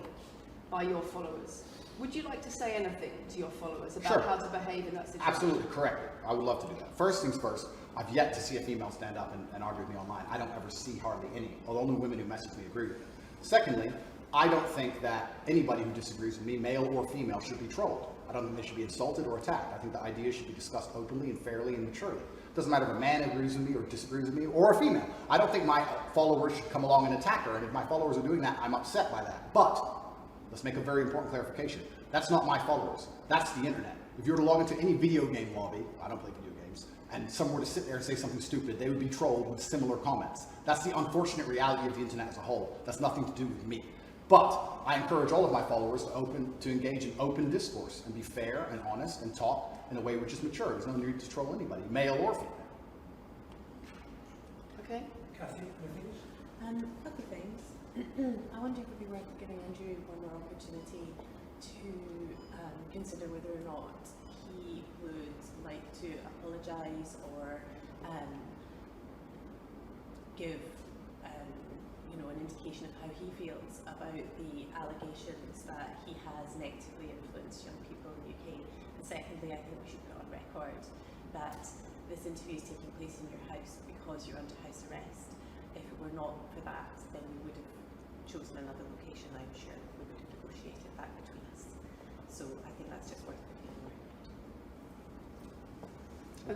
by your followers. Would you like to say anything to your followers about how to behave in that situation? Absolutely, correct. I would love to do that. First things first, I've yet to see a female stand up and argue with me online. I don't ever see hardly any. Only women who message me agree with me. Secondly, I don't think that anybody who disagrees with me, male or female, should be trolled. I don't think they should be insulted or attacked. I think the ideas should be discussed openly and fairly and maturely. It doesn't matter if a man agrees with me or disagrees with me, or a female. I don't think my followers should come along and attack her, and if my followers are doing that, I'm upset by that. But let's make a very important clarification. That's not my followers. That's the internet. If you were to log into any video game lobby, I don't play video games, and someone were to sit there and say something stupid, they would be trolled with similar comments. That's the unfortunate reality of the internet as a whole. That's nothing to do with me. But I encourage all of my followers to engage in open discourse and be fair and honest and talk in a way which is mature. There's no need to troll anybody, male or female. Okay. Kathy, a couple of things. I wonder if it would be worth giving Andrew one more opportunity to consider whether or not he would like to apologise or give an indication of how he feels about the allegations that he has negatively influenced young people in the UK. And secondly, I think we should put on record that this interview is taking place in your house because you're under house arrest. If it were not for that, then we would have chosen another location. I'm sure we would have negotiated that between us. So I think that's just worth putting on record.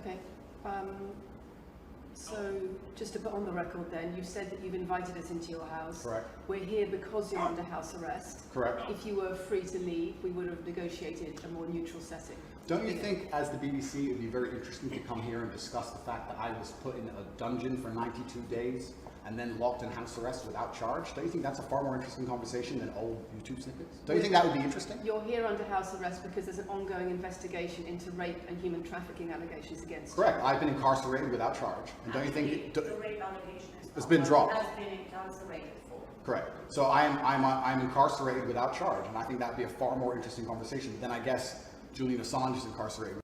Okay. So just to put on the record then, you said that you've invited us into your house. Correct. We're here because you're under house arrest. Correct. If you were free to leave, we would have negotiated a more neutral setting. Don't you think, as the BBC, it would be very interesting to come here and discuss the fact that I was put in a dungeon for 92 days and then locked in house arrest without charge? Don't you think that's a far more interesting conversation than old YouTube snippets? Don't you think that would be interesting? You're here under house arrest because there's an ongoing investigation into rape and human trafficking allegations against you. Correct. I've been incarcerated without charge. And don't you think the rape allegation it's been dropped? Has been incarcerated for. Correct. So I'm incarcerated without charge, and I think that would be a far more interesting conversation than I guess Julian Assange is incarcerated.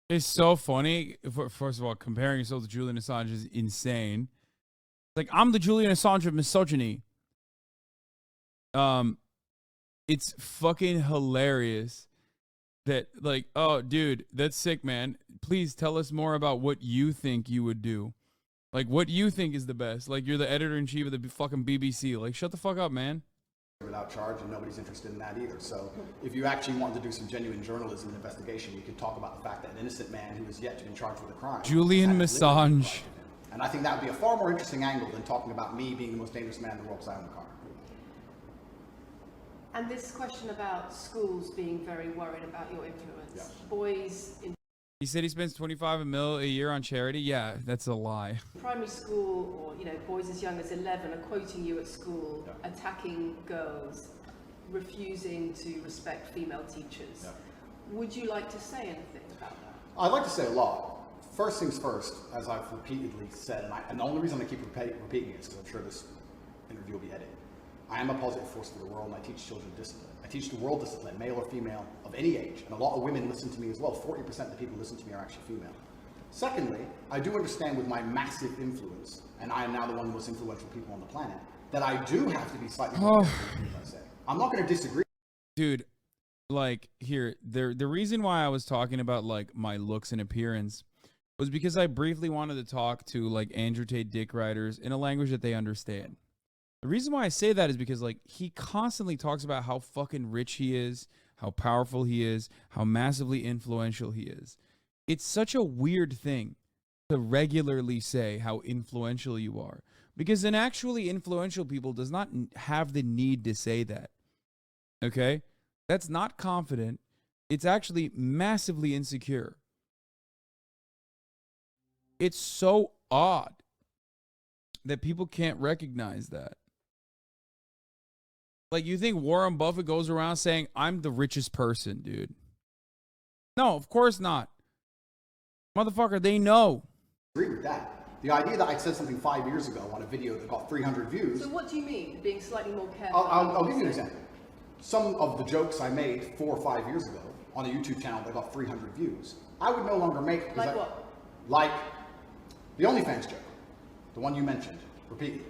It's so funny. First of all, comparing yourself to Julian Assange is insane. Like, I'm the Julian Assange of misogyny. It's fucking hilarious that, like, oh, dude, that's sick, man. Please tell us more about what you think you would do. Like, what you think is the best. Like, you're the editor-in-chief of the fucking BBC. Like, shut the fuck up, man. without charge, and nobody's interested in that either. So if you actually wanted to do some genuine journalism and investigation, you could talk about the fact that an innocent man who is yet to be charged with a crime. Julian Assange. And I think that would be a far more interesting angle than talking about me being the most dangerous man in the world because I own the car. And this question about schools being very worried about your influence. Yeah. Boys in He said he spends $25 million a year on charity. Yeah, that's a lie. primary school, or boys as young as 11 are quoting you at school, attacking girls, refusing to respect female teachers. Yeah. Would you like to say anything about that? I'd like to say a lot. First things first, as I've repeatedly said, and the only reason I keep repeating it is because I'm sure this interview will be edited. I am a positive force for the world, and I teach children discipline. I teach the world discipline, male or female, of any age. And a lot of women listen to me as well. 40% of the people who listen to me are actually female. Secondly, I do understand with my massive influence, and I am now the one of the most influential people on the planet, that I do have to be slightly more careful with what I say. I'm not going to disagree. Dude, like, here, the reason why I was talking about, like, my looks and appearance was because I briefly wanted to talk to, like, Andrew Tate dick writers in a language that they understand. The reason why I say that is because, like, he constantly talks about how fucking rich he is, how powerful he is, how massively influential he is. It's such a weird thing to regularly say how influential you are, because an actually influential people does not have the need to say that. Okay? That's not confident. It's actually massively insecure. It's so odd that people can't recognize that. Like, you think Warren Buffett goes around saying, I'm the richest person, dude? No, of course not. Motherfucker, they know. Agree with that. The idea that I said something 5 years ago on a video that got 300 views. So what do you mean, being slightly more careful? I'll give you an example. Some of the jokes I made 4 or 5 years ago on a YouTube channel that got 300 views, I would no longer make. Like what? Like the OnlyFans joke, the one you mentioned repeatedly.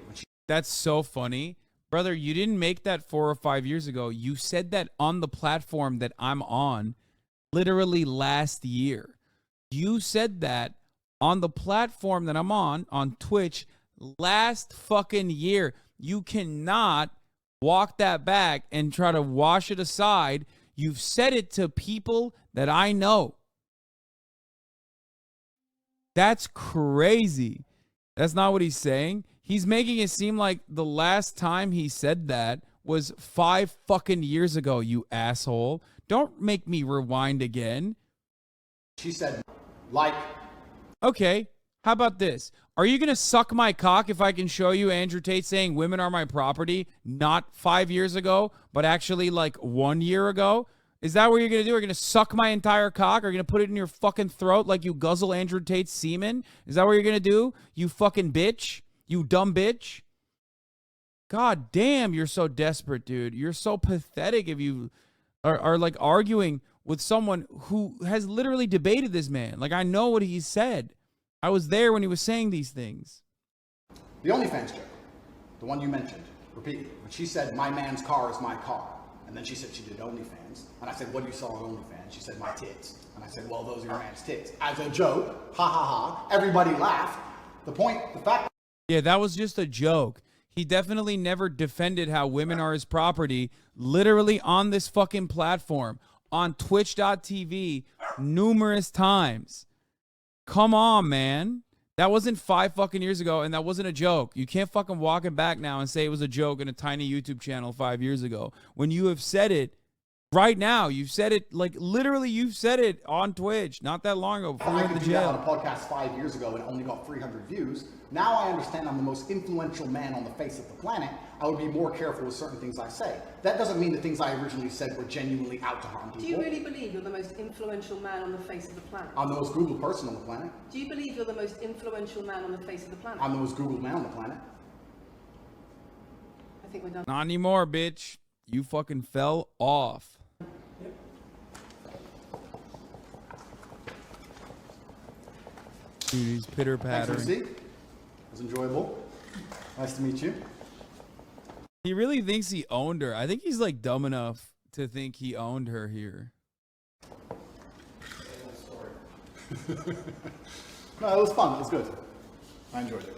That's so funny. Brother, you didn't make that 4 or 5 years ago. You said that on the platform that I'm on literally last year. You said that on the platform that I'm on Twitch, last fucking year. You cannot walk that back and try to wash it aside. You've said it to people that I know. That's crazy. That's not what he's saying. He's making it seem like the last time he said that was 5 fucking years ago, you asshole. Don't make me rewind again. She said, like. Okay, how about this? Are you going to suck my cock if I can show you Andrew Tate saying women are my property, not 5 years ago, but actually like 1 year ago? Is that what you're going to do? Are you going to suck my entire cock? Are you going to put it in your fucking throat like you guzzle Andrew Tate's semen? Is that what you're going to do? You fucking bitch? You dumb bitch? God damn, you're so desperate, dude. You're so pathetic if you are like arguing with someone who has literally debated this man. Like, I know what he said. I was there when he was saying these things. The OnlyFans joke, the one you mentioned repeatedly, when she said, my man's car is my car. And then she said she did OnlyFans. And I said, what do you saw on OnlyFans? She said, my tits. And I said, well, those are your man's tits. As a joke, ha ha ha. Everybody laughed. The fact. Yeah, that was just a joke. He definitely never defended how women are his property, literally on this fucking platform, on twitch.tv, numerous times. Come on, man. That wasn't 5 fucking years ago, and that wasn't a joke. You can't fucking walk it back now and say it was a joke in a tiny YouTube channel 5 years ago. When you have said it right now, you've said it, like, literally you've said it on Twitch not that long ago before you went to do that jail. on a podcast 5 years ago and it only got 300 views. Now I understand I'm the most influential man on the face of the planet. I would be more careful with certain things I say. That doesn't mean the things I originally said were genuinely out to harm people. Do you really believe you're the most influential man on the face of the planet? I'm the most Googled person on the planet. Do you believe you're the most influential man on the face of the planet? I'm the most Googled man on the planet. I think we're done. Not anymore, bitch. You fucking fell off. Dude, he's pitter-pattering. Thanks, MC. It was enjoyable. Nice to meet you. He really thinks he owned her. I think he's like dumb enough to think he owned her here. No, it was fun. It was good. I enjoyed it.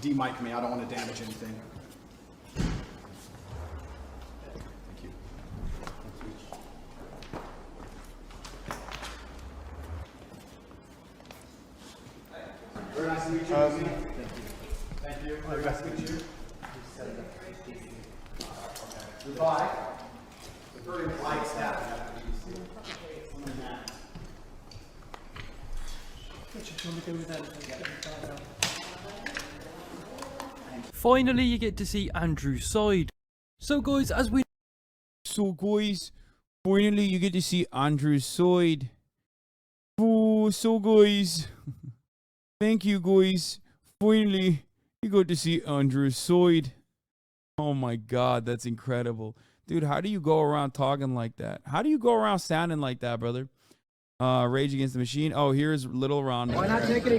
de-mic me. I don't want to damage anything. Thank you. Very nice to meet you. Thank you. Very nice to meet you. Goodbye. It's a very polite staff. Finally, you get to see Andrew's side. So guys, finally you get to see Andrew's side. Oh, so guys, thank you guys. Finally, you got to see Andrew's side. Oh my God, that's incredible. Dude, how do you go around talking like that? How do you go around sounding like that, brother? Rage Against the Machine. Oh, here's Little Ron. Why not take it?